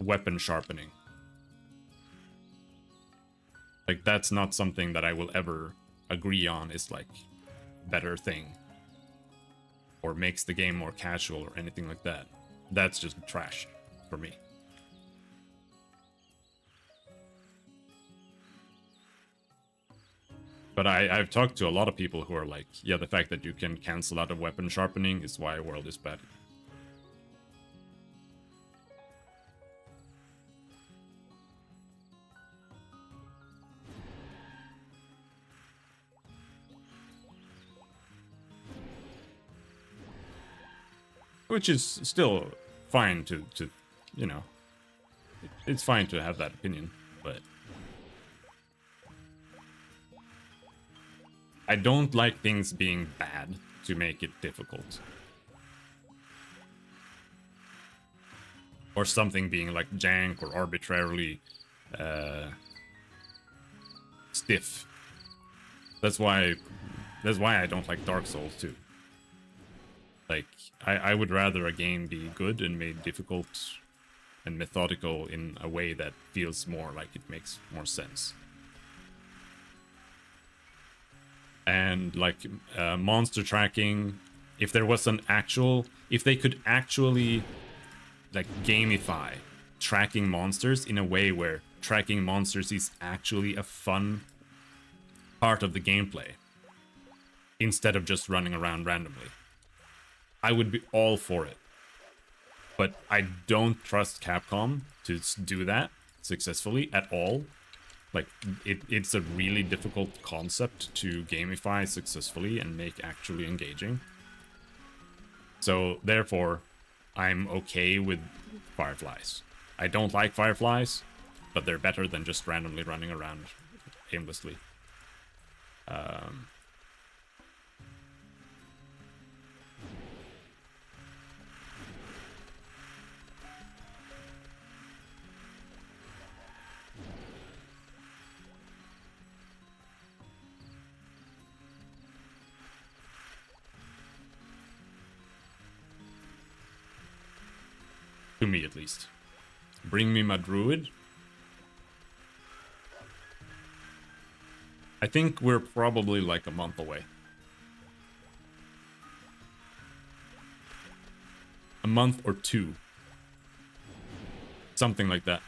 weapon sharpening, like that's not something that I will ever agree on is like better thing or makes the game more casual or anything like that. That's just trash for me. But I've talked to a lot of people who are like, yeah, the fact that you can cancel out of weapon sharpening is why World is bad. Which is still fine to you know, it's fine to have that opinion, but I don't like things being bad to make it difficult. Or something being like jank or arbitrarily stiff. That's why I don't like Dark Souls too. Like, I would rather a game be good and made difficult and methodical in a way that feels more like it makes more sense. And like monster tracking, if there was an actual, if they could actually like gamify tracking monsters in a way where tracking monsters is actually a fun part of the gameplay instead of just running around randomly, I would be all for it. But I don't trust Capcom to do that successfully at all. Like, it's a really difficult concept to gamify successfully and make actually engaging. So, therefore, I'm okay with fireflies. I don't like fireflies, but they're better than just randomly running around aimlessly. To me, at least. Bring me my druid. I think we're probably like a month away. A month or two. Something like that.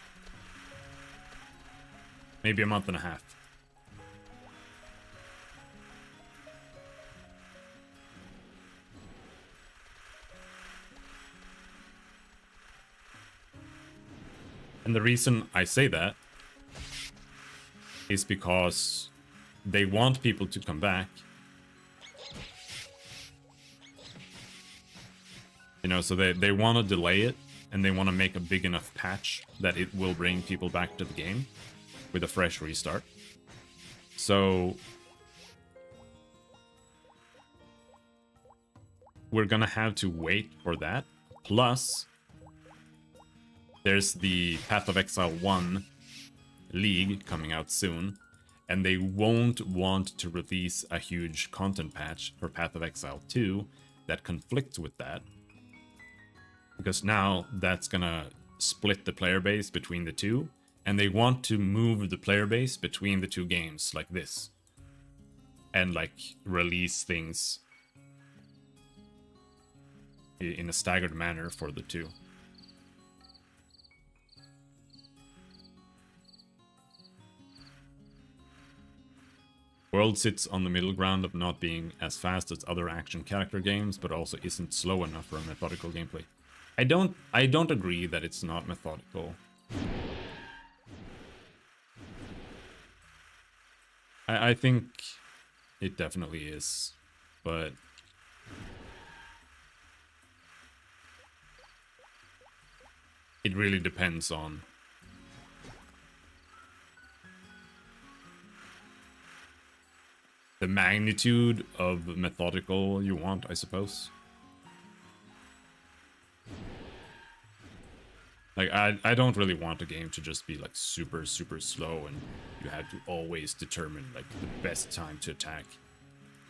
Maybe a month and a half. And the reason I say that is because they want people to come back. You know, so they want to delay it, and they want to make a big enough patch that it will bring people back to the game with a fresh restart. So we're gonna have to wait for that. Plus, there's the Path of Exile 1 League coming out soon, and they won't want to release a huge content patch for Path of Exile 2 that conflicts with that. Because now that's gonna split the player base between the two, and they want to move the player base between the two games like this. And like release things in a staggered manner for the two. World sits on the middle ground of not being as fast as other action character games, but also isn't slow enough for a methodical gameplay. I don't agree that it's not methodical. I think it definitely is, but it really depends on the magnitude of methodical you want, I suppose. Like, I don't really want a game to just be like super slow and you have to always determine like the best time to attack.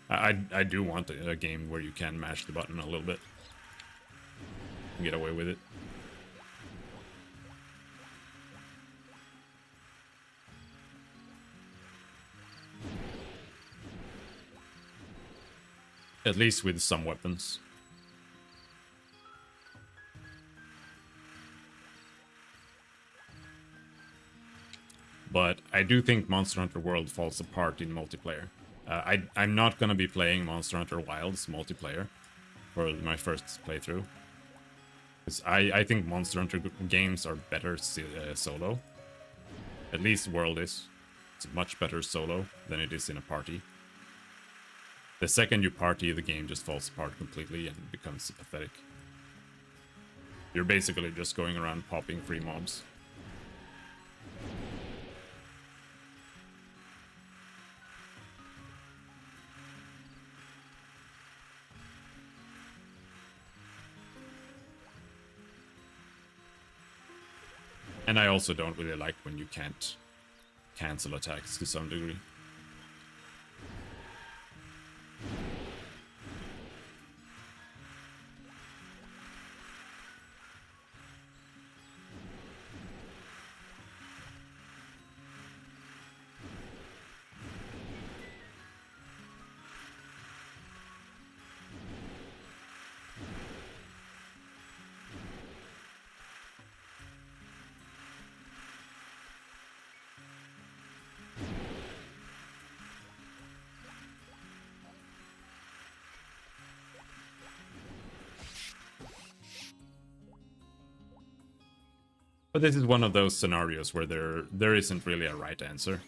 I do want a game where you can mash the button a little bit and get away with it. At least with some weapons. But I do think Monster Hunter World falls apart in multiplayer. I'm not going to be playing Monster Hunter Wilds multiplayer for my first playthrough. Because I think Monster Hunter games are better solo. At least World is. It's much better solo than it is in a party. The second you party, the game just falls apart completely and becomes pathetic. You're basically just going around popping free mobs. And I also don't really like when you can't cancel attacks to some degree. But this is one of those scenarios where there isn't really a right answer.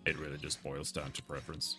It really just boils down to preference.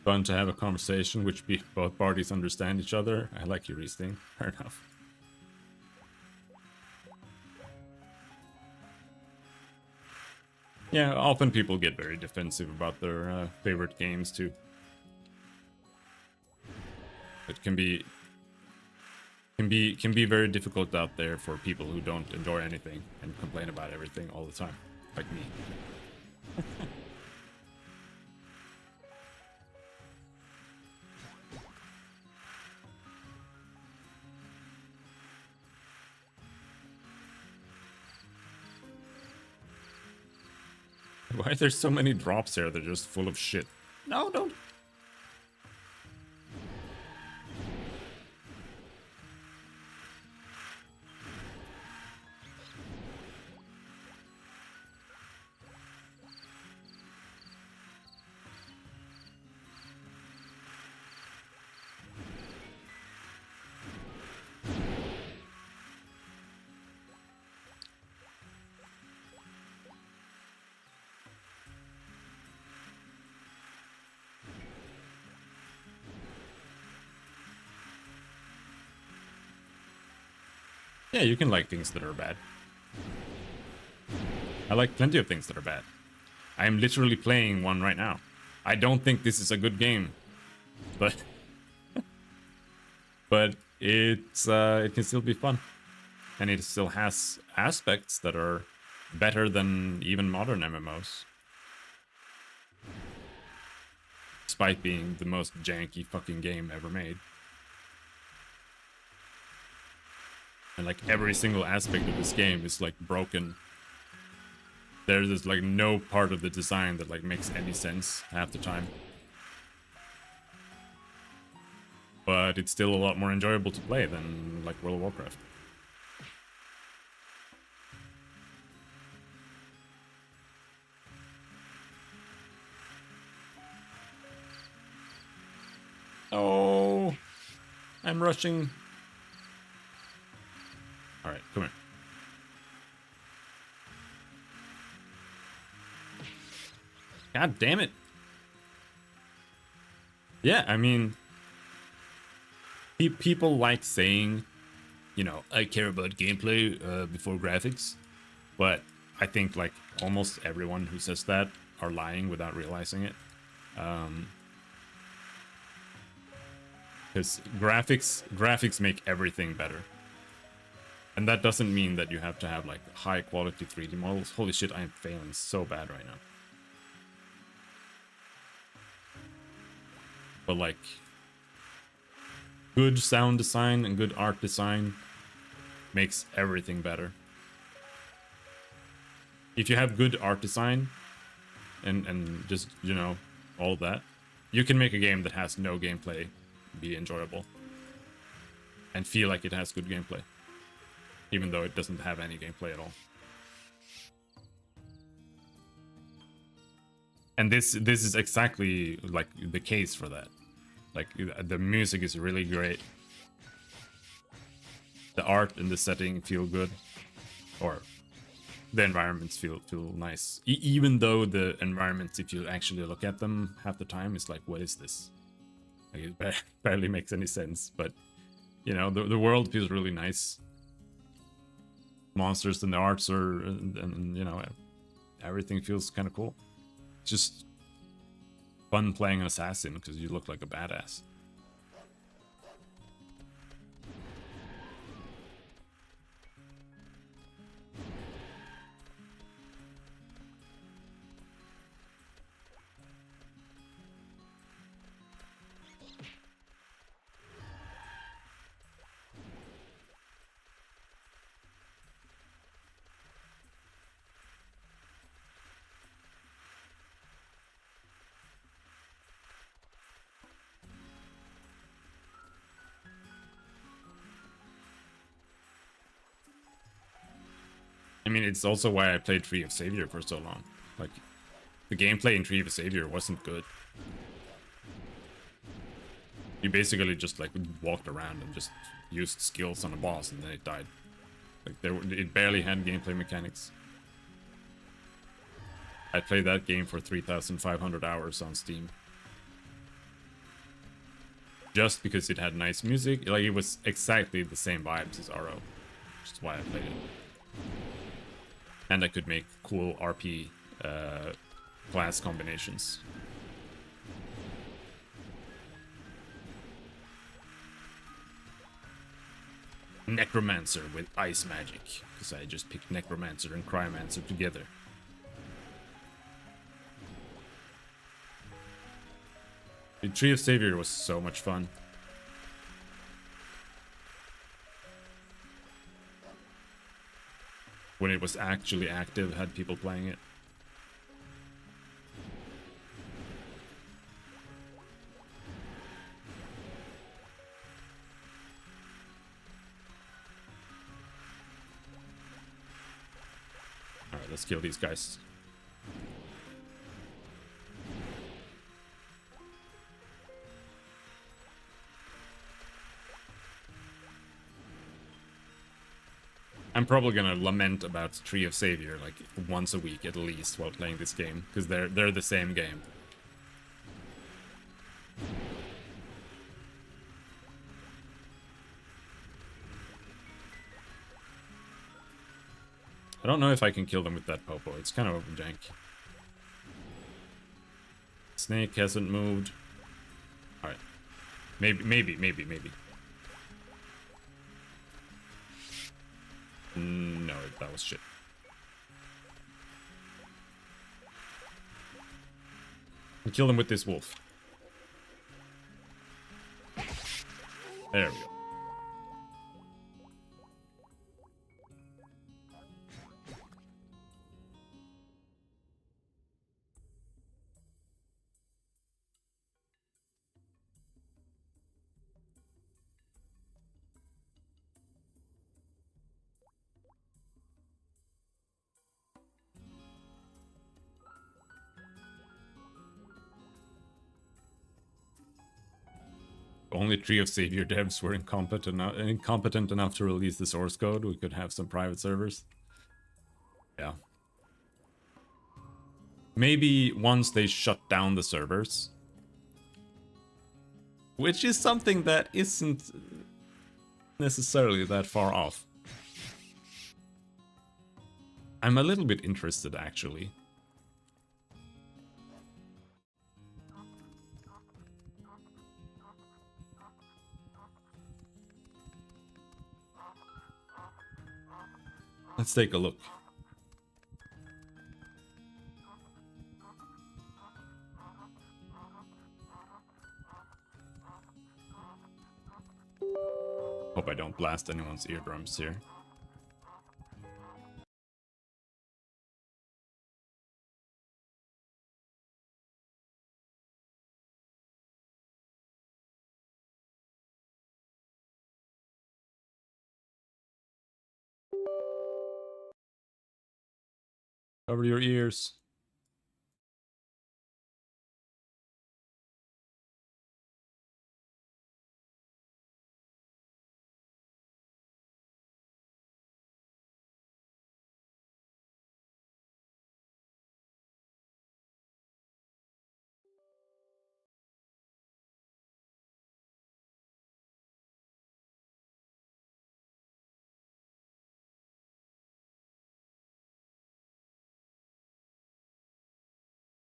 Fun to have a conversation which both parties understand each other. I like your reasoning. Fair enough. Yeah, often people get very defensive about their favorite games too. It can be very difficult out there for people who don't enjoy anything and complain about everything all the time, like me. Why are there so many drops here? They're just full of shit. No, don't. Yeah, you can like things that are bad. I like plenty of things that are bad. I am literally playing one right now. I don't think this is a good game, but but it's it can still be fun, and it still has aspects that are better than even modern MMOs, despite being the most janky fucking game ever made. And like every single aspect of this game is like broken. There's like no part of the design that like makes any sense half the time. But it's still a lot more enjoyable to play than like World of Warcraft. Oh, I'm rushing. All right, come here. God damn it. Yeah, I mean, people like saying, you know, I care about gameplay before graphics, but I think like almost everyone who says that are lying without realizing it. Because graphics make everything better. And that doesn't mean that you have to have like high quality 3D models. Holy shit, I am failing so bad right now. But like good sound design and good art design makes everything better. If you have good art design and just, you know, all of that, you can make a game that has no gameplay be enjoyable and feel like it has good gameplay, even though it doesn't have any gameplay at all. And this is exactly like the case for that. Like the music is really great. The art and the setting feel good, or the environments feel nice. Even though the environments, if you actually look at them half the time, it's like, what is this? Like, it barely makes any sense. But You know, the world feels really nice. Monsters and the arts are, and you know, everything feels kind of cool. It's just fun playing an assassin because you look like a badass. I mean, it's also why I played Tree of Savior for so long. Like, the gameplay in Tree of Savior wasn't good. You basically just like walked around and just used skills on a boss and then it died. Like it barely had gameplay mechanics. I played that game for 3,500 hours on Steam. Just because it had nice music. Like, it was exactly the same vibes as RO. Which is why I played it. And I could make cool RP class combinations. Necromancer with ice magic. Because I just picked Necromancer and Cryomancer together. The Tree of Savior was so much fun. When it was actually active, had people playing it. Alright, let's kill these guys. I'm probably gonna lament about Tree of Savior like once a week at least while playing this game, because they're the same game. I don't know if I can kill them with that Popo. It's kind of jank. Snake hasn't moved. Alright. Maybe. No, that was shit. And kill them with this wolf. There we go. Only Tree of Savior devs were incompetent enough to release the source code. We could have some private servers. Yeah. Maybe once they shut down the servers. Which is something that isn't necessarily that far off. I'm a little bit interested, actually. Let's take a look. Hope I don't blast anyone's eardrums here. Cover your ears.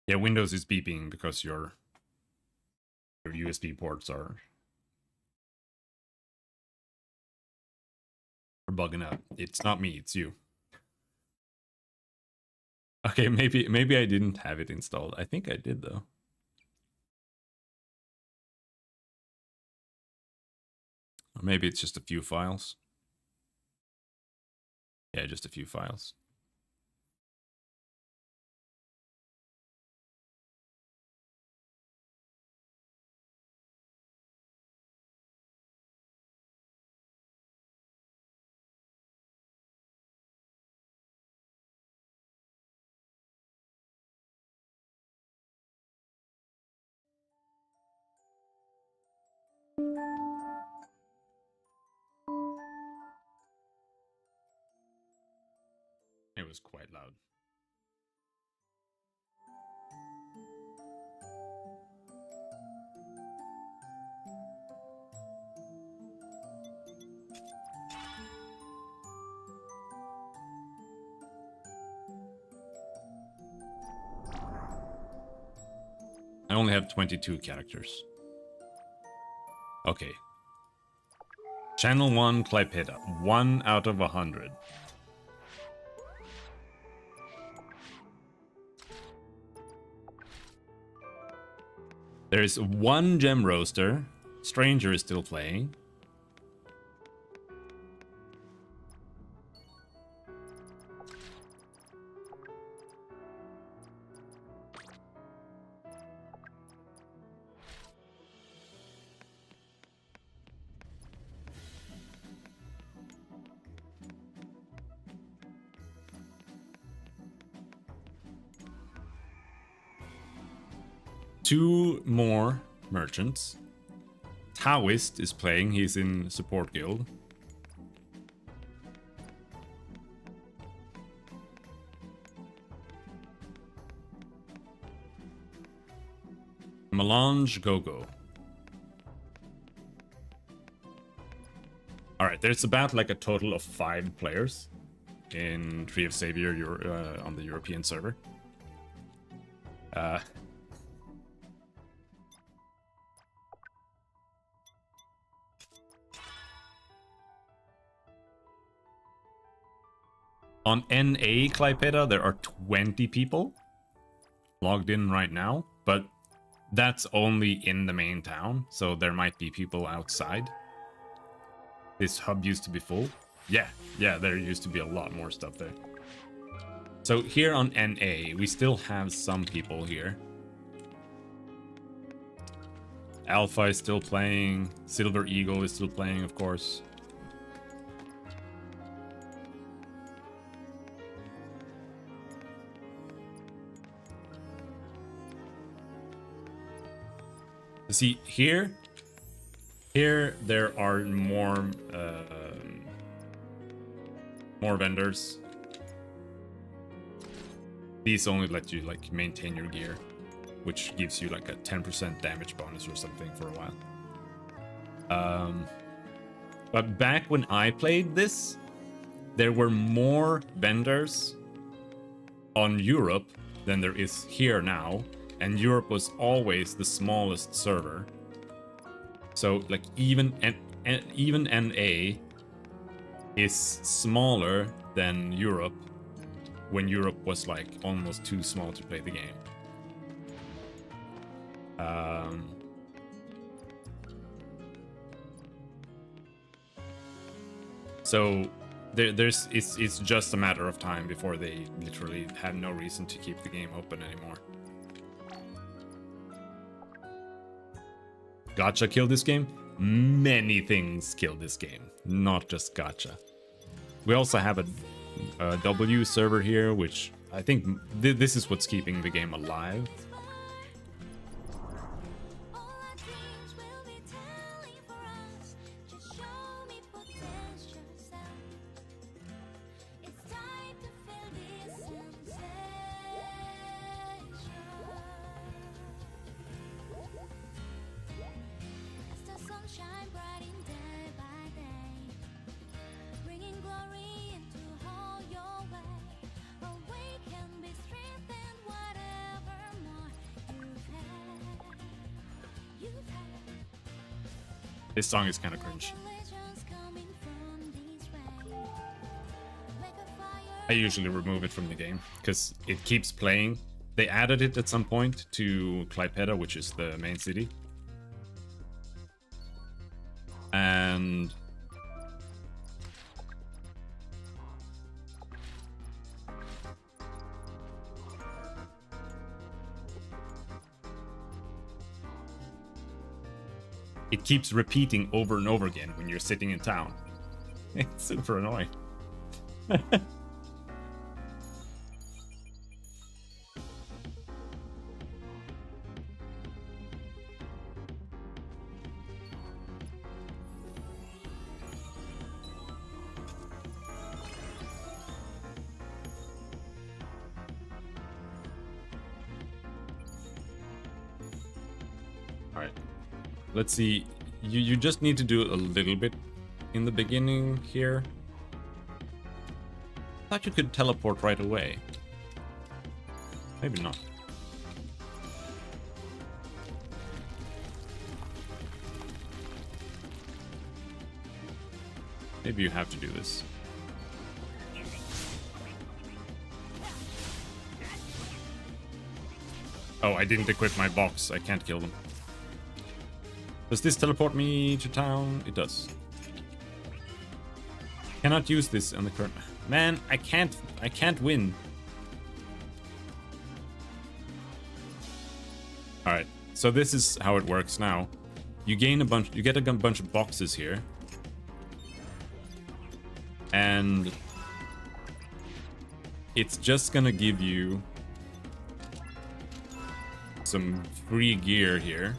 Yeah, Windows is beeping because your USB ports are bugging out. It's not me, it's you. Okay, maybe I didn't have it installed. I think I did though. Or maybe it's just a few files. Yeah, just a few files. It was quite loud. I only have 22 characters. Okay. Channel 1, Clypeda. 1 out of 100. There's 1 gem roaster. Stranger is still playing. Two more merchants. Taoist is playing. He's in support guild. Melange Gogo. Alright, there's about like a total of 5 players in Tree of Savior on the European server. On NA Clypeda, there are 20 people logged in right now, but that's only in the main town, so there might be people outside. This hub used to be full. Yeah, there used to be a lot more stuff there. So here on NA, we still have some people here. Alpha is still playing. Silver Eagle is still playing, of course. See, here there are more vendors. These only let you like maintain your gear, which gives you like a 10% damage bonus or something for a while. But back when I played this, there were more vendors on Europe than there is here now, and Europe was always the smallest server. So like even NA is smaller than Europe when Europe was like almost too small to play the game. So it's just a matter of time before they literally have no reason to keep the game open anymore. Gacha killed this game? Many things killed this game, not just gacha. We also have a W server here, which I think this is what's keeping the game alive. This song is kind of cringe. I usually remove it from the game because it keeps playing. They added it at some point to Klaipeda, which is the main city. And it keeps repeating over and over again when you're sitting in town. It's super annoying. Alright. Let's see. You just need to do a little bit in the beginning here. Thought you could teleport right away. Maybe not. Maybe you have to do this. Oh, I didn't equip my box. I can't kill them. Does this teleport me to town? It does. Cannot use this on the current... Man, I can't win. Alright, so this is how it works now. You gain a bunch... You get a bunch of boxes here. And... it's just gonna give you... some free gear here.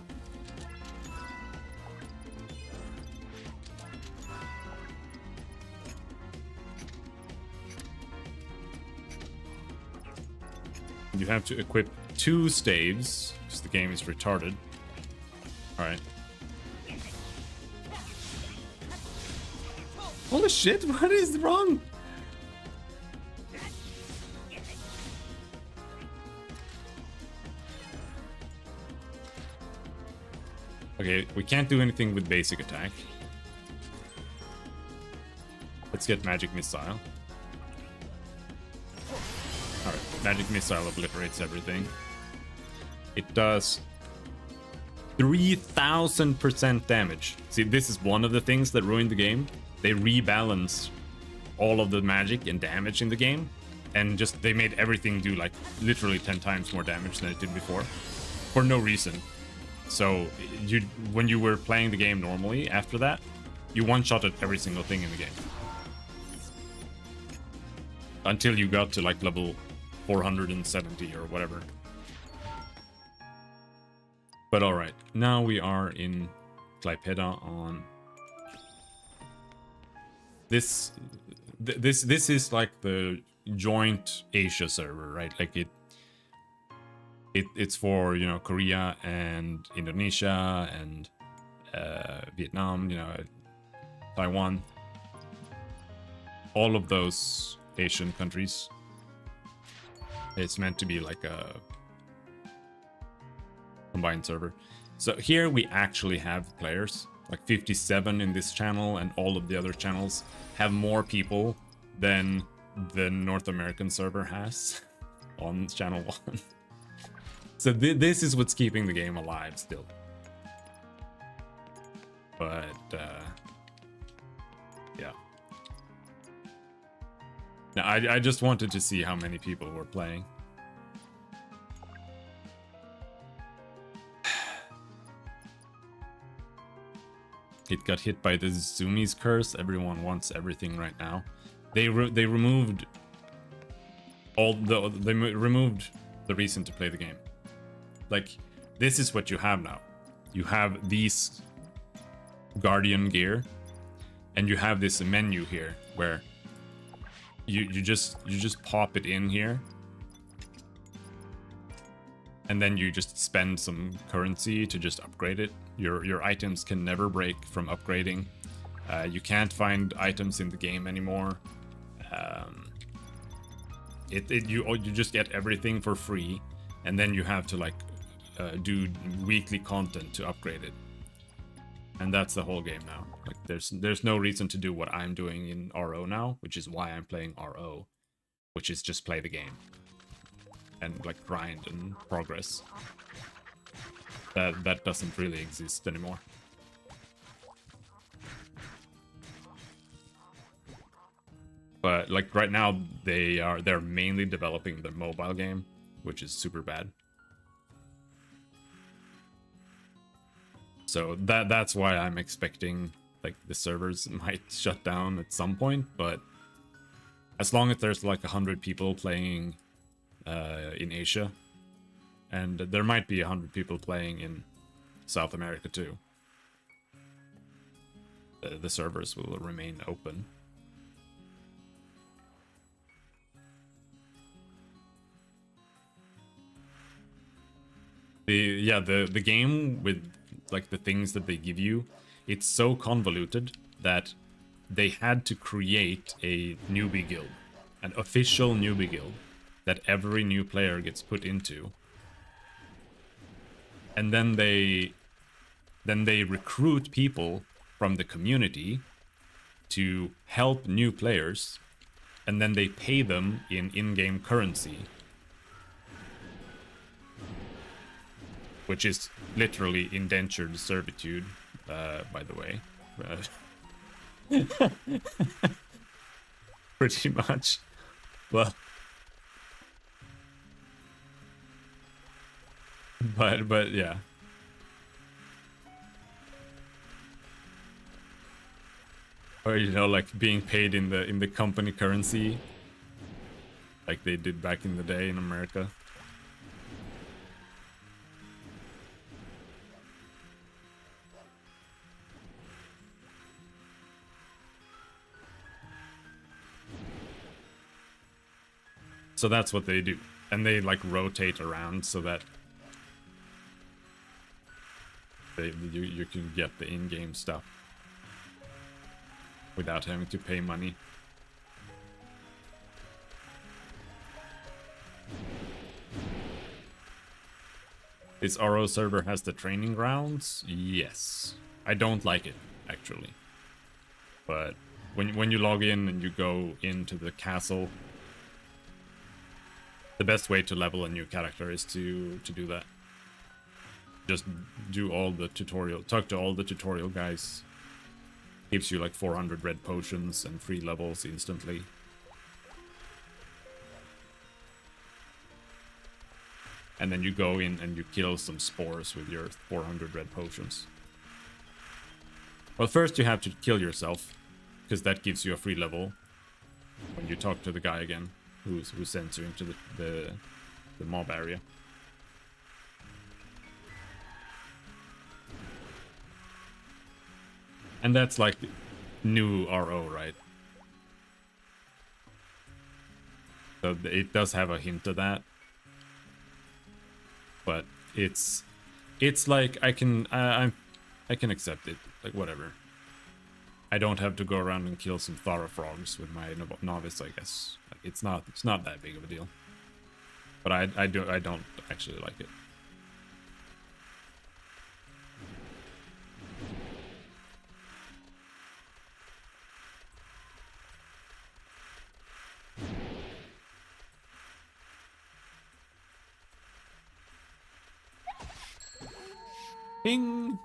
You have to equip 2 staves, because the game is retarded. Alright. Holy shit, what is wrong? Okay, we can't do anything with basic attack. Let's get magic missile. Alright, magic missile obliterates everything. It does 3000% damage. See, this is one of the things that ruined the game. They rebalanced all of the magic and damage in the game, and just they made everything do like literally 10 times more damage than it did before, for no reason. So when you were playing the game normally, after that, you one-shotted every single thing in the game. Until you got to like level 470 or whatever. But alright, now we are in Klaipeda on... This is like the joint Asia server, right? Like it's for, you know, Korea and Indonesia and Vietnam, you know, Taiwan, all of those Asian countries. It's meant to be like a combined server. So here we actually have players, like 57 in this channel, and all of the other channels have more people than the North American server has on channel 1. So this is what's keeping the game alive still. But, yeah. Now, I just wanted to see how many people were playing. It got hit by the Zoomies curse. Everyone wants everything right now. They removed they removed the reason to play the game. Like, this is what you have now. You have these Guardian gear, and you have this menu here where you just pop it in here, and then you just spend some currency to just upgrade it. Your items can never break from upgrading. You can't find items in the game anymore. You just get everything for free, and then you have to like do weekly content to upgrade it. And that's the whole game now. Like there's no reason to do what I'm doing in RO now, which is why I'm playing RO, which is just play the game and like grind and progress. That doesn't really exist anymore. But like right now they're mainly developing the mobile game, which is super bad. So that's why I'm expecting like the servers might shut down at some point, but as long as there's like 100 people playing in Asia, and there might be 100 people playing in South America too, the servers will remain open. The game with like the things that they give you, it's so convoluted that they had to create a newbie guild, an official newbie guild that every new player gets put into. And then they recruit people from the community to help new players, and then they pay them in-game currency, which is literally indentured servitude, by the way. Pretty much. Well, but yeah. Or you know, like being paid in the company currency, like they did back in the day in America. So that's what they do. And they like rotate around so that you can get the in-game stuff without having to pay money. This RO server has the training grounds? Yes. I don't like it, actually. But when you log in and you go into the castle, the best way to level a new character is to do that. Just do all the tutorial, talk to all the tutorial guys. Gives you like 400 red potions and free levels instantly. And then you go in and you kill some spores with your 400 red potions. Well, first you have to kill yourself, because that gives you a free level when you talk to the guy again, who sends you into the mob area. And that's like new RO, right? So it does have a hint of that. But it's like I can accept it, like whatever. I don't have to go around and kill some Thara frogs with my novice, I guess. Like, it's not that big of a deal. But I don't actually like it. Ping!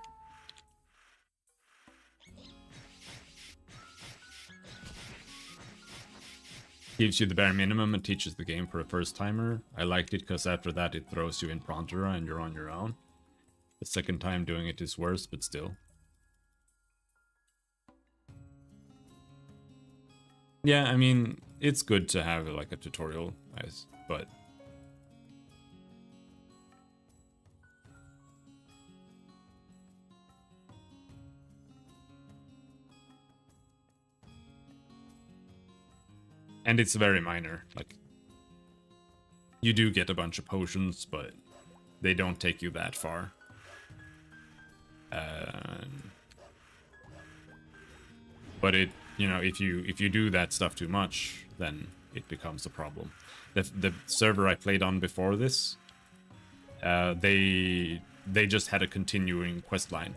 Gives you the bare minimum and teaches the game for a first timer. I liked it because after that it throws you in Frontera and you're on your own. The second time doing it is worse, but still. Yeah, I mean, it's good to have like a tutorial, but and it's very minor. Like, you do get a bunch of potions, but they don't take you that far. But it, you know, if you do that stuff too much, then it becomes a problem. The server I played on before this, they just had a continuing quest line.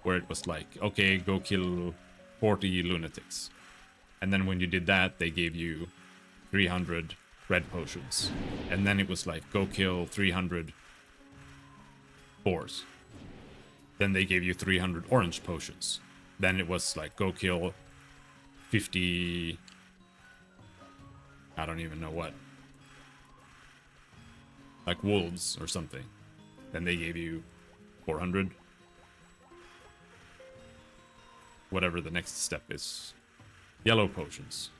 where it was like, okay, go kill 40 lunatics. And then when you did that, they gave you 300 red potions. And then it was like, go kill 300 boars. Then they gave you 300 orange potions. Then it was like, go kill 50... I don't even know what. Like wolves or something. Then they gave you 400. Whatever the next step is. Yellow potions.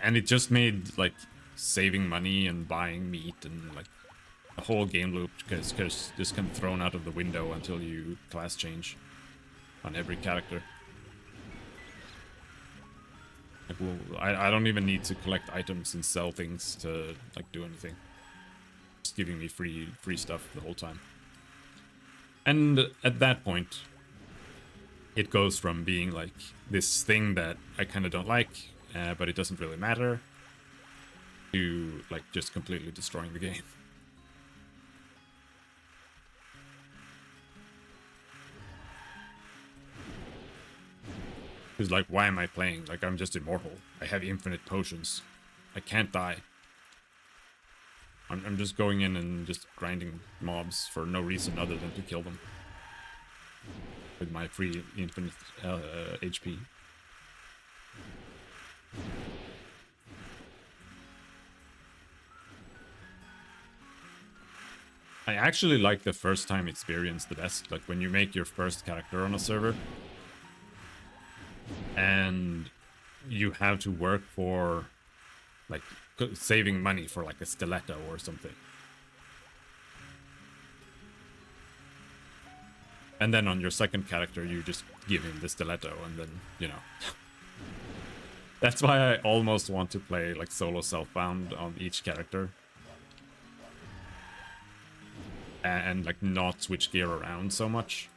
And it just made, like, saving money and buying meat and, like, the whole game loop just kind of thrown out of the window until you class change on every character. Like, well, I don't even need to collect items and sell things to, like, do anything. Just giving me free stuff the whole time. And at that point, it goes from being, like, this thing that I kind of don't like, but it doesn't really matter, to, like, just completely destroying the game. Because, like, why am I playing? Like, I'm just immortal. I have infinite potions. I can't die. I'm just going in and just grinding mobs for no reason other than to kill them. With my free infinite HP. I actually like the first time experience the best. Like, when you make your first character on a server, and you have to work for, like, saving money for, like, a stiletto or something. And then on your second character, you just give him the stiletto, and then, you know. That's why I almost want to play, like, solo self-bound on each character. And, like, not switch gear around so much.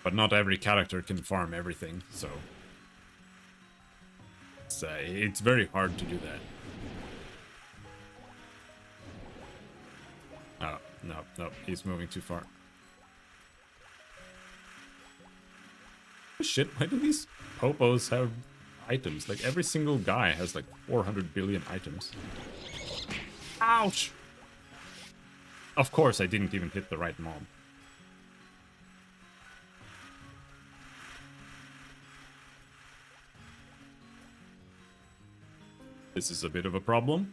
But not every character can farm everything, so... It's very hard to do that. Oh, no, he's moving too far. Shit, why do these popos have items? Like, every single guy has, like, 400 billion items. Ouch! Of course, I didn't even hit the right mob. This is a bit of a problem.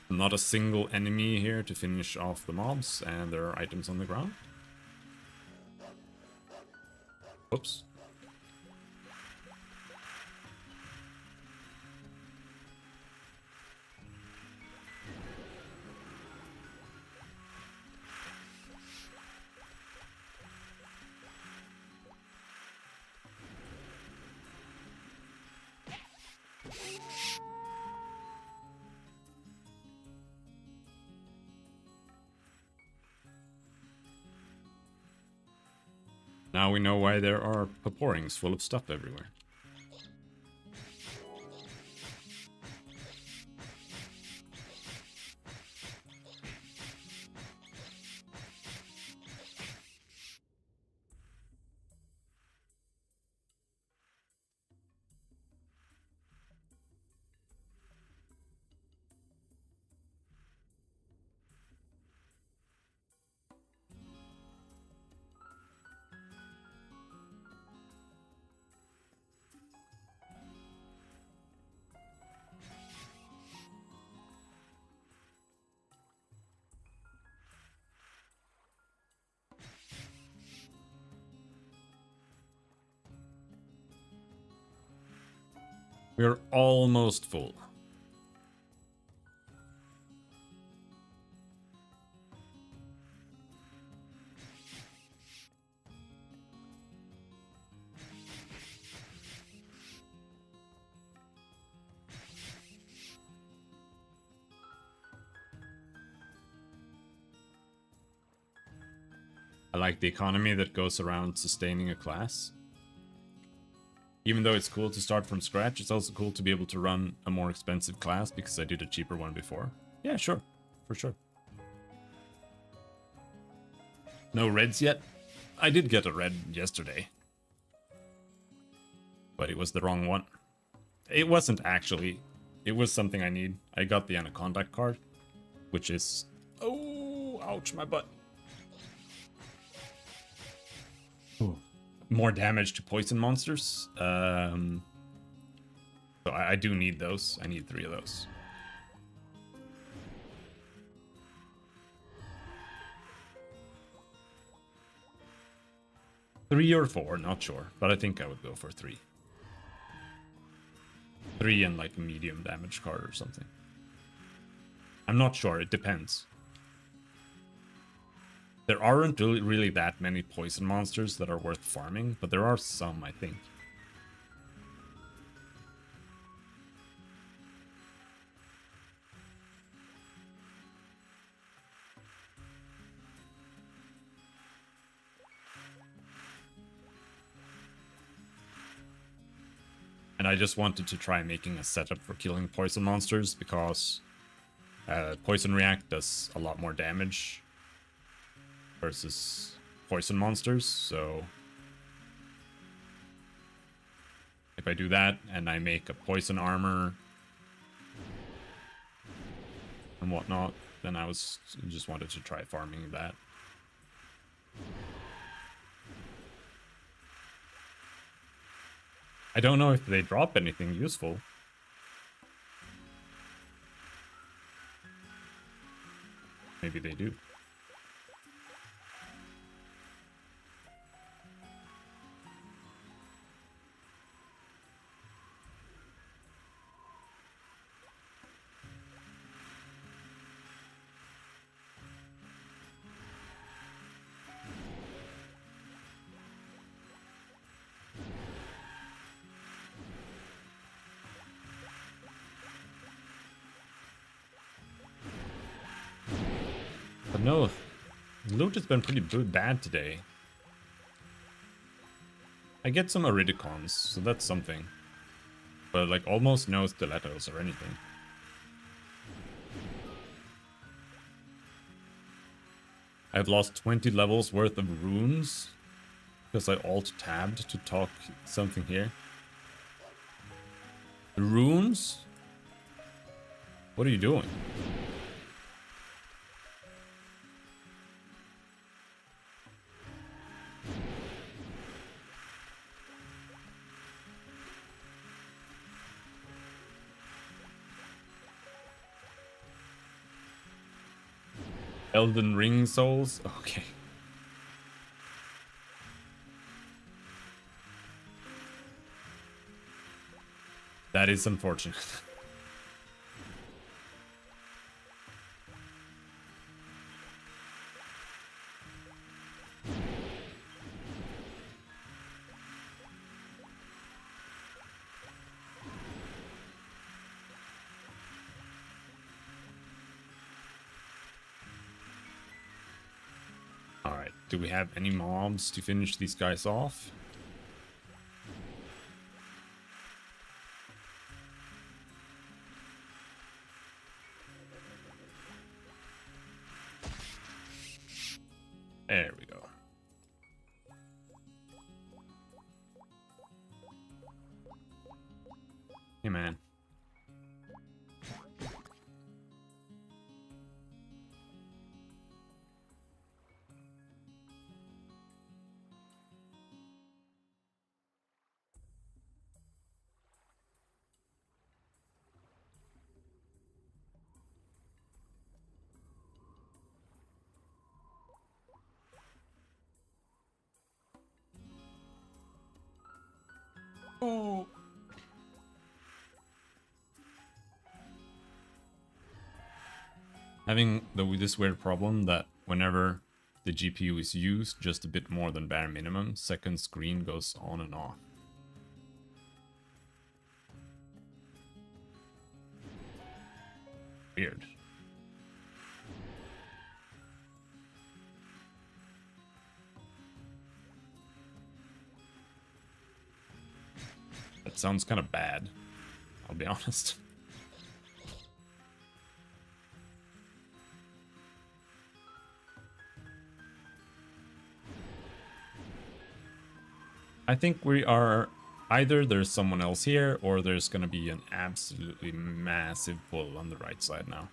Not a single enemy here to finish off the mobs, and there are items on the ground. Oops. Now we know why there are paporings full of stuff everywhere. We're almost full. like the economy that goes around sustaining a class. Even though it's cool to start from scratch, it's also cool to be able to run a more expensive class because I did a cheaper one before. Yeah, sure. For sure. No reds yet? I did get a red yesterday. But it was the wrong one. It wasn't actually. It was something I need. I got the Anaconda card, which is... Oh, ouch, my butt. Ooh. More damage to poison monsters. So I do need those. I need 3 of those. Three or 4, not sure, but I think I would go for 3. 3 and like a medium damage card or something. I'm not sure, it depends. There aren't really that many poison monsters that are worth farming, but there are some, I think. And I just wanted to try making a setup for killing poison monsters because Poison React does a lot more damage versus poison monsters, so if I do that and I make a poison armor and whatnot, then I just wanted to try farming that. I don't know if they drop anything useful. Maybe they do. But no, loot has been pretty bad today. I get some Iridicons, so that's something. But like almost no stilettos or anything. I've lost 20 levels worth of runes because I alt-tabbed to talk something here. Runes? What are you doing? Elden Ring souls? Okay. That is unfortunate. Alright, do we have any mobs to finish these guys off? There we go. Hey, man. Oh. Having this weird problem that whenever the GPU is used just a bit more than bare minimum, second screen goes on and off. Weird. That sounds kind of bad, I'll be honest. I think we are... Either there's someone else here, or there's gonna be an absolutely massive pull on the right side now.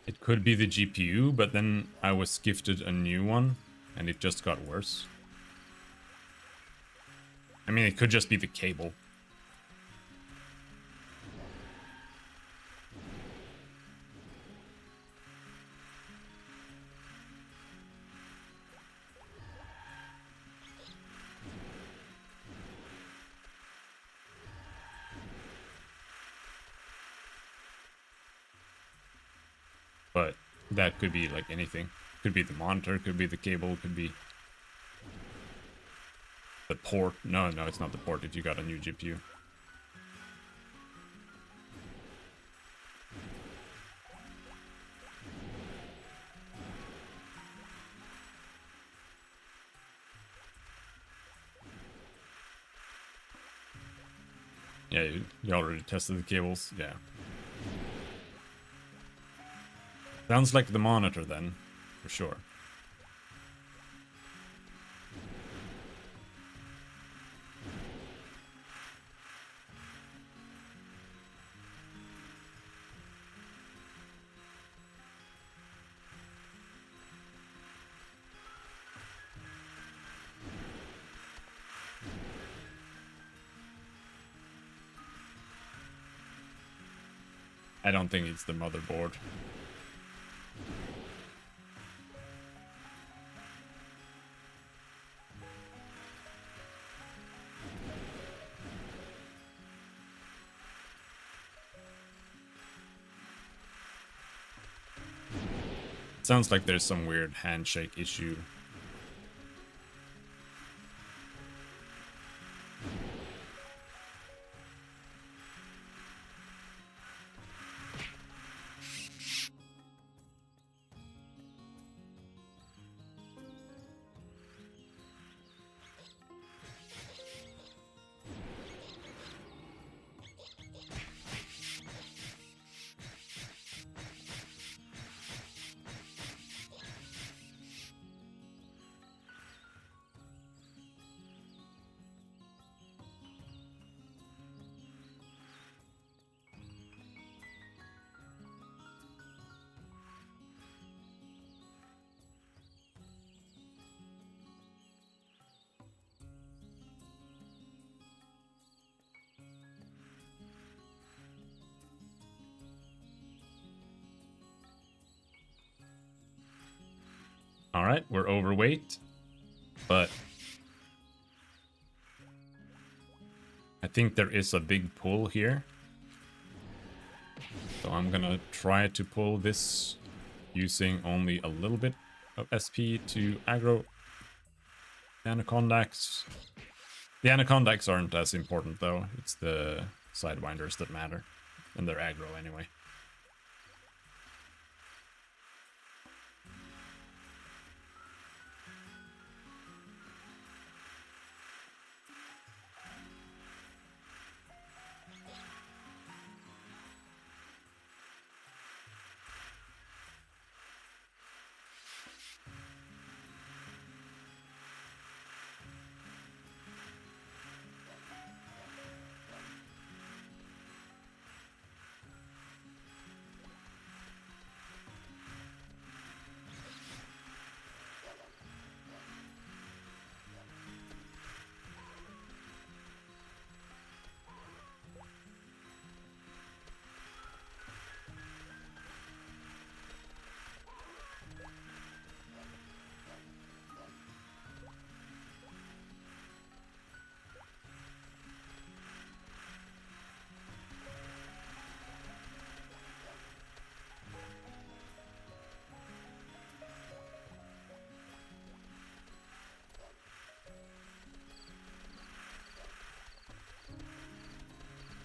It could be the GPU, but then I was gifted a new one, and it just got worse. I mean, it could just be the cable. But that could be like anything. Could be the monitor, could be the cable, could be the port. No, it's not the port if you got a new GPU. Yeah, you already tested the cables. Yeah. Sounds like the monitor then, for sure. I don't think it's the motherboard. Sounds like there's some weird handshake issue. Alright, we're overweight, but I think there is a big pull here. So I'm gonna try to pull this using only a little bit of SP to aggro the Anacondax. The Anacondax aren't as important though, it's the Sidewinders that matter, and they're aggro anyway.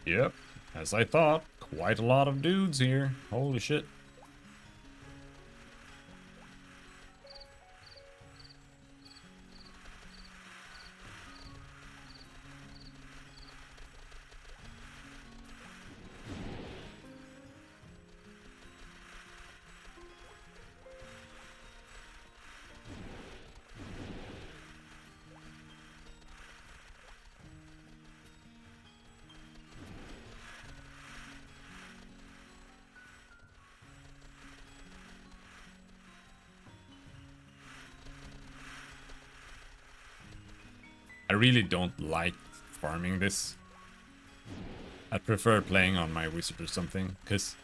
Yep, as I thought. Quite a lot of dudes here. Holy shit. I really don't like farming this. I prefer playing on my wizard or something, because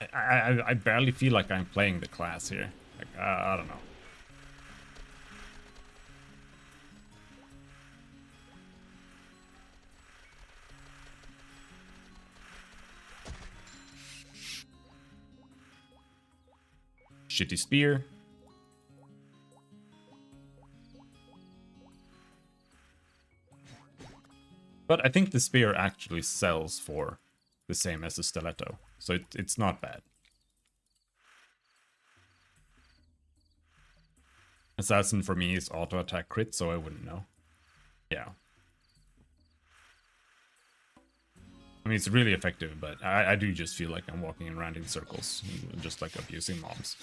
I barely feel like I'm playing the class here. Like, I don't know. Shitty spear. But I think the spear actually sells for the same as the stiletto, so it's not bad. Assassin for me is auto attack crit, so I wouldn't know. Yeah. I mean, it's really effective, but I do just feel like I'm walking around in circles, just like abusing mobs.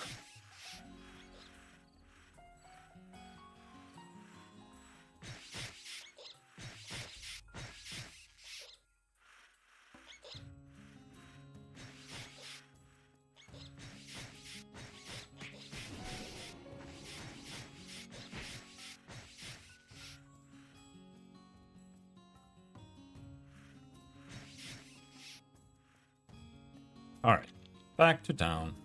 Alright, back to town.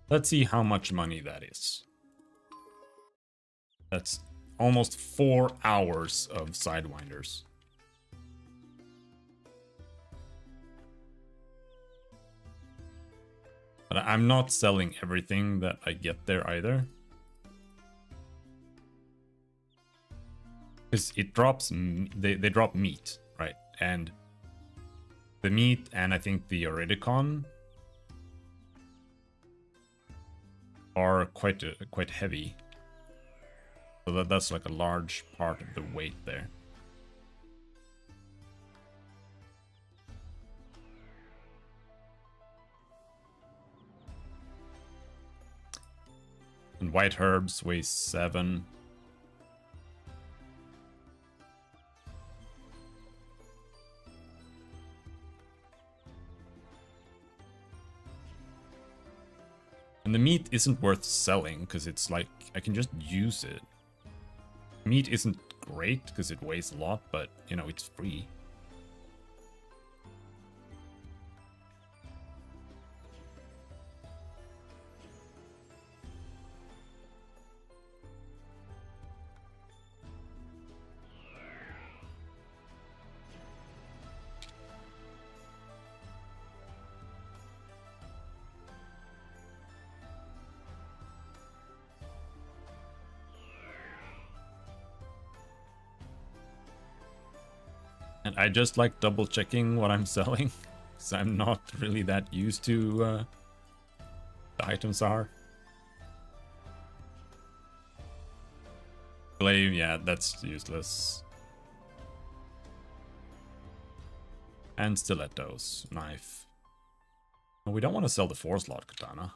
Let's see how much money that is. That's almost 4 hours of Sidewinders. But I'm not selling everything that I get there either. Because it drops, they drop meat, right? And the meat and I think the Euryticon are quite heavy. So that's like a large part of the weight there. And white herbs weigh 7. And the meat isn't worth selling because it's like I can just use it. Meat isn't great because it weighs a lot, but you know, it's free. And I just like double checking what I'm selling, because I'm not really that used to the items are. Glaive, yeah, that's useless. And stilettos, knife. Oh, we don't want to sell the 4-slot katana.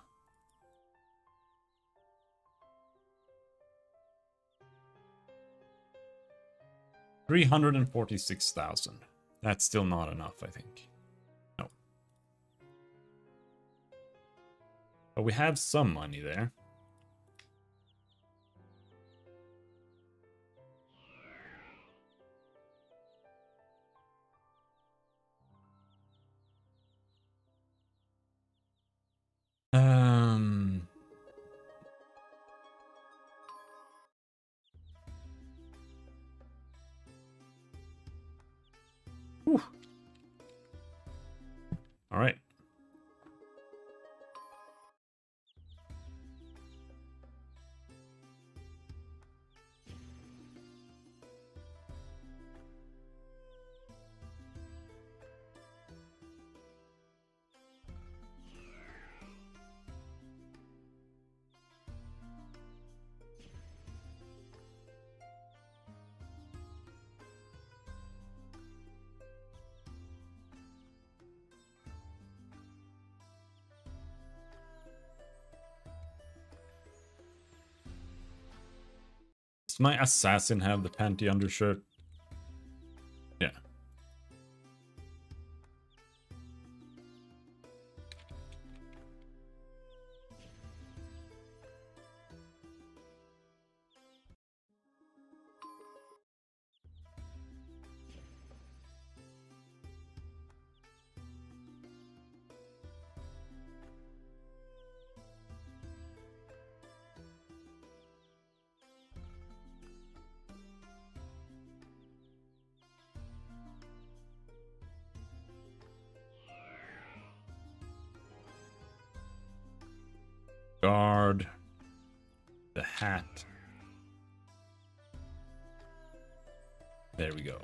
$346,000. That's still not enough, I think. No. But we have some money there. Does my assassin have the panty undershirt? Yeah. Guard. The hat. There we go.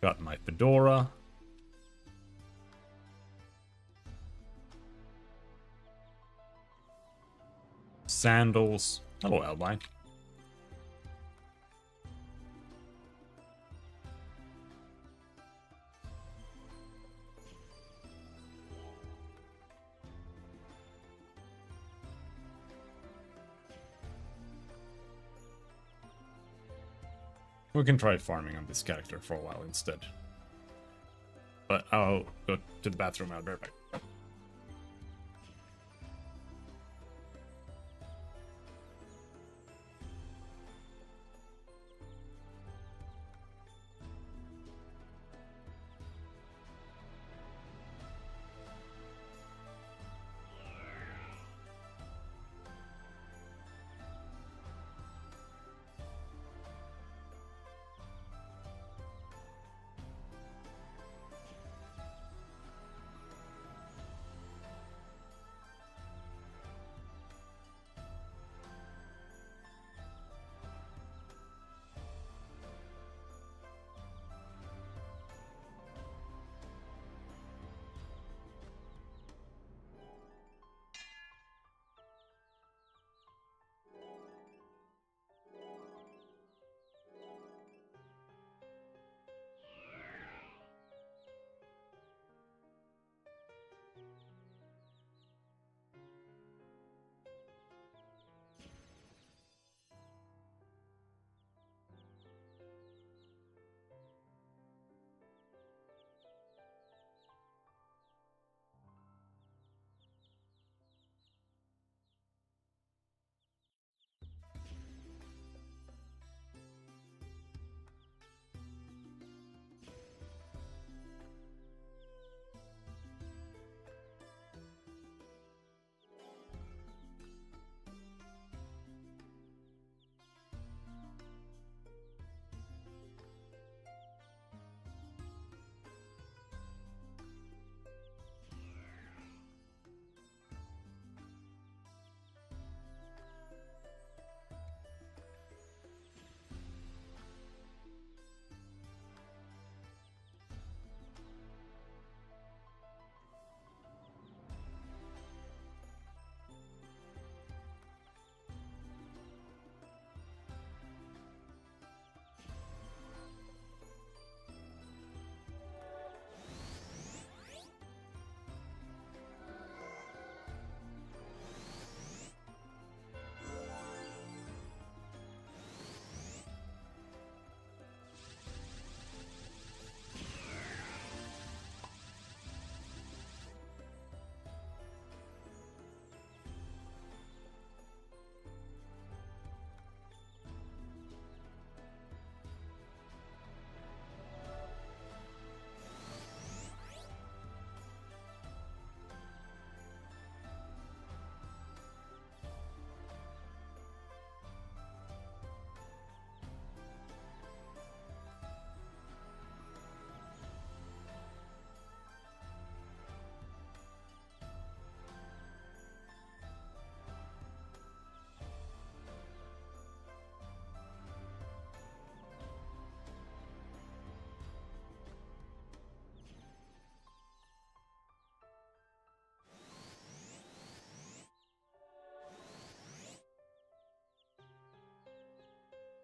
Got my fedora. Sandals. Hello, Albine. We can try farming on this character for a while instead. But I'll go to the bathroom. I'll be right back.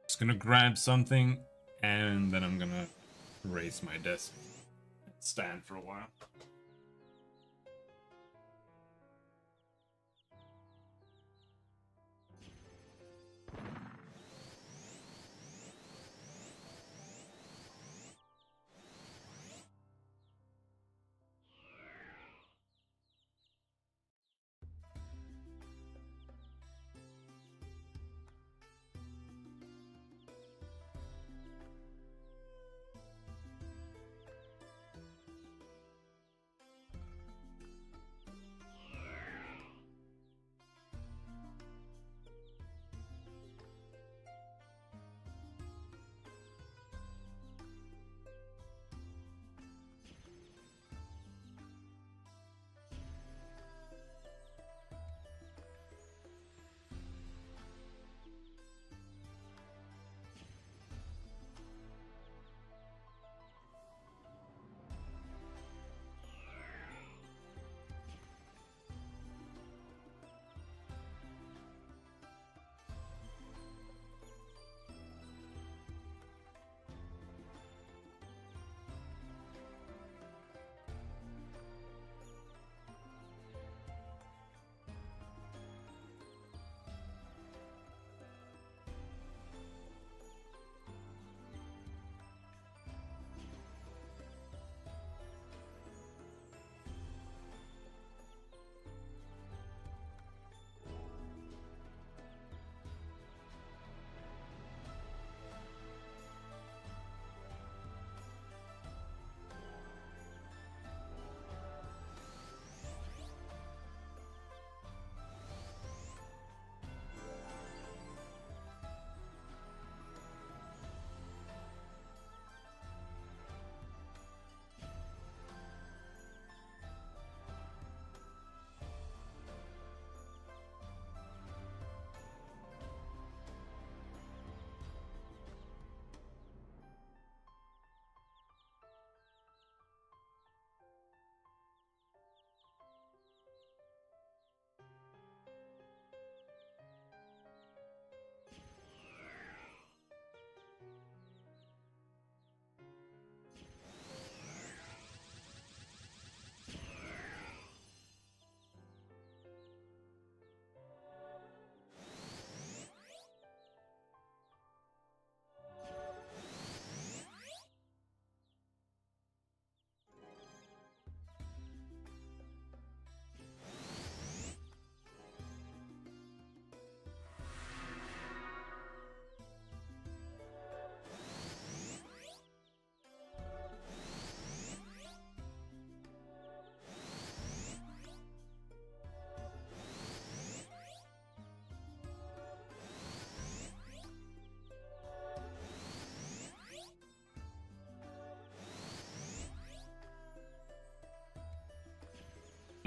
Just gonna grab something, and then I'm gonna raise my desk and stand for a while.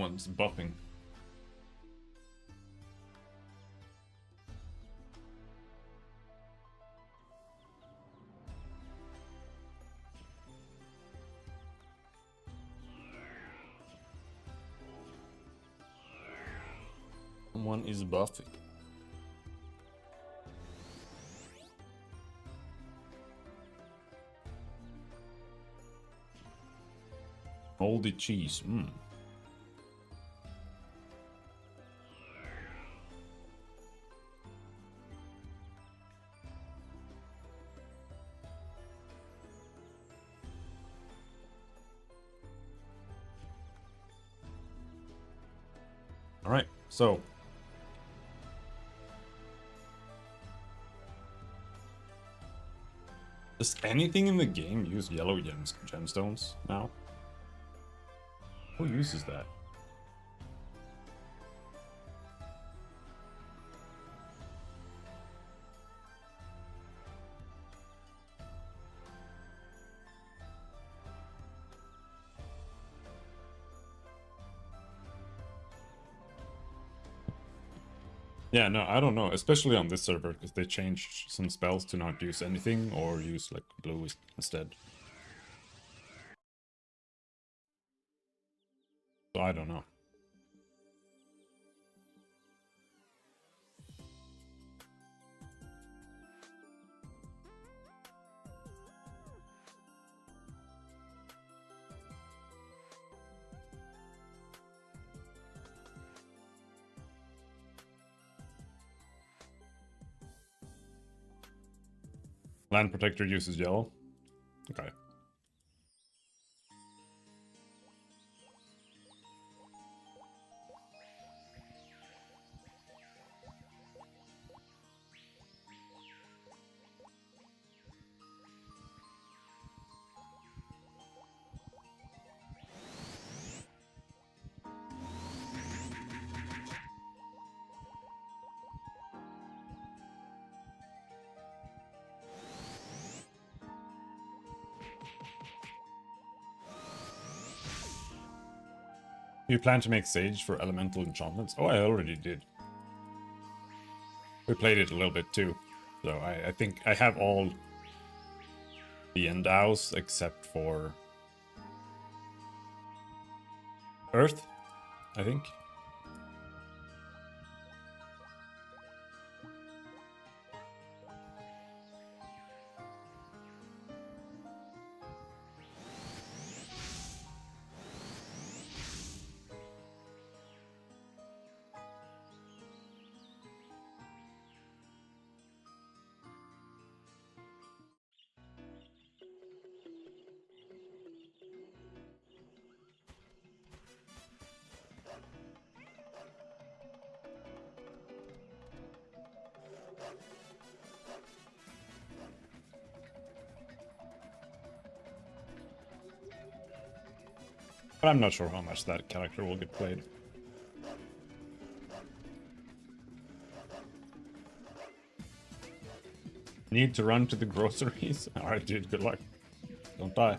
Someone's buffing. Someone is buffing. Moldy cheese. All right, so does anything in the game use yellow gemstones now? Who uses that? Yeah, no, I don't know, especially on this server, because they changed some spells to not use anything or use like blue instead. So I don't know. Land Protector uses yellow. Okay. You plan to make Sage for elemental enchantments? Oh, I already did. We played it a little bit too. So I think I have all the endows except for Earth, I think. But I'm not sure how much that character will get played. Need to run to the groceries? Alright, dude, good luck. Don't die.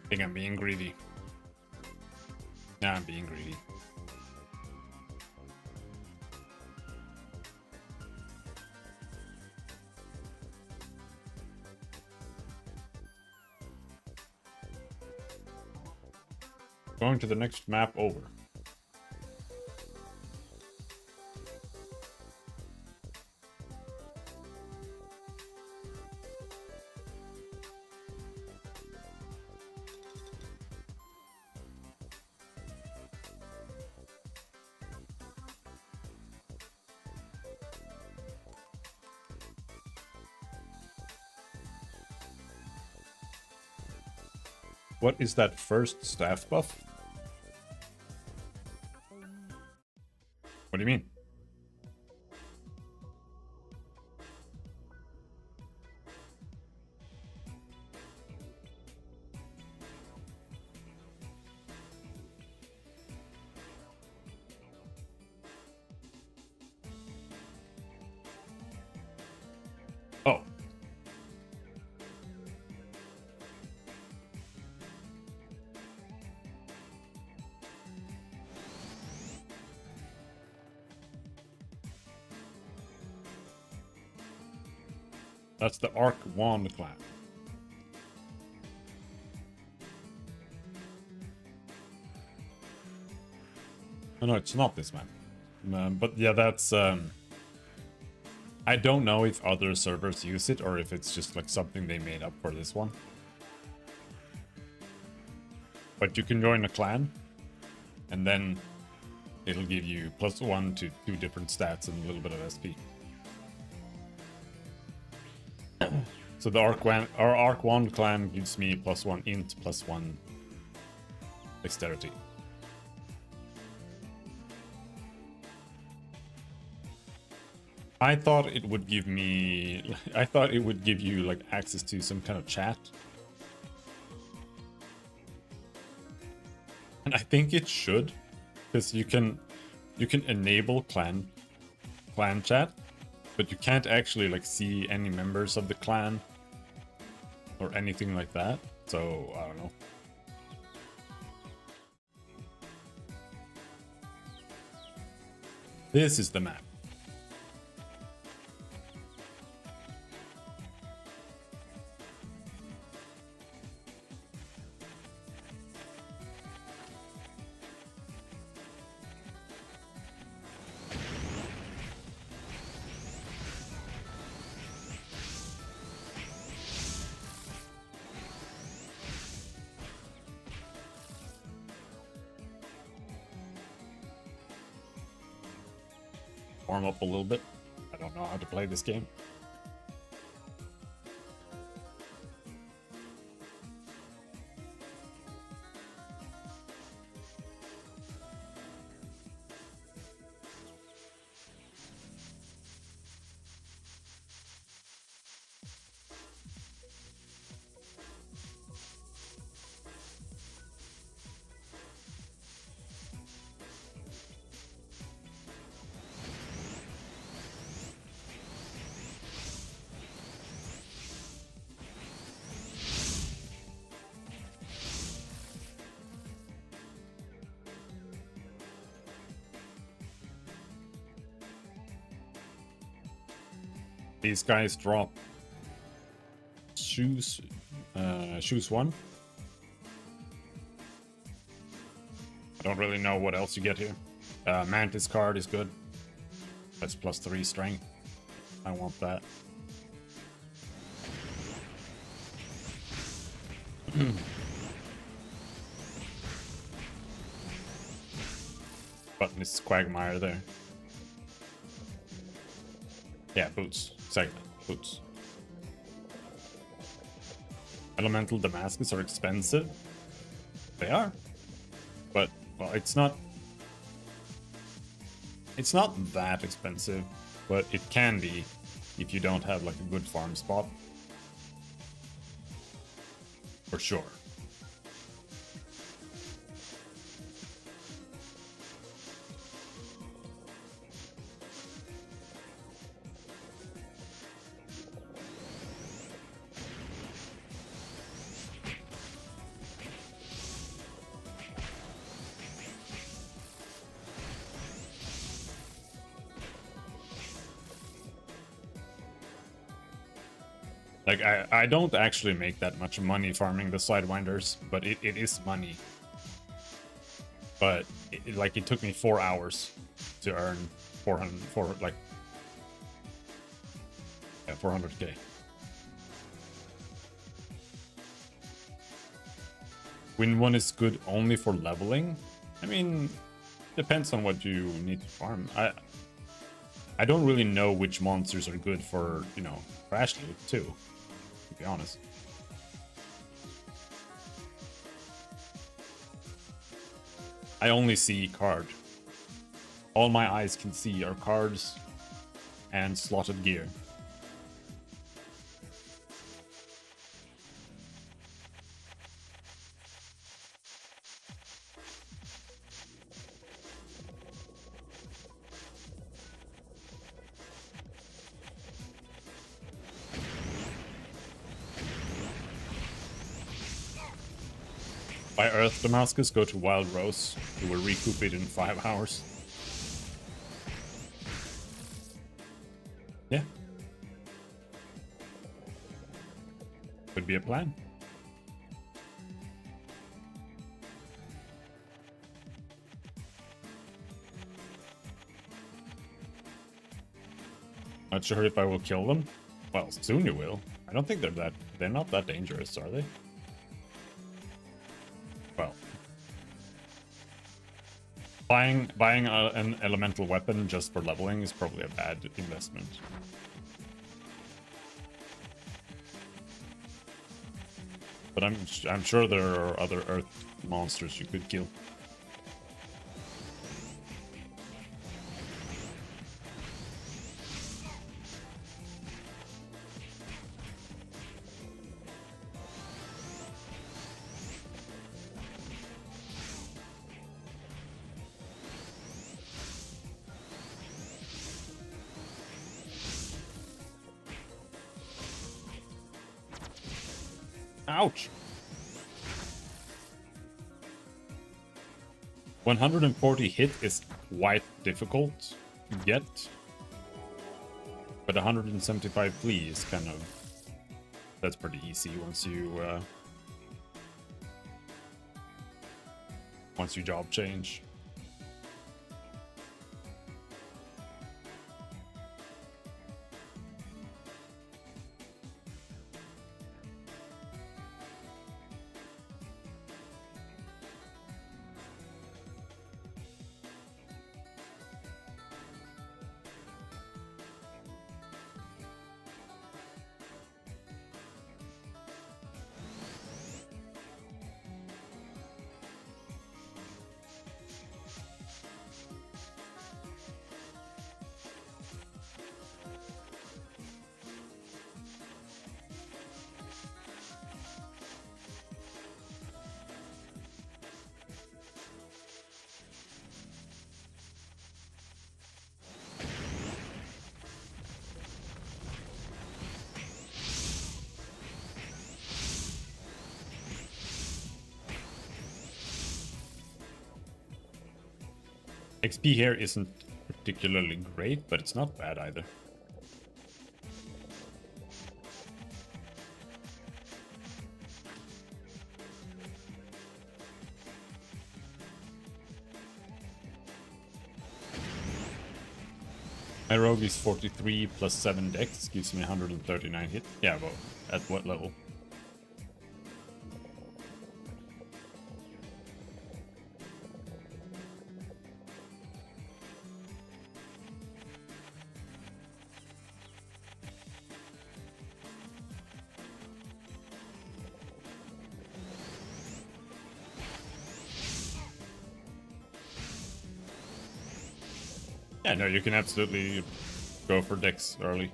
I think I'm being greedy. Nah, I'm being greedy. Going to the next map over. What is that first staff buff? What do you mean? That's the Arc Wand clan. Oh, no, it's not this map. But yeah, that's... I don't know if other servers use it or if it's just like something they made up for this one. But you can join a clan, and then it'll give you +1 to 2 different stats and a little bit of SP. So the Arc Wand clan gives me +1 int, +1 dexterity. I thought it would give me... I thought it would give you like access to some kind of chat. And I think it should, because you can enable clan chat, but you can't actually like see any members of the clan or anything like that. So I don't know. This is the map. Warm up a little bit. I don't know how to play this game. These guys drop shoes 1. I don't really know what else you get here. Mantis card is good. That's +3 strength. I want that. Button is Quagmire there. Yeah, boots. Exactly. Boots. Elemental Damascus are expensive. They are. But, well, it's not that expensive, but it can be if you don't have like a good farm spot. For sure. Like, I don't actually make that much money farming the Sidewinders, but it is money. But, it took me 4 hours to earn 400k. Win 1 is good only for leveling? I mean, depends on what you need to farm. I don't really know which monsters are good for, crash loot too, to be honest. I only see card. All my eyes can see are cards and slotted gear. By Earth Damascus, go to Wild Rose. You will recoup it in 5 hours. Yeah. Could be a plan. Not sure if I will kill them. Well, soon you will. I don't think they're not that dangerous, are they? Well, buying an elemental weapon just for leveling is probably a bad investment. But I'm sure there are other earth monsters you could kill. Ouch! 140 hit is quite difficult to get. But 175 flee is kind of... That's pretty easy once you job change. XP here isn't particularly great, but it's not bad either. My rogue is 43 plus 7 dex, gives me 139 hit. Yeah, well, at what level? Yeah, no, you can absolutely go for dex early.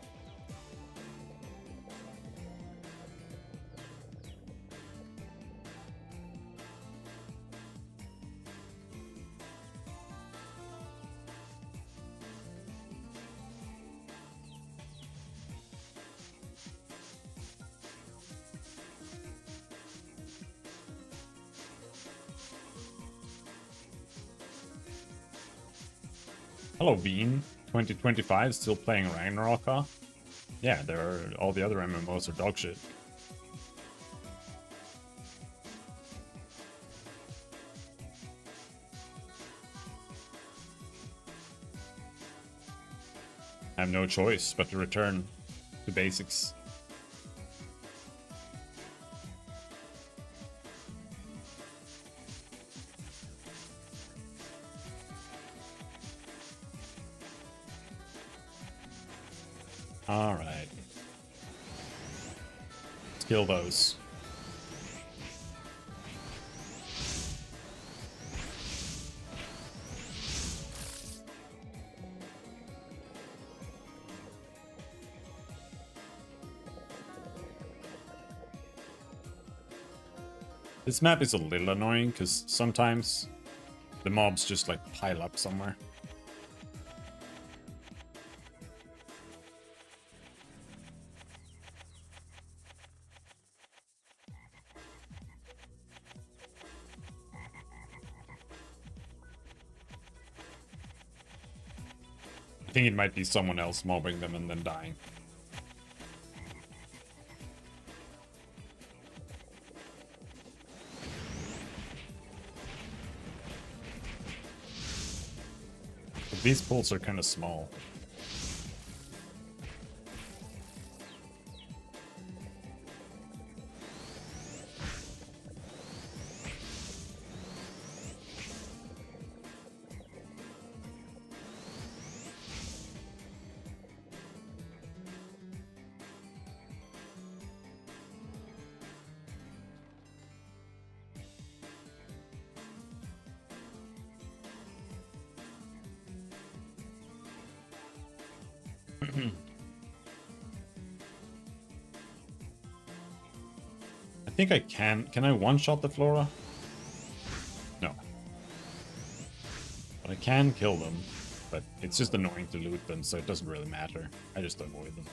Hello, Bean. 2025 still playing Ragnarok, huh? Yeah, all the other MMOs are dog shit. I have no choice but to return to basics. Alright. Let's kill those. This map is a little annoying because sometimes the mobs just like pile up somewhere. I think it might be someone else mobbing them and then dying. These pools are kind of small. I think I can. Can I one-shot the flora? No. But I can kill them. But it's just annoying to loot them, so it doesn't really matter. I just avoid them.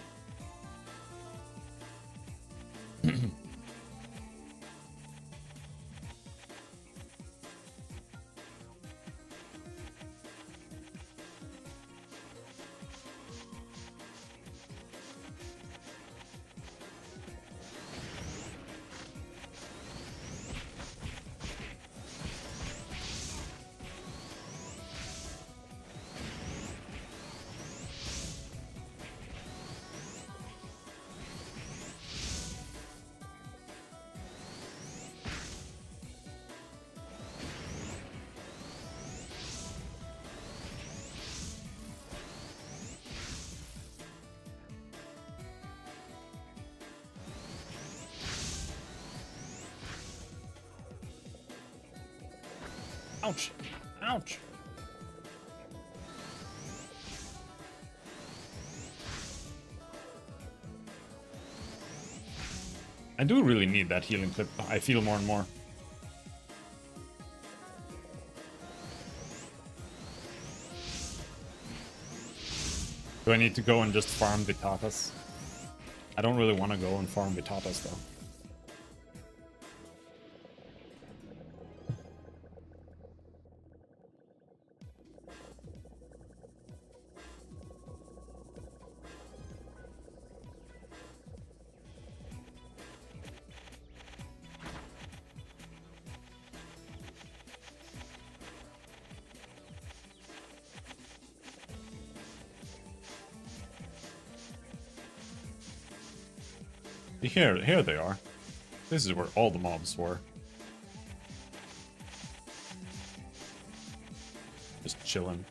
Ouch! Ouch! I do really need that healing clip. I feel more and more. Do I need to go and just farm Vitatas? I don't really want to go and farm Vitatas though. Here they are. This is where all the mobs were. Just chilling.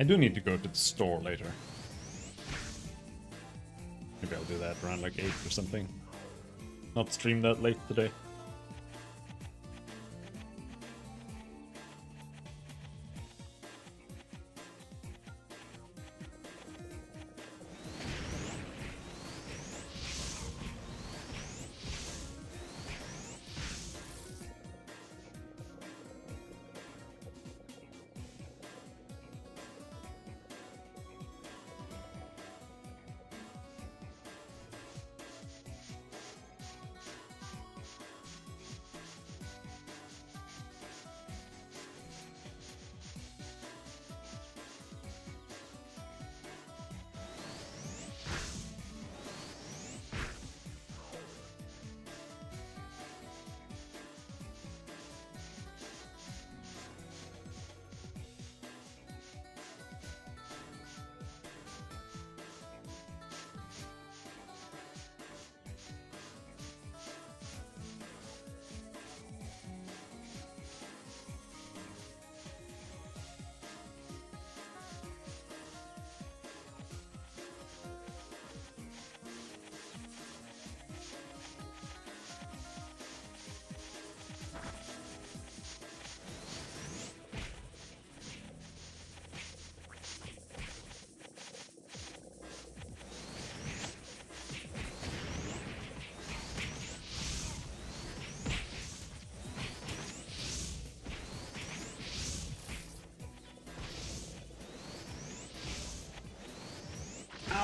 I do need to go to the store later. Maybe I'll do that around like 8 or something. Not stream that late today.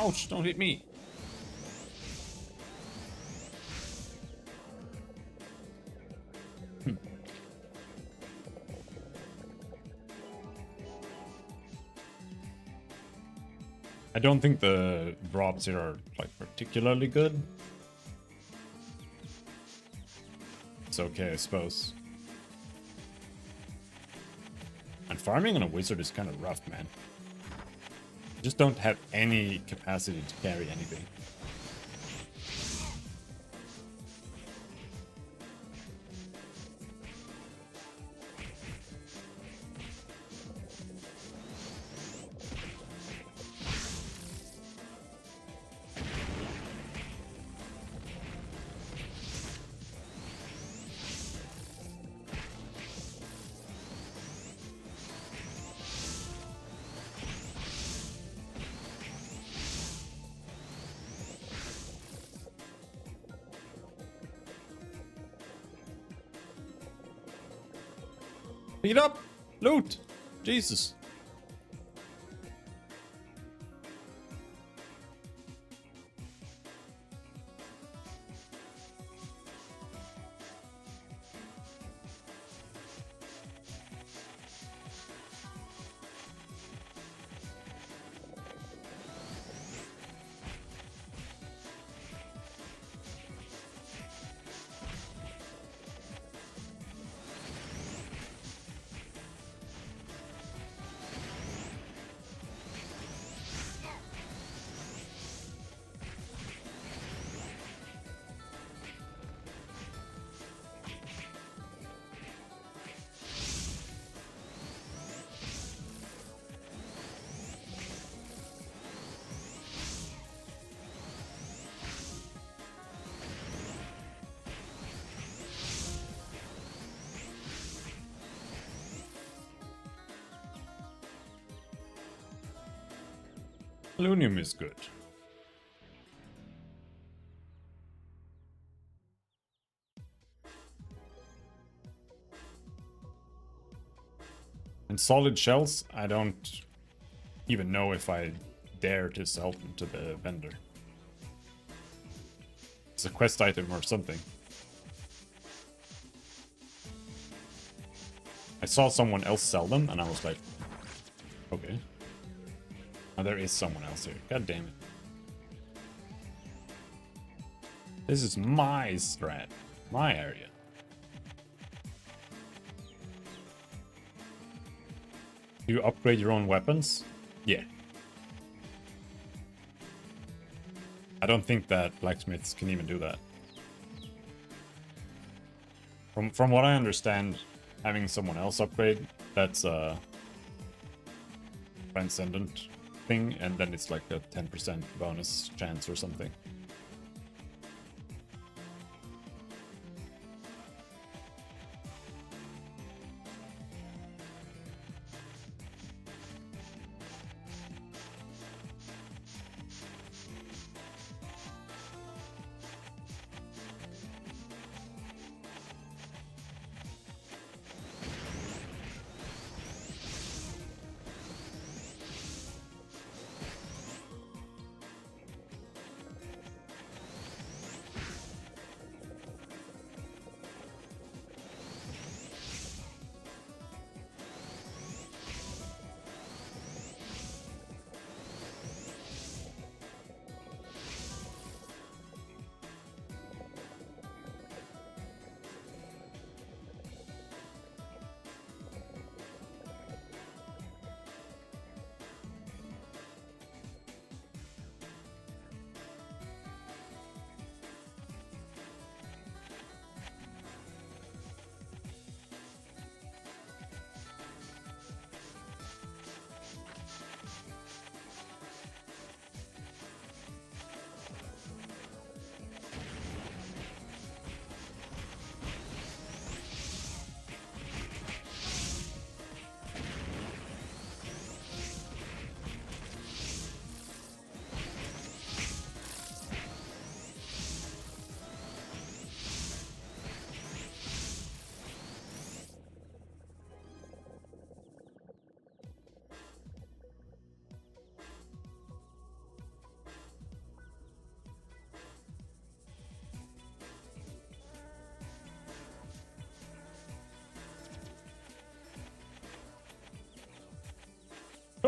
Ouch, don't hit me. I don't think the drops here are like particularly good. It's okay, I suppose. And farming on a wizard is kind of rough, man. You just don't have any capacity to carry anything. Pick it up! Loot! Jesus. Aluminum is good. And solid shells, I don't even know if I dare to sell them to the vendor. It's a quest item or something. I saw someone else sell them and I was like, okay. Oh, there is someone else here. God damn it. This is my strat. My area. Do you upgrade your own weapons? Yeah. I don't think that blacksmiths can even do that. From what I understand, having someone else upgrade, that's a transcendent thing, and then it's like a 10% bonus chance or something.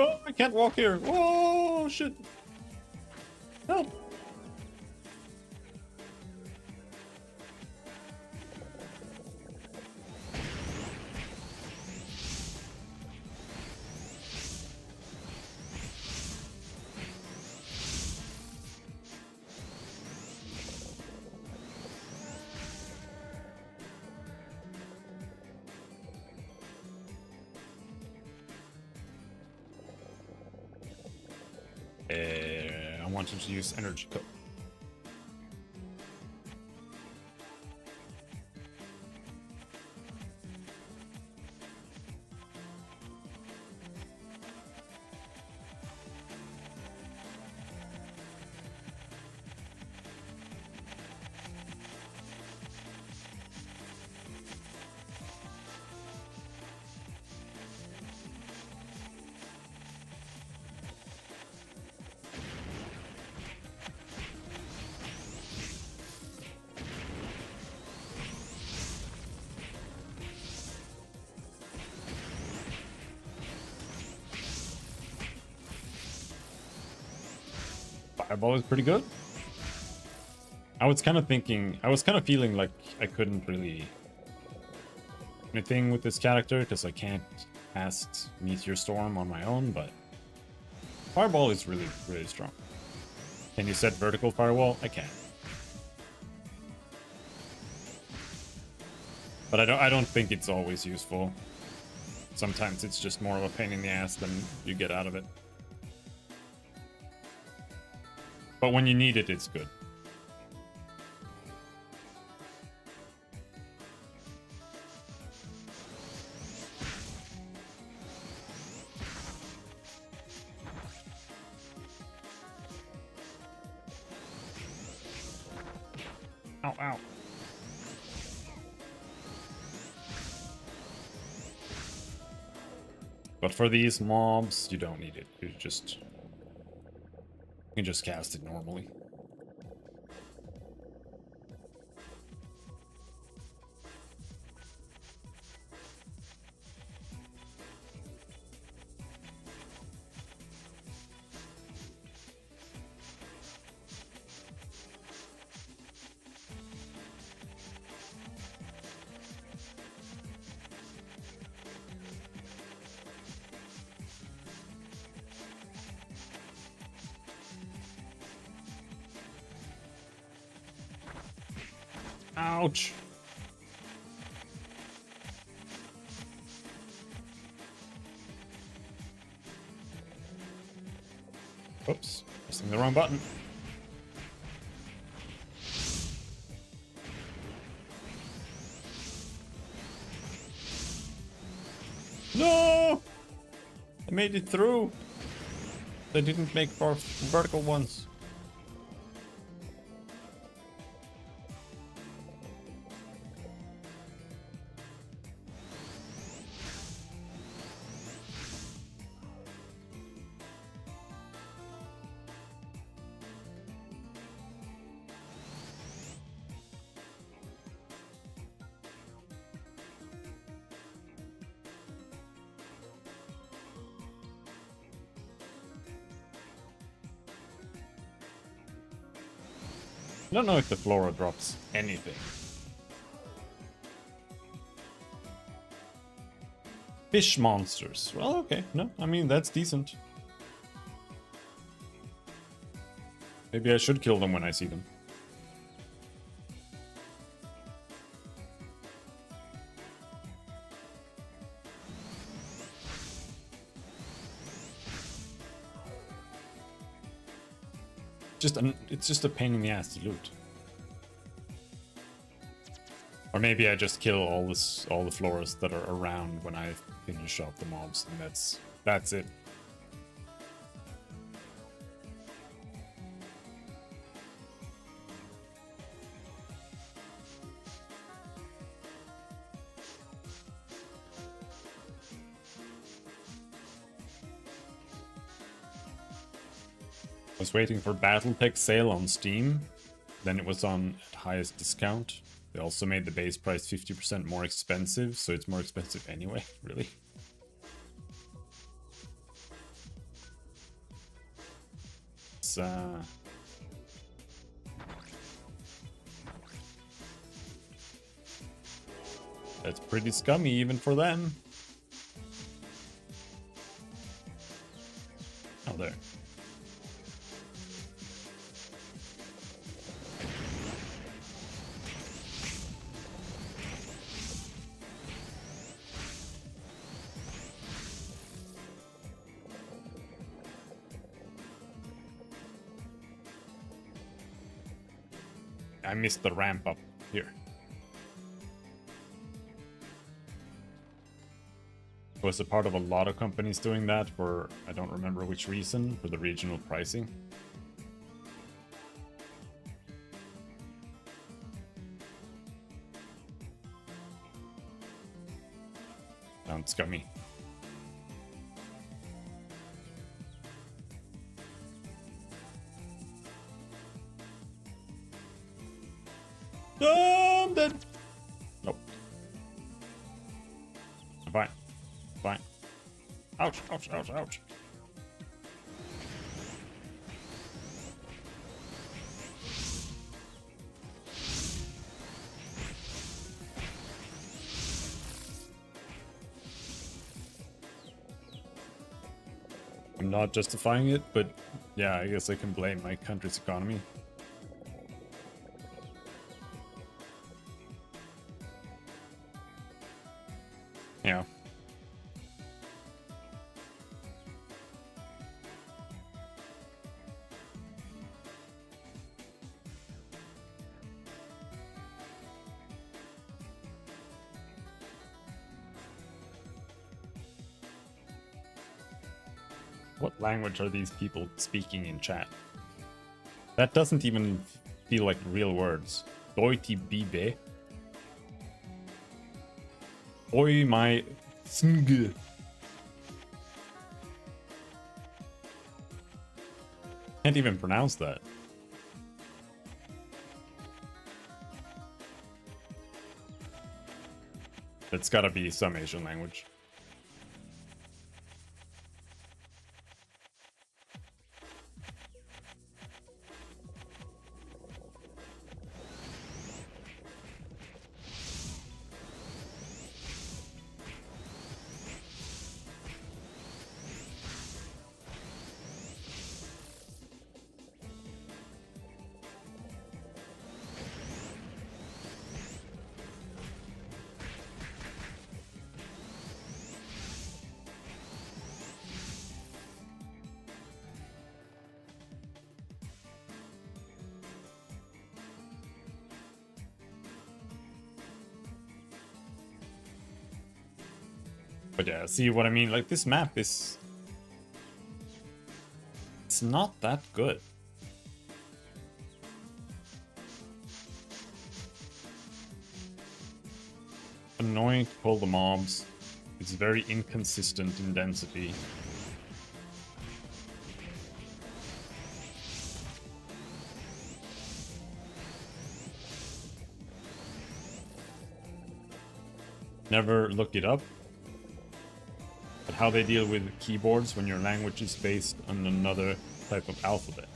Oh, I can't walk here. Whoa, shit. Help. I wanted to use energy coat. Fireball is pretty good. I was kind of feeling like I couldn't really anything with this character because I can't cast Meteor Storm on my own, but Fireball is really, really strong. Can you set vertical firewall? I can. But I don't think it's always useful. Sometimes it's just more of a pain in the ass than you get out of it. But when you need it, it's good. Ow, ow. But for these mobs, you don't need it. You can just cast it normally. Ouch. Oops, pressing the wrong button. No! I made it through. They didn't make vertical ones. I don't know if the Flora drops anything. Fish monsters. Well, okay. No, I mean, that's decent. Maybe I should kill them when I see them. It's just a pain in the ass to loot. Or maybe I just kill all the floras that are around when I finish off the mobs, and that's it. I was waiting for Battletech sale on Steam, then it was on at highest discount. They also made the base price 50% more expensive, so it's more expensive anyway, really. that's pretty scummy even for them. Oh, there. I missed the ramp up here. Was a part of a lot of companies doing that for, I don't remember which reason, for the regional pricing. Sounds scummy. I'm dead. Nope. I'm fine. Fine. Ouch, ouch, ouch, ouch. I'm not justifying it, but yeah, I guess I can blame my country's economy. Yeah. What language are these people speaking in chat? That doesn't even feel like real words. Deutsche Bibe. Oi my Sng. Can't even pronounce that. It's gotta be some Asian language. But yeah, see what I mean? Like, this map is... it's not that good. Annoying to pull the mobs. It's very inconsistent in density. Never look it up. But how they deal with keyboards when your language is based on another type of alphabet.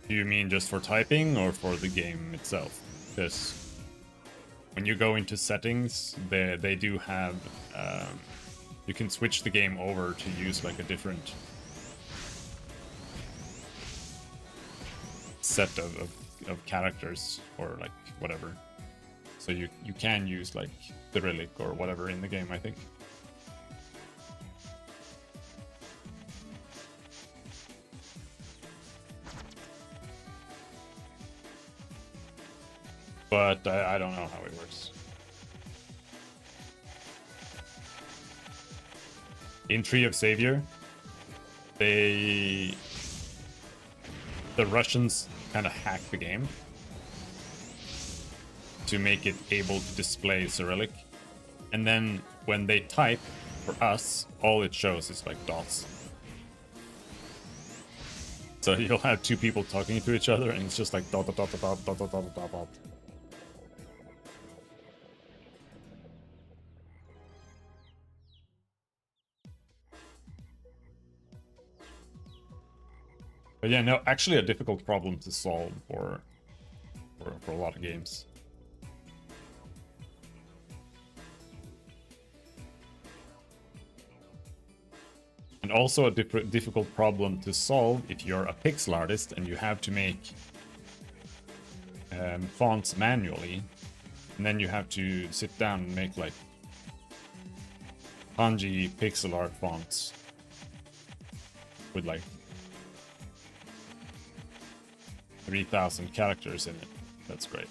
Do you mean just for typing or for the game itself? Because when you go into settings, they do have... you can switch the game over to use like a different set of characters or like whatever. So you can use like Cyrillic or whatever in the game, I think. But I don't know how it works. In Tree of Savior, the Russians kind of hacked the game to make it able to display Cyrillic. And then when they type, for us, all it shows is like dots. So you'll have two people talking to each other and it's just like dot dot dot dot dot dot dot dot dot dot. But yeah, no, actually a difficult problem to solve for a lot of games. And also a difficult problem to solve if you're a pixel artist and you have to make fonts manually, and then you have to sit down and make like kanji pixel art fonts with like 3,000 characters in it. That's great.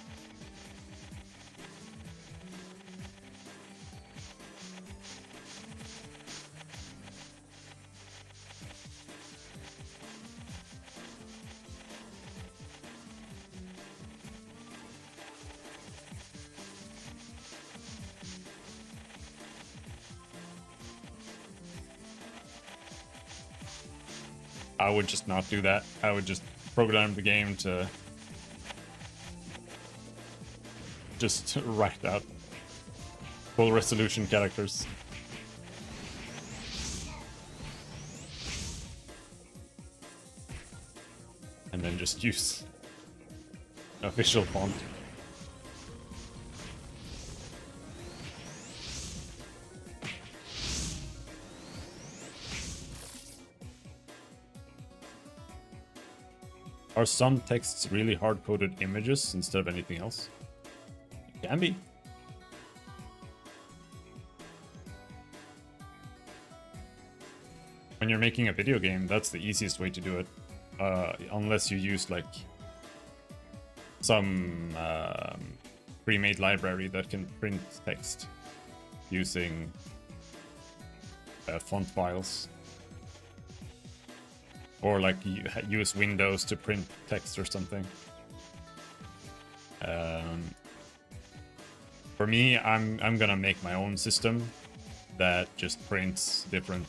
I would just not do that. I would just program the game to just write out full resolution characters. And then just use official font. Are some texts really hard-coded images instead of anything else? It can be. When you're making a video game, that's the easiest way to do it. Unless you use like some pre-made library that can print text using font files. Or like use Windows to print text or something. For me, I'm gonna make my own system that just prints different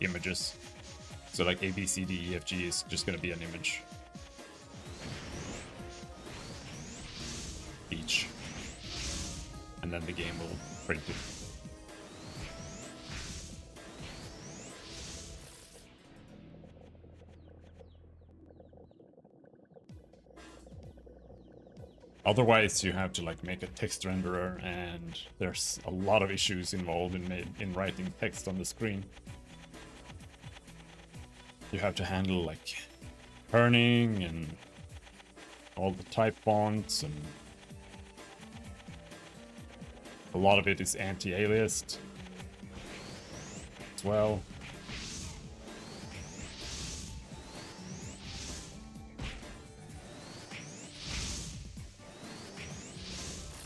images. So like A, B, C, D, E, F, G is just gonna be an image each, and then the game will print it. Otherwise, you have to like make a text renderer, and there's a lot of issues involved in writing text on the screen. You have to handle like kerning and all the type fonts, and a lot of it is anti-aliased as well.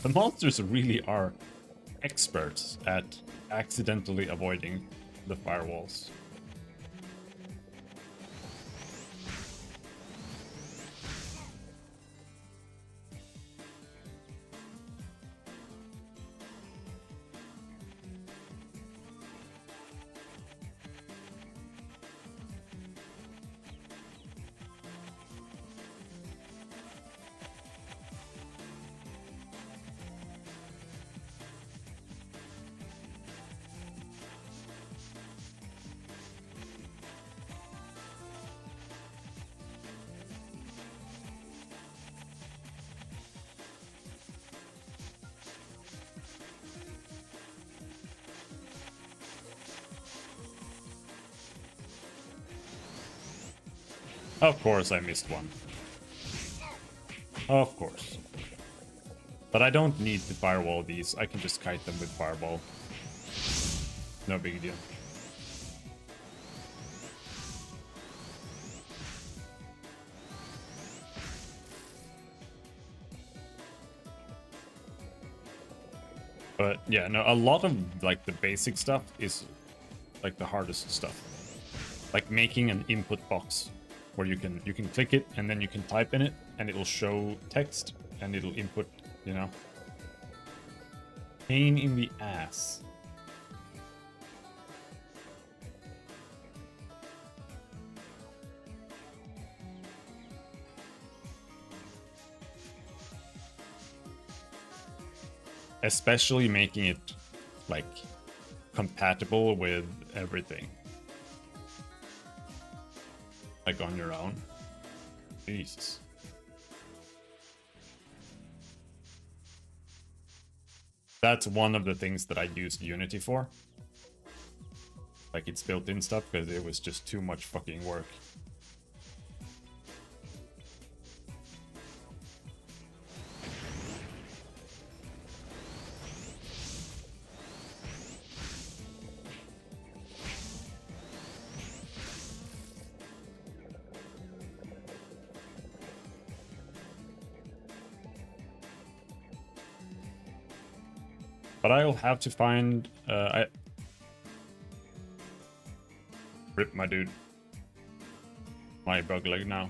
The monsters really are experts at accidentally avoiding the firewalls. Of course I missed one. Of course. But I don't need to firewall these. I can just kite them with fireball. No big deal. But yeah, no, a lot of like the basic stuff is like the hardest stuff. Like making an input box where you can click it and then you can type in it and it'll show text and it'll input, you know. Pain in the ass. Especially making it like compatible with everything. Like on your own. Jesus. That's one of the things that I used Unity for. Like its built-in stuff, because it was just too much fucking work. But I'll have to find... Rip my dude. My bug leg now.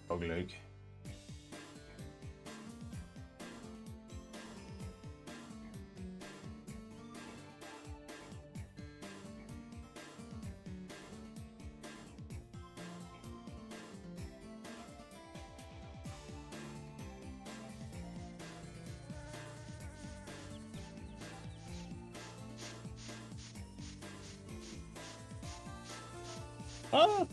Bug leg. Ah!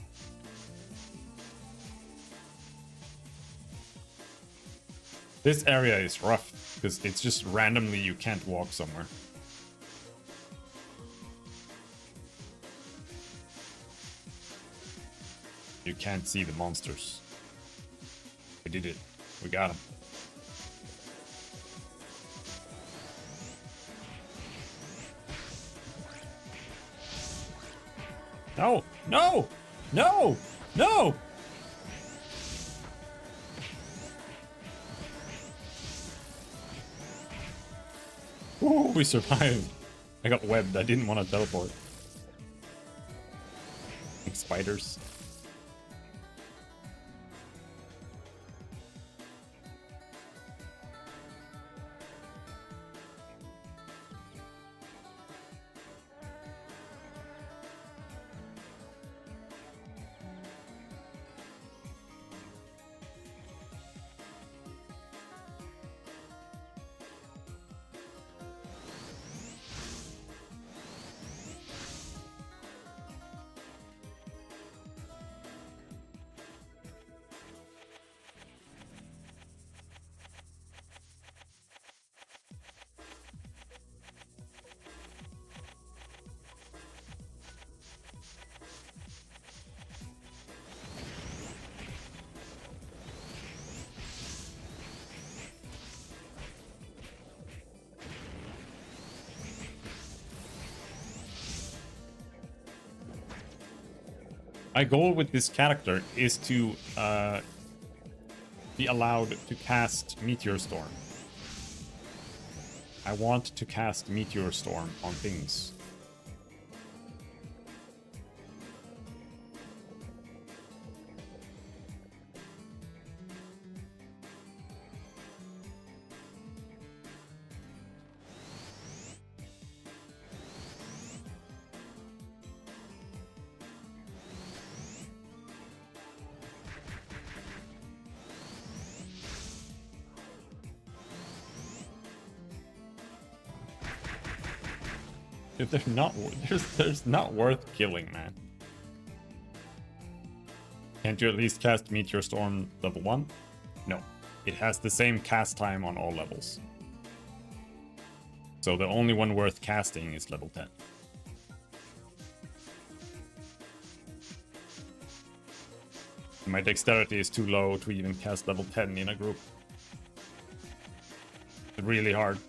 This area is rough, because it's just randomly you can't walk somewhere. You can't see the monsters. We did it. We got them. No! No! No! No! Ooh, we survived. I got webbed. I didn't want to teleport. Like spiders. My goal with this character is to be allowed to cast Meteor Storm. I want to cast Meteor Storm on things. They're not. There's not worth killing, man. Can't you at least cast Meteor Storm level 1? No. It has the same cast time on all levels. So the only one worth casting is level 10. My dexterity is too low to even cast level 10 in a group. It's really hard.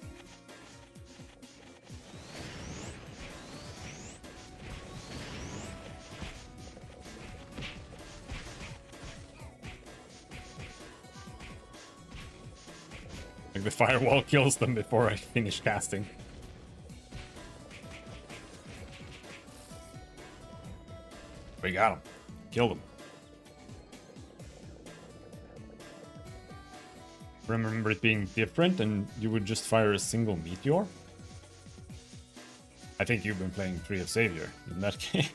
Like the firewall kills them before I finish casting. We got him. Killed him. Remember it being different and you would just fire a single meteor? I think you've been playing Tree of Savior in that game.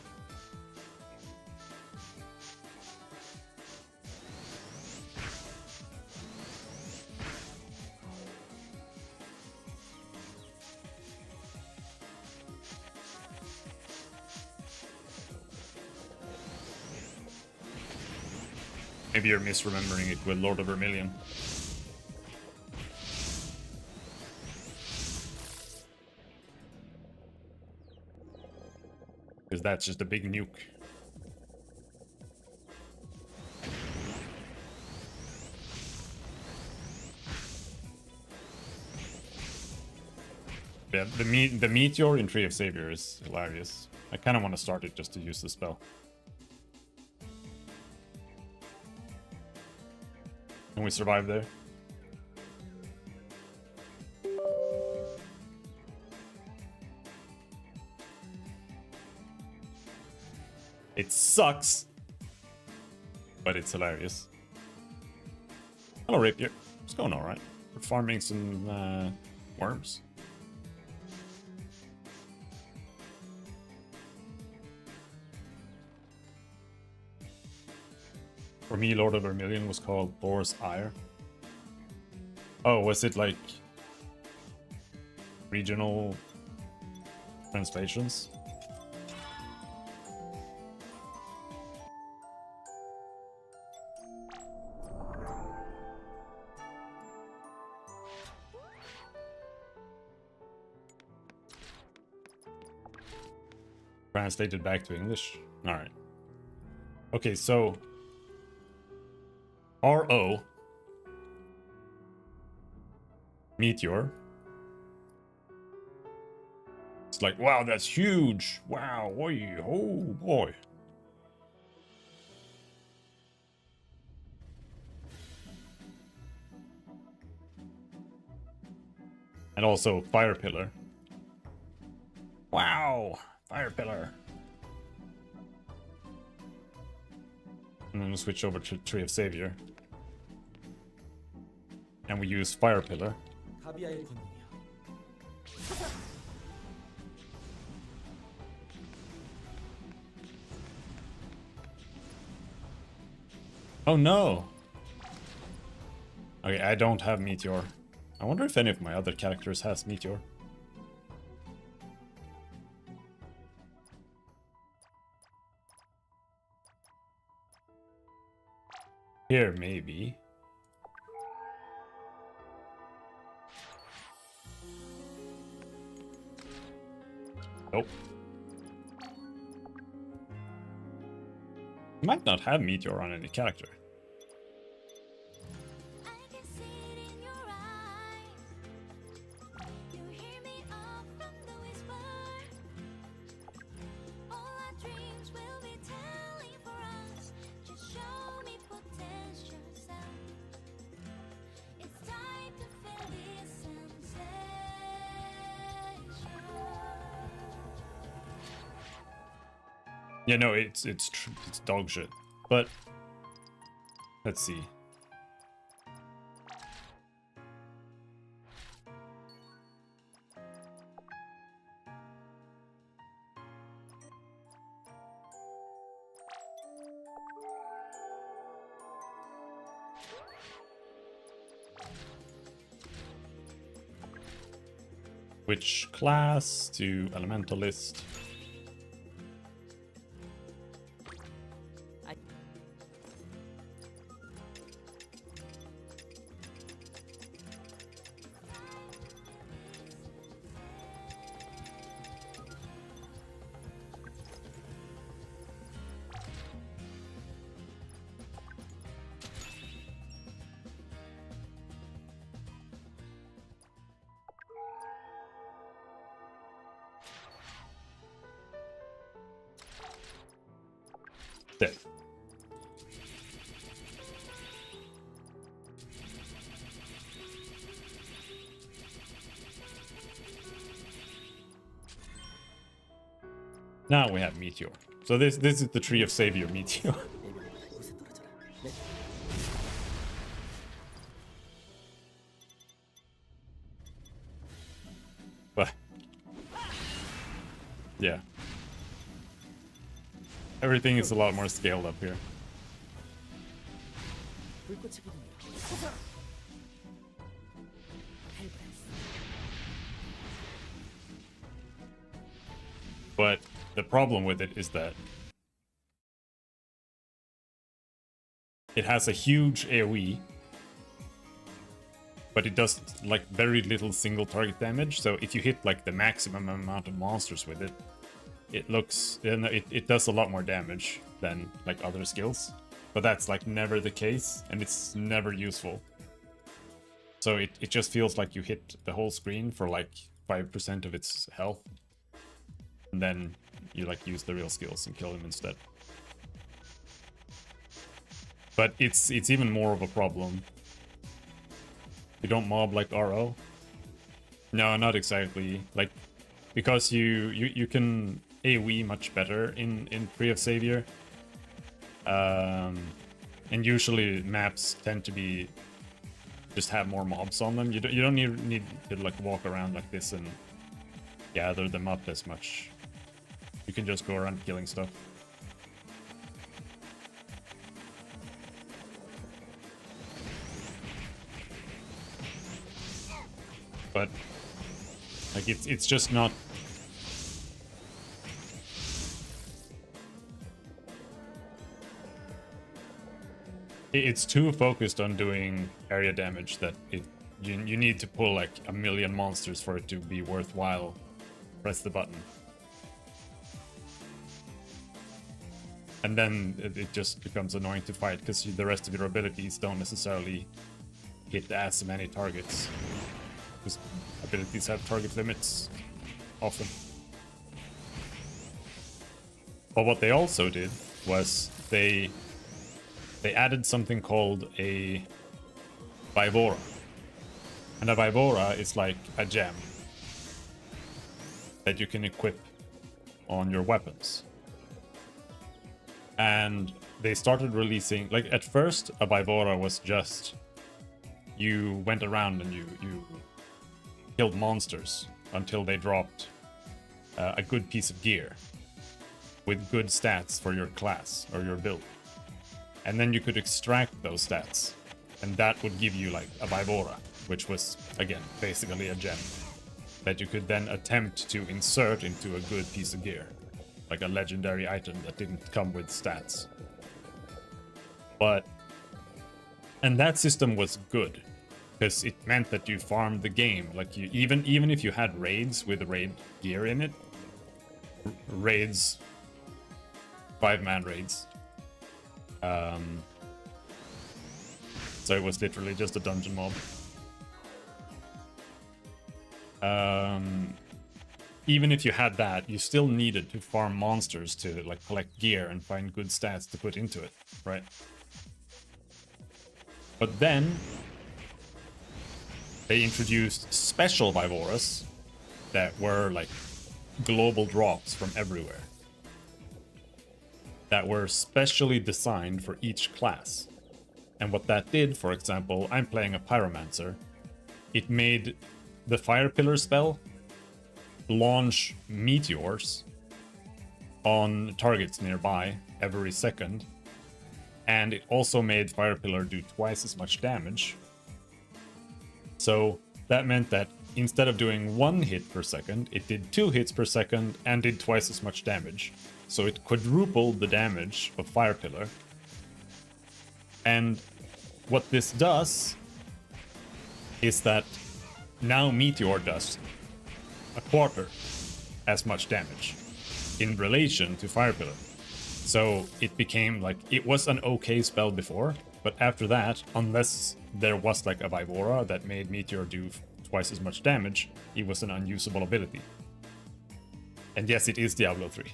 Maybe you're misremembering it with Lord of Vermilion. Because that's just a big nuke. Yeah, the meteor in Tree of Savior is hilarious. I kind of want to start it just to use the spell. Can we survive there? It sucks, but it's hilarious. Hello, Rapier. It's going alright. We're farming some worms. For me, Lord of Vermilion was called Thor's Ire. Oh, was it like regional translations? Translated back to English. All right. Okay, so RO meteor. It's like, wow, that's huge. Wow, boy, oh boy. And also fire pillar. Wow, fire pillar. And then we switch over to Tree of Savior. And we use fire pillar. Oh no! Okay, I don't have meteor. I wonder if any of my other characters has meteor. Here, maybe. Nope. Might not have meteor on any character. Yeah, no, it's dog shit. But let's see. Which class to elementalist? There. Now we have meteor. So this is the Tree of Savior meteor. But yeah. Everything is a lot more scaled up here. But the problem with it is that it has a huge AoE, but it does like very little single target damage. So if you hit like the maximum amount of monsters with it, it does a lot more damage than like other skills. But that's like never the case, and it's never useful. So it just feels like you hit the whole screen for like 5% of its health, and then you like use the real skills and kill him instead. But it's even more of a problem. You don't mob like RO. No, not exactly. Like, because you can AoE much better in Free of Savior. And usually maps tend to be just have more mobs on them. You don't need to like walk around like this and gather them up as much. You can just go around killing stuff. But like it's just not. It's too focused on doing area damage that you need to pull like a million monsters for it to be worthwhile. Press the button. And then it just becomes annoying to fight because the rest of your abilities don't necessarily hit as many targets. Because abilities have target limits often. But what they also did was they added something called a Vivora. And a Vivora is like a gem that you can equip on your weapons. And they started releasing, like at first a Vivora was just, you went around and you killed monsters until they dropped a good piece of gear with good stats for your class or your build. And then you could extract those stats, and that would give you like a Vivora, which was, again, basically a gem that you could then attempt to insert into a good piece of gear, like a legendary item that didn't come with stats. And that system was good, because it meant that you farmed the game. Like you, even if you had raids with raid gear in it, raids, 5-man raids. So it was literally just a dungeon mob. Even if you had that, you still needed to farm monsters to like collect gear and find good stats to put into it, right? But then they introduced special Vivoras that were like global drops from everywhere, that were specially designed for each class. And what that did, for example, I'm playing a Pyromancer. It made the Fire Pillar spell launch meteors on targets nearby every second. And it also made Fire Pillar do twice as much damage. So that meant that instead of doing 1 hit per second, it did 2 hits per second and did twice as much damage. So it quadrupled the damage of Fire Pillar. And what this does is that now Meteor does a quarter as much damage in relation to Fire Pillar. So it became like, it was an okay spell before, but after that, unless there was like a Vivora that made Meteor do twice as much damage, it was an unusable ability. And yes, it is Diablo 3.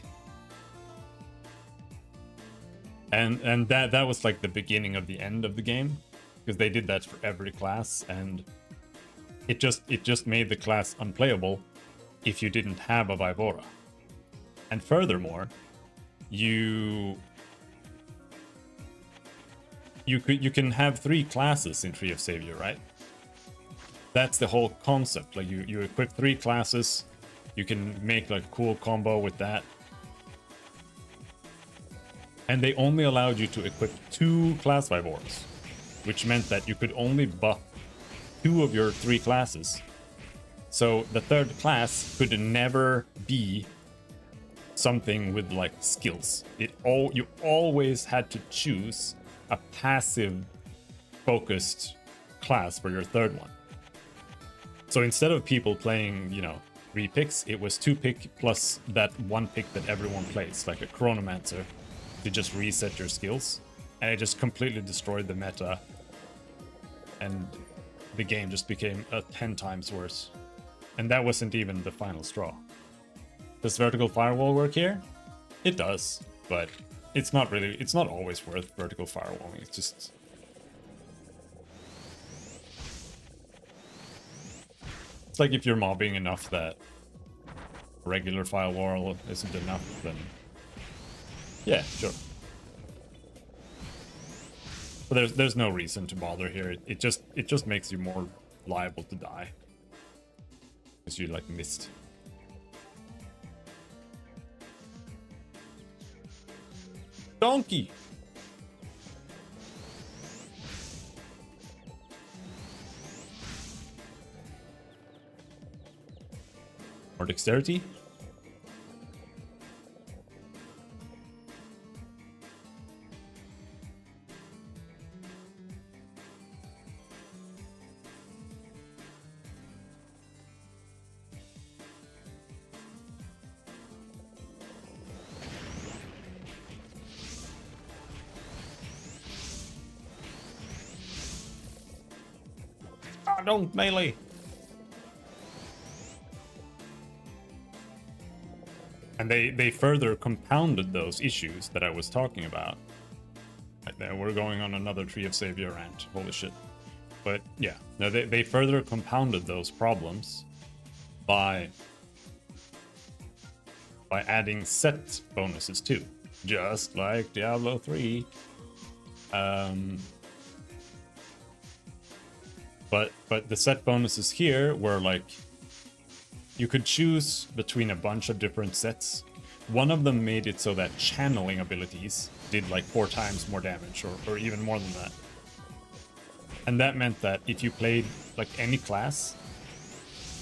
And that was like the beginning of the end of the game, because they did that for every class, and it just made the class unplayable if you didn't have a Vivora. And furthermore, you can have 3 classes in Tree of Savior, right? That's the whole concept. Like you equip 3 classes, you can make like a cool combo with that. And they only allowed you to equip 2 class Vivoras, which meant that you could only buff 2 of your 3 classes. So the 3rd class could never be something with like skills. You always had to choose a passive focused class for your third one. So instead of people playing, 3 picks, it was 2 pick plus that 1 pick that everyone plays, like a chronomancer, to just reset your skills. And it just completely destroyed the meta. And the game just became 10 times worse. And that wasn't even the final straw. Does vertical firewall work here? It does, but it's not always worth vertical firewalling. It's just... It's like if you're mobbing enough that regular firewall isn't enough, then yeah, sure. But there's no reason to bother here. It just makes you more liable to die. Because you like missed. Donkey! Or dexterity? Ah, don't melee! And they further compounded those issues that I was talking about. We're going on another Tree of Savior rant. Holy shit. But yeah, no, they further compounded those problems by adding set bonuses too. Just like Diablo 3. But the set bonuses here were like, you could choose between a bunch of different sets. One of them made it so that channeling abilities did like 4 times more damage, or even more than that. And that meant that if you played like any class,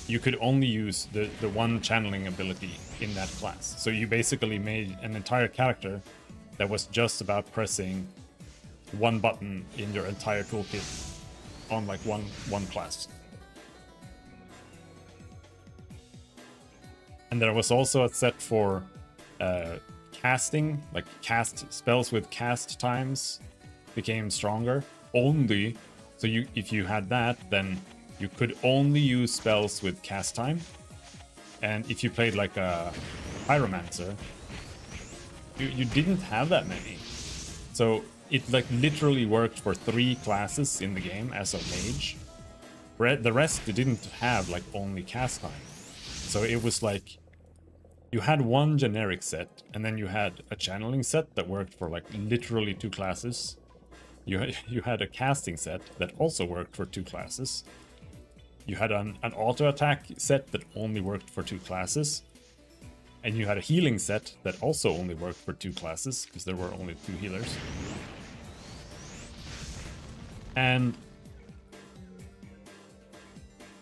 you could only use the one channeling ability in that class. So you basically made an entire character that was just about pressing one button in your entire toolkit on like one class. And there was also a set for casting, like cast spells with cast times became stronger. Only, so if you had that, then you could only use spells with cast time. And if you played like a pyromancer, you didn't have that many. So it like literally worked for 3 classes in the game as a mage. The rest didn't have like only cast time. So it was like you had one generic set, and then you had a channeling set that worked for like literally 2 classes. You had a casting set that also worked for 2 classes. You had an auto attack set that only worked for 2 classes. And you had a healing set that also only worked for 2 classes, because there were only 2 healers. And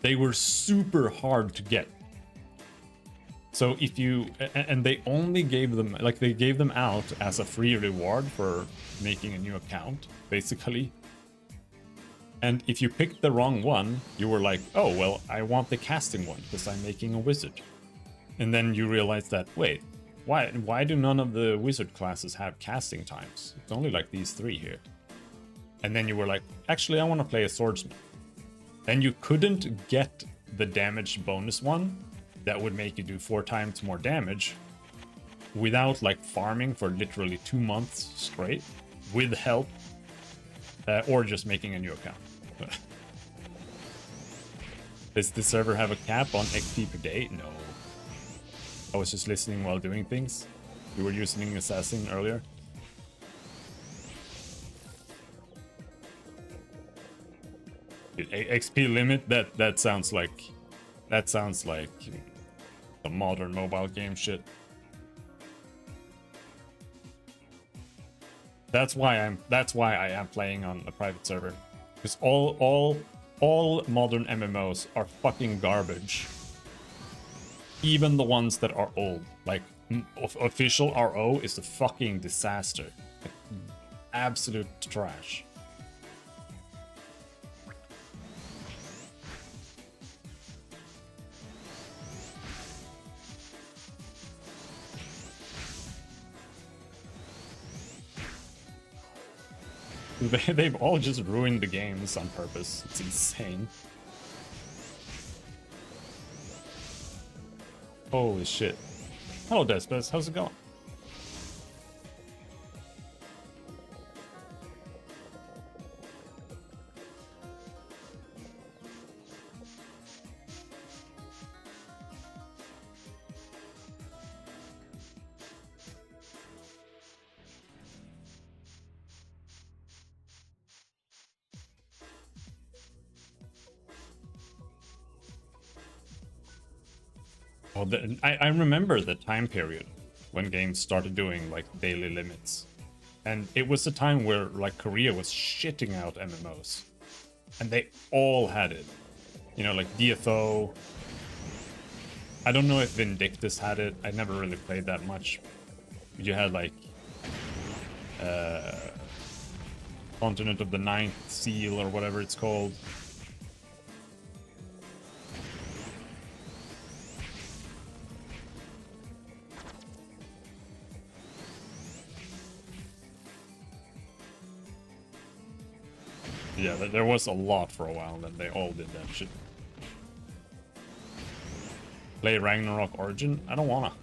they were super hard to get. So if you, and they only gave them, like they gave them out as a free reward for making a new account, basically. And if you picked the wrong one, you were like, oh, well, I want the casting one because I'm making a wizard. And then you realize that, wait, why do none of the wizard classes have casting times? It's only like these 3 here. And then you were like, actually, I want to play a swordsman. Then you couldn't get the damage bonus one that would make you do 4 times more damage without like farming for literally 2 months straight with help, or just making a new account. Does the server have a cap on XP per day? No. I was just listening while doing things. We were using Assassin earlier. XP limit? That sounds like a modern mobile game shit. That's why I am playing on a private server. Because all modern MMOs are fucking garbage. Even the ones that are old. Like official RO is a fucking disaster. Like, Absolute trash. They've all just ruined the games on purpose. It's insane. Holy shit. Hello, Despes. How's it going? Oh, I remember the time period when games started doing like daily limits. And it was a time where like Korea was shitting out MMOs. And they all had it. You know, like DFO. I don't know if Vindictus had it. I never really played that much. You had like Continent of the Ninth Seal or whatever it's called. Yeah, there was a lot for a while, and then they all did that shit. Play Ragnarok Origin? I don't wanna.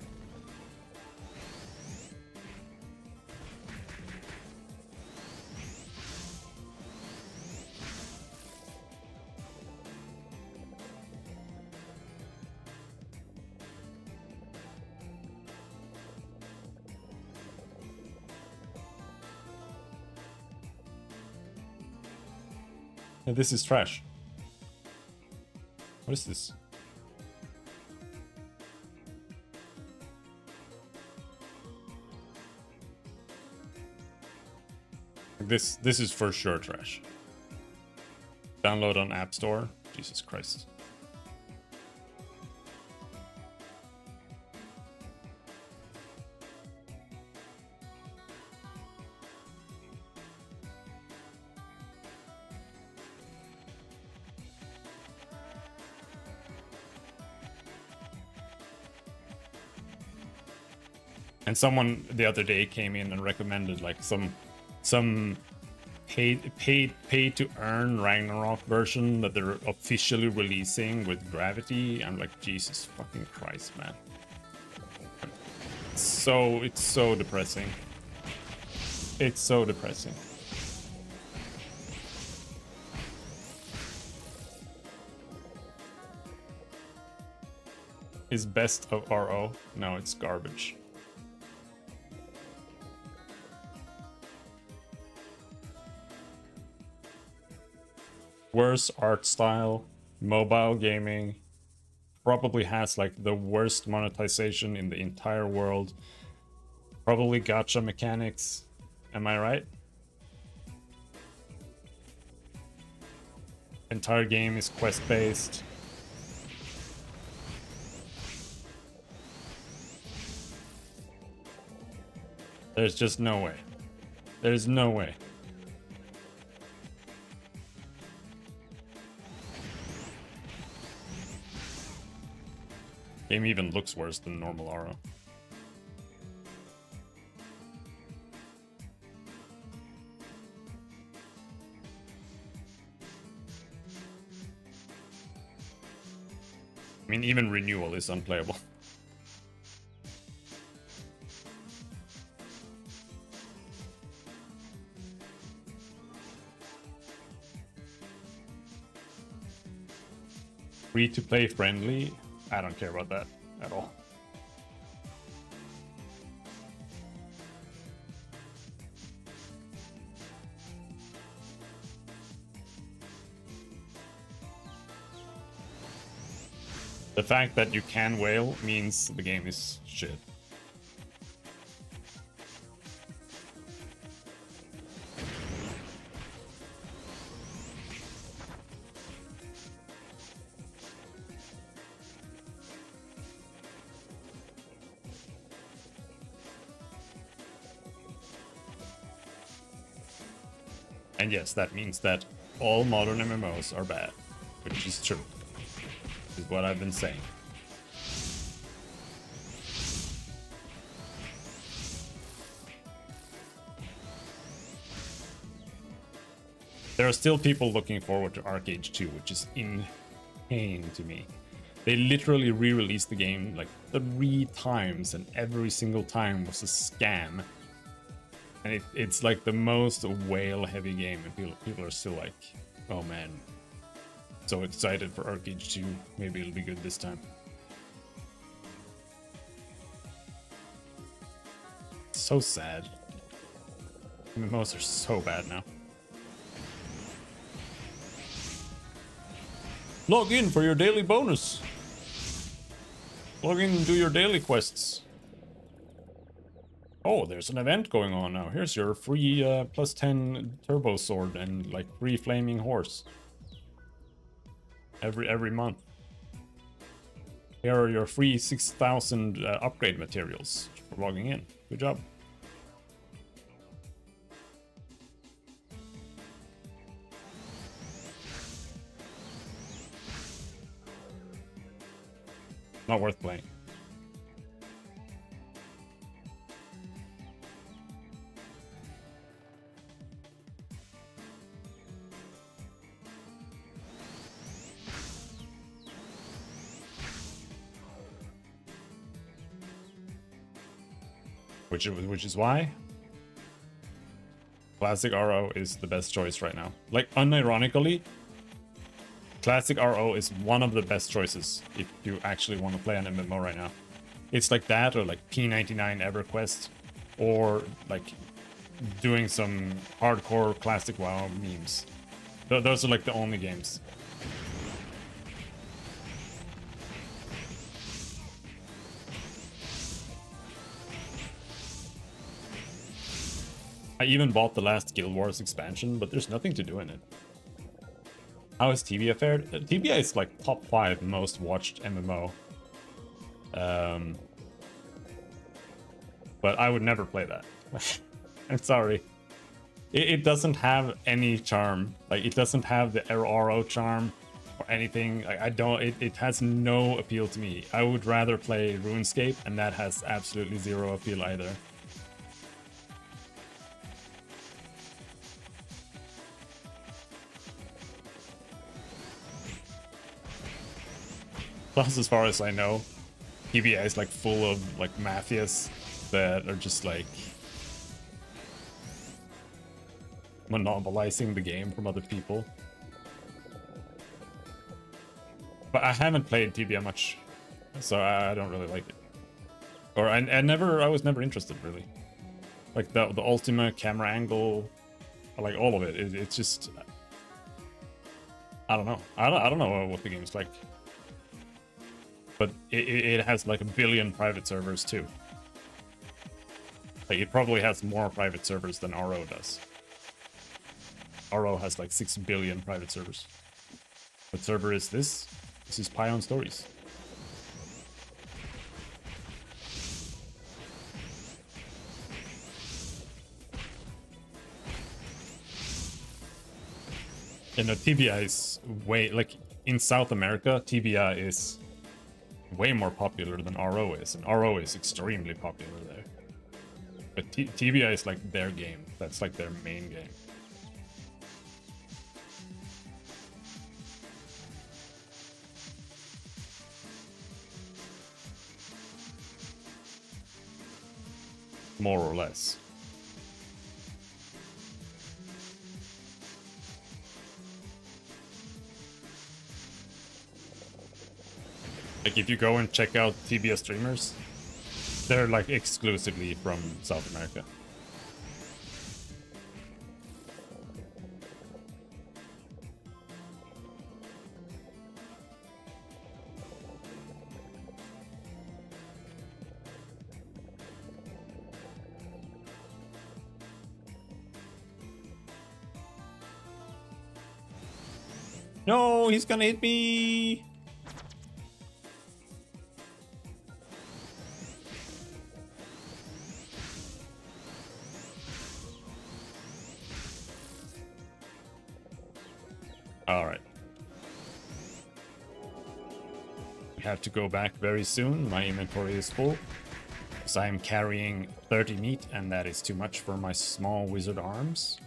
Yeah, this is trash. What is this? This is for sure trash. Download on App Store. Jesus Christ. And someone the other day came in and recommended like some paid to earn Ragnarok version that they're officially releasing with Gravity. I'm like, Jesus fucking Christ, man. It's so depressing. It's so depressing. Is best of RO? No, it's garbage. Worst art style, mobile gaming, probably has like the worst monetization in the entire world. Probably gacha mechanics. Am I right? Entire game is quest based. There's just no way. There's no way. Game even looks worse than normal RO. I mean, even renewal is unplayable. Free to play friendly? I don't care about that at all. The fact that you can whale means the game is shit. And yes, that means that all modern MMOs are bad, which is true. Is what I've been saying. There are still people looking forward to Arcade 2, which is insane to me. They literally re-released the game like 3 times, and every single time was a scam. And it's like the most whale-heavy game, and people are still like, oh man, so excited for Arcade 2. Maybe it'll be good this time. So sad. MMOs are so bad now. Log in for your daily bonus. Log in and do your daily quests. Oh, there's an event going on now. Here's your free +10 turbo sword and like free flaming horse. Every month. Here are your free 6,000 upgrade materials for logging in. Good job. Not worth playing. Which is why Classic RO is the best choice right now. Like, unironically, Classic RO is one of the best choices if you actually want to play an MMO right now. It's like that, or like P99 EverQuest, or like doing some hardcore Classic WoW memes. Those are like the only games. I even bought the last Guild Wars expansion, but there's nothing to do in it. How is Tibia fared? Tibia is like top 5 most watched MMO. But I would never play that. I'm sorry. It doesn't have any charm. Like, it doesn't have the RO charm or anything. Like, I don't. It has no appeal to me. I would rather play RuneScape, and that has absolutely zero appeal either. Plus, as far as I know, TBA is like full of like mafias that are just like monopolizing the game from other people. But I haven't played TBA much, so I don't really like it. Or I was never interested really. Like the Ultima camera angle, like all of it. It's just, I don't know. I don't know what the game's like. But it has like 1 billion private servers too. Like, it probably has more private servers than RO does. RO has like 6 billion private servers. What server is this? This is Payon Stories. You know, TBI is way, like, in South America, TBI is way more popular than RO is, and RO is extremely popular there. But TBI is like their game. That's like their main game. More or less. Like, if you go and check out TBS streamers, they're like exclusively from South America. No, he's gonna hit me! All right. We have to go back very soon. My inventory is full. So I'm carrying 30 meat, and that is too much for my small wizard arms.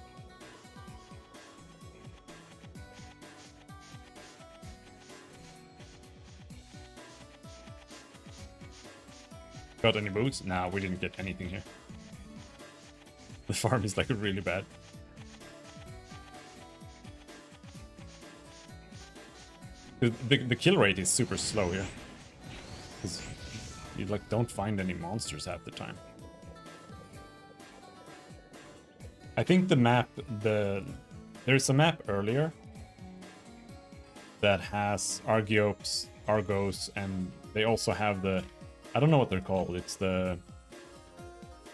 Got any boots? Nah, we didn't get anything here. The farm is like really bad. The kill rate is super slow here. Because you like don't find any monsters half the time. I think the map, there's a map earlier that has Argos, and they also have the, I don't know what they're called. It's the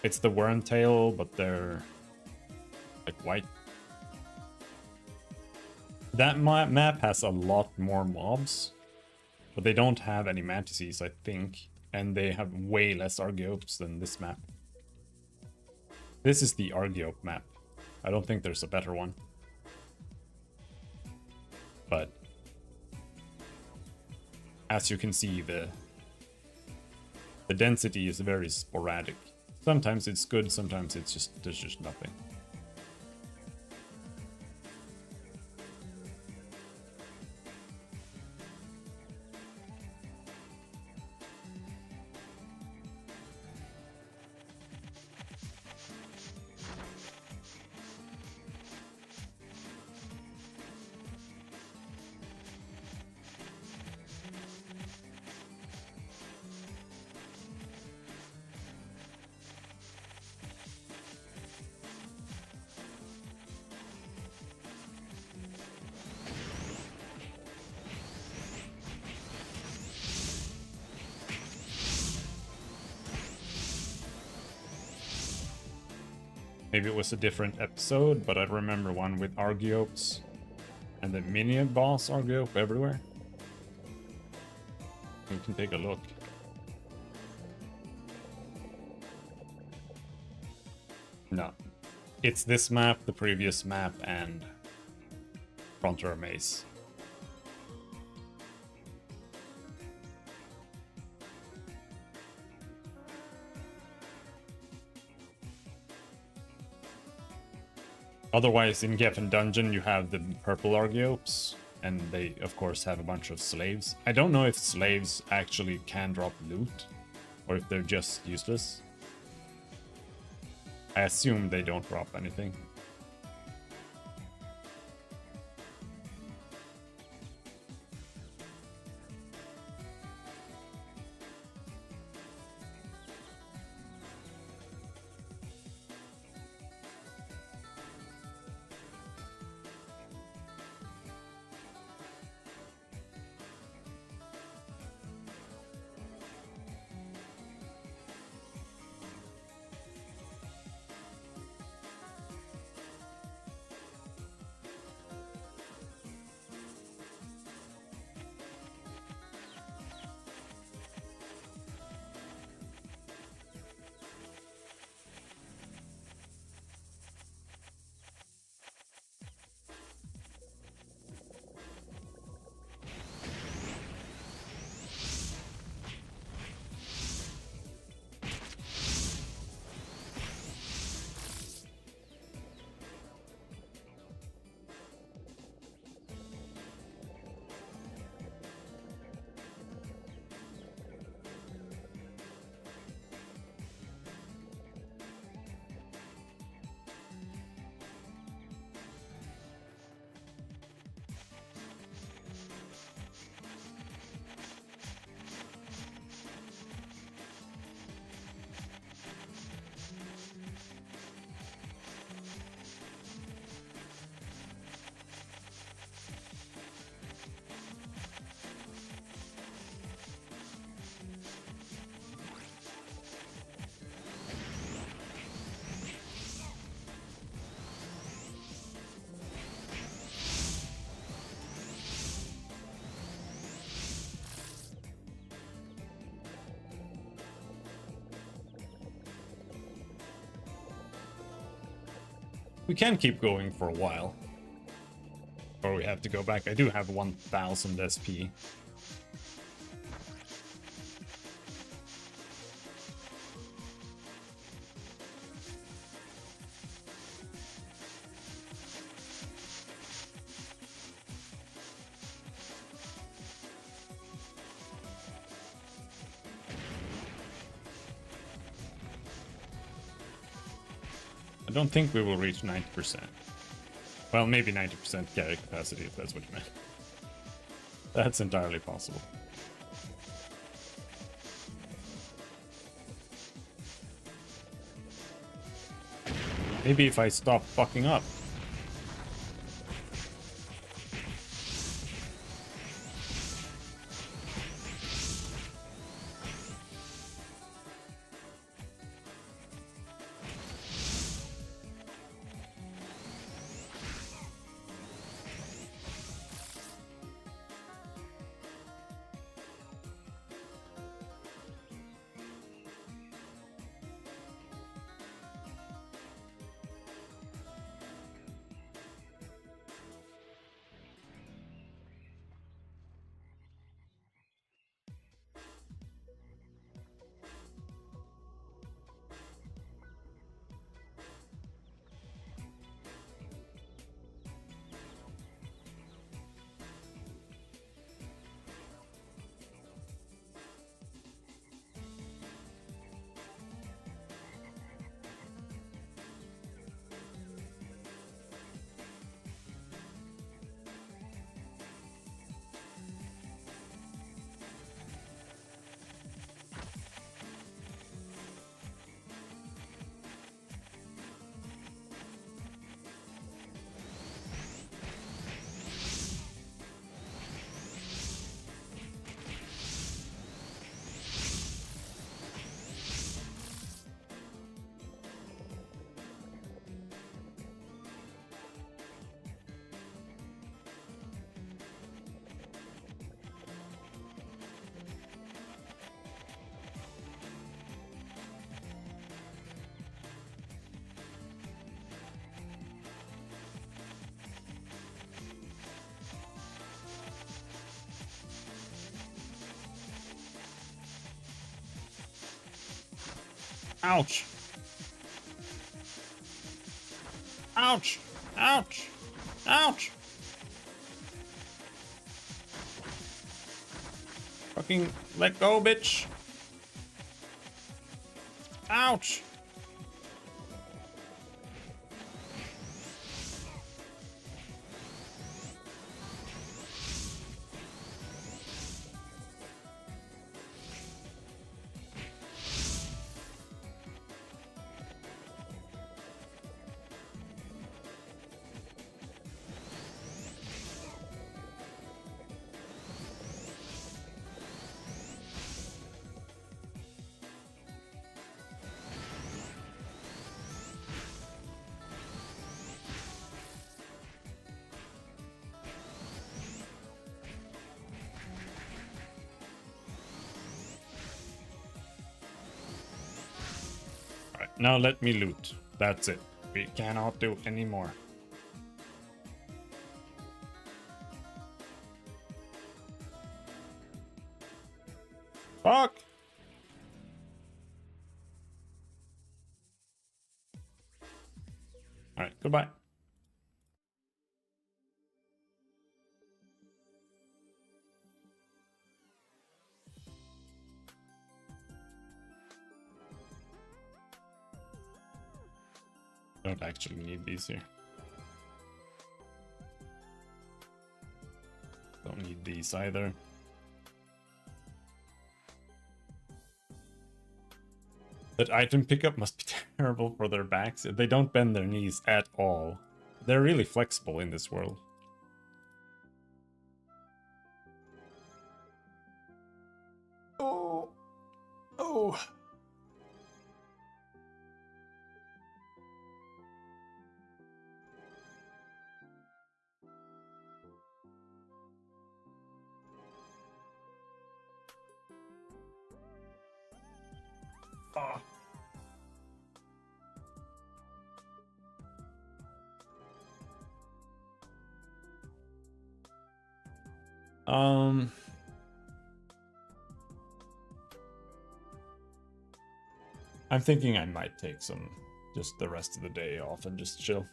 Wormtail, but they're like white. That map has a lot more mobs, but they don't have any mantises, I think, and they have way less Argiopes than this map. This is the Argiope map. I don't think there's a better one. But as you can see, the density is very sporadic. Sometimes it's good, sometimes it's just there's just nothing. Maybe it was a different episode, but I remember one with Argiopes and the mini boss Argiope everywhere. We can take a look. No. It's this map, the previous map, and Frontier Maze. Otherwise, in Geffen Dungeon, you have the purple Argiopes, and they, of course, have a bunch of slaves. I don't know if slaves actually can drop loot, or if they're just useless. I assume they don't drop anything. We can keep going for a while. before we have to go back. I do have 1000 SP. I don't think we will reach 90%. Well, maybe 90% carry capacity, if that's what you meant. That's entirely possible. Maybe if I stop fucking up. Ouch! Ouch! Ouch! Ouch! Fucking let go, bitch! Ouch! Alright, now let me loot. That's it. We cannot do any more. Fuck! Alright, goodbye. Don't actually need these here. Don't need these either. That item pickup must be terrible for their backs. They don't bend their knees at all. They're really flexible in this world. Oh. Oh. Oh. Um, I'm thinking I might take just the rest of the day off and just chill.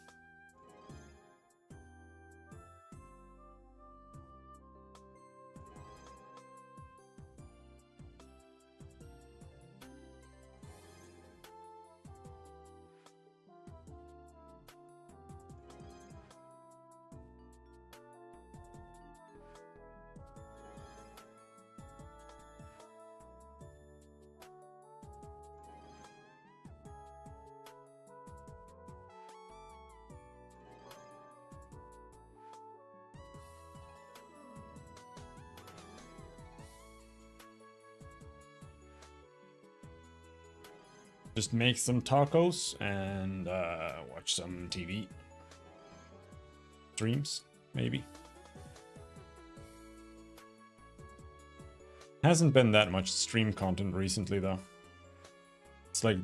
Just make some tacos and watch some TV. Streams, maybe. Hasn't been that much stream content recently, though. It's like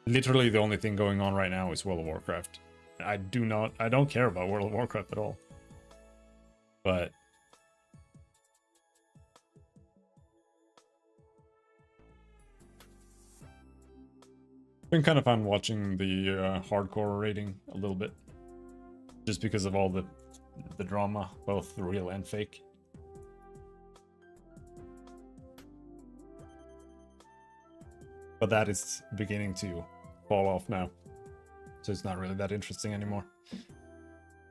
literally the only thing going on right now is World of Warcraft. I don't care about World of Warcraft at all. But it's been kind of fun watching the hardcore rating a little bit. Just because of all the drama, both real and fake. But that is beginning to fall off now. So it's not really that interesting anymore.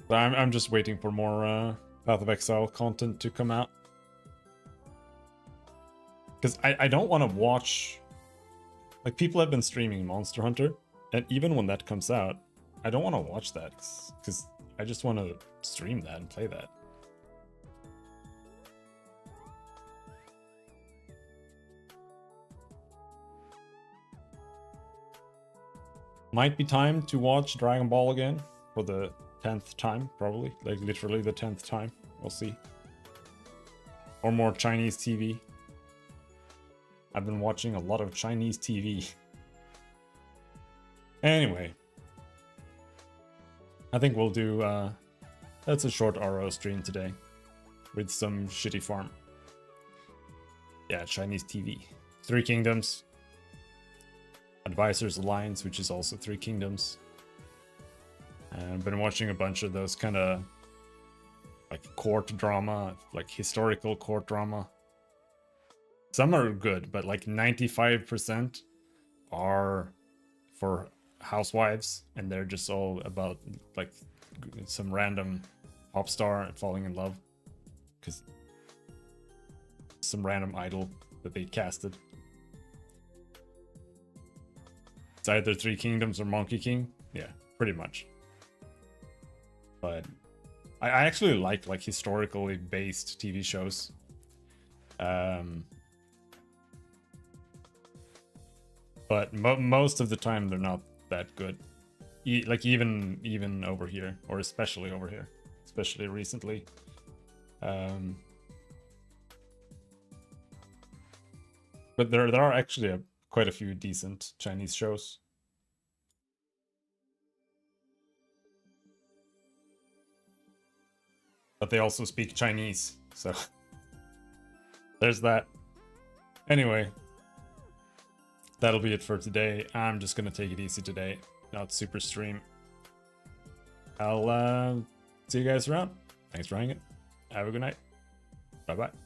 But I'm just waiting for more Path of Exile content to come out. Because I don't want to watch... Like, people have been streaming Monster Hunter, and even when that comes out, I don't want to watch that, because I just want to stream that and play that. Might be time to watch Dragon Ball again for the 10th time, probably. Like, literally the 10th time. We'll see. Or more Chinese TV. I've been watching a lot of Chinese TV. Anyway. I think we'll do, that's a short RO stream today. With some shitty farm. Yeah, Chinese TV. Three Kingdoms. Advisors Alliance, which is also Three Kingdoms. And I've been watching a bunch of those kind of like court drama, like historical court drama. Some are good, but like 95% are for housewives, and they're just all about like some random pop star falling in love because some random idol that they casted. It's either Three Kingdoms or Monkey King. Yeah, pretty much. But I actually like historically based TV shows. But most of the time they're not that good. Like even over here, or especially over here, especially recently. But there are actually quite a few decent Chinese shows. But they also speak Chinese, so there's that. Anyway, that'll be it for today. I'm just gonna take it easy today, not super stream. I'll see you guys around. Thanks for hanging. Have a good night. Bye bye.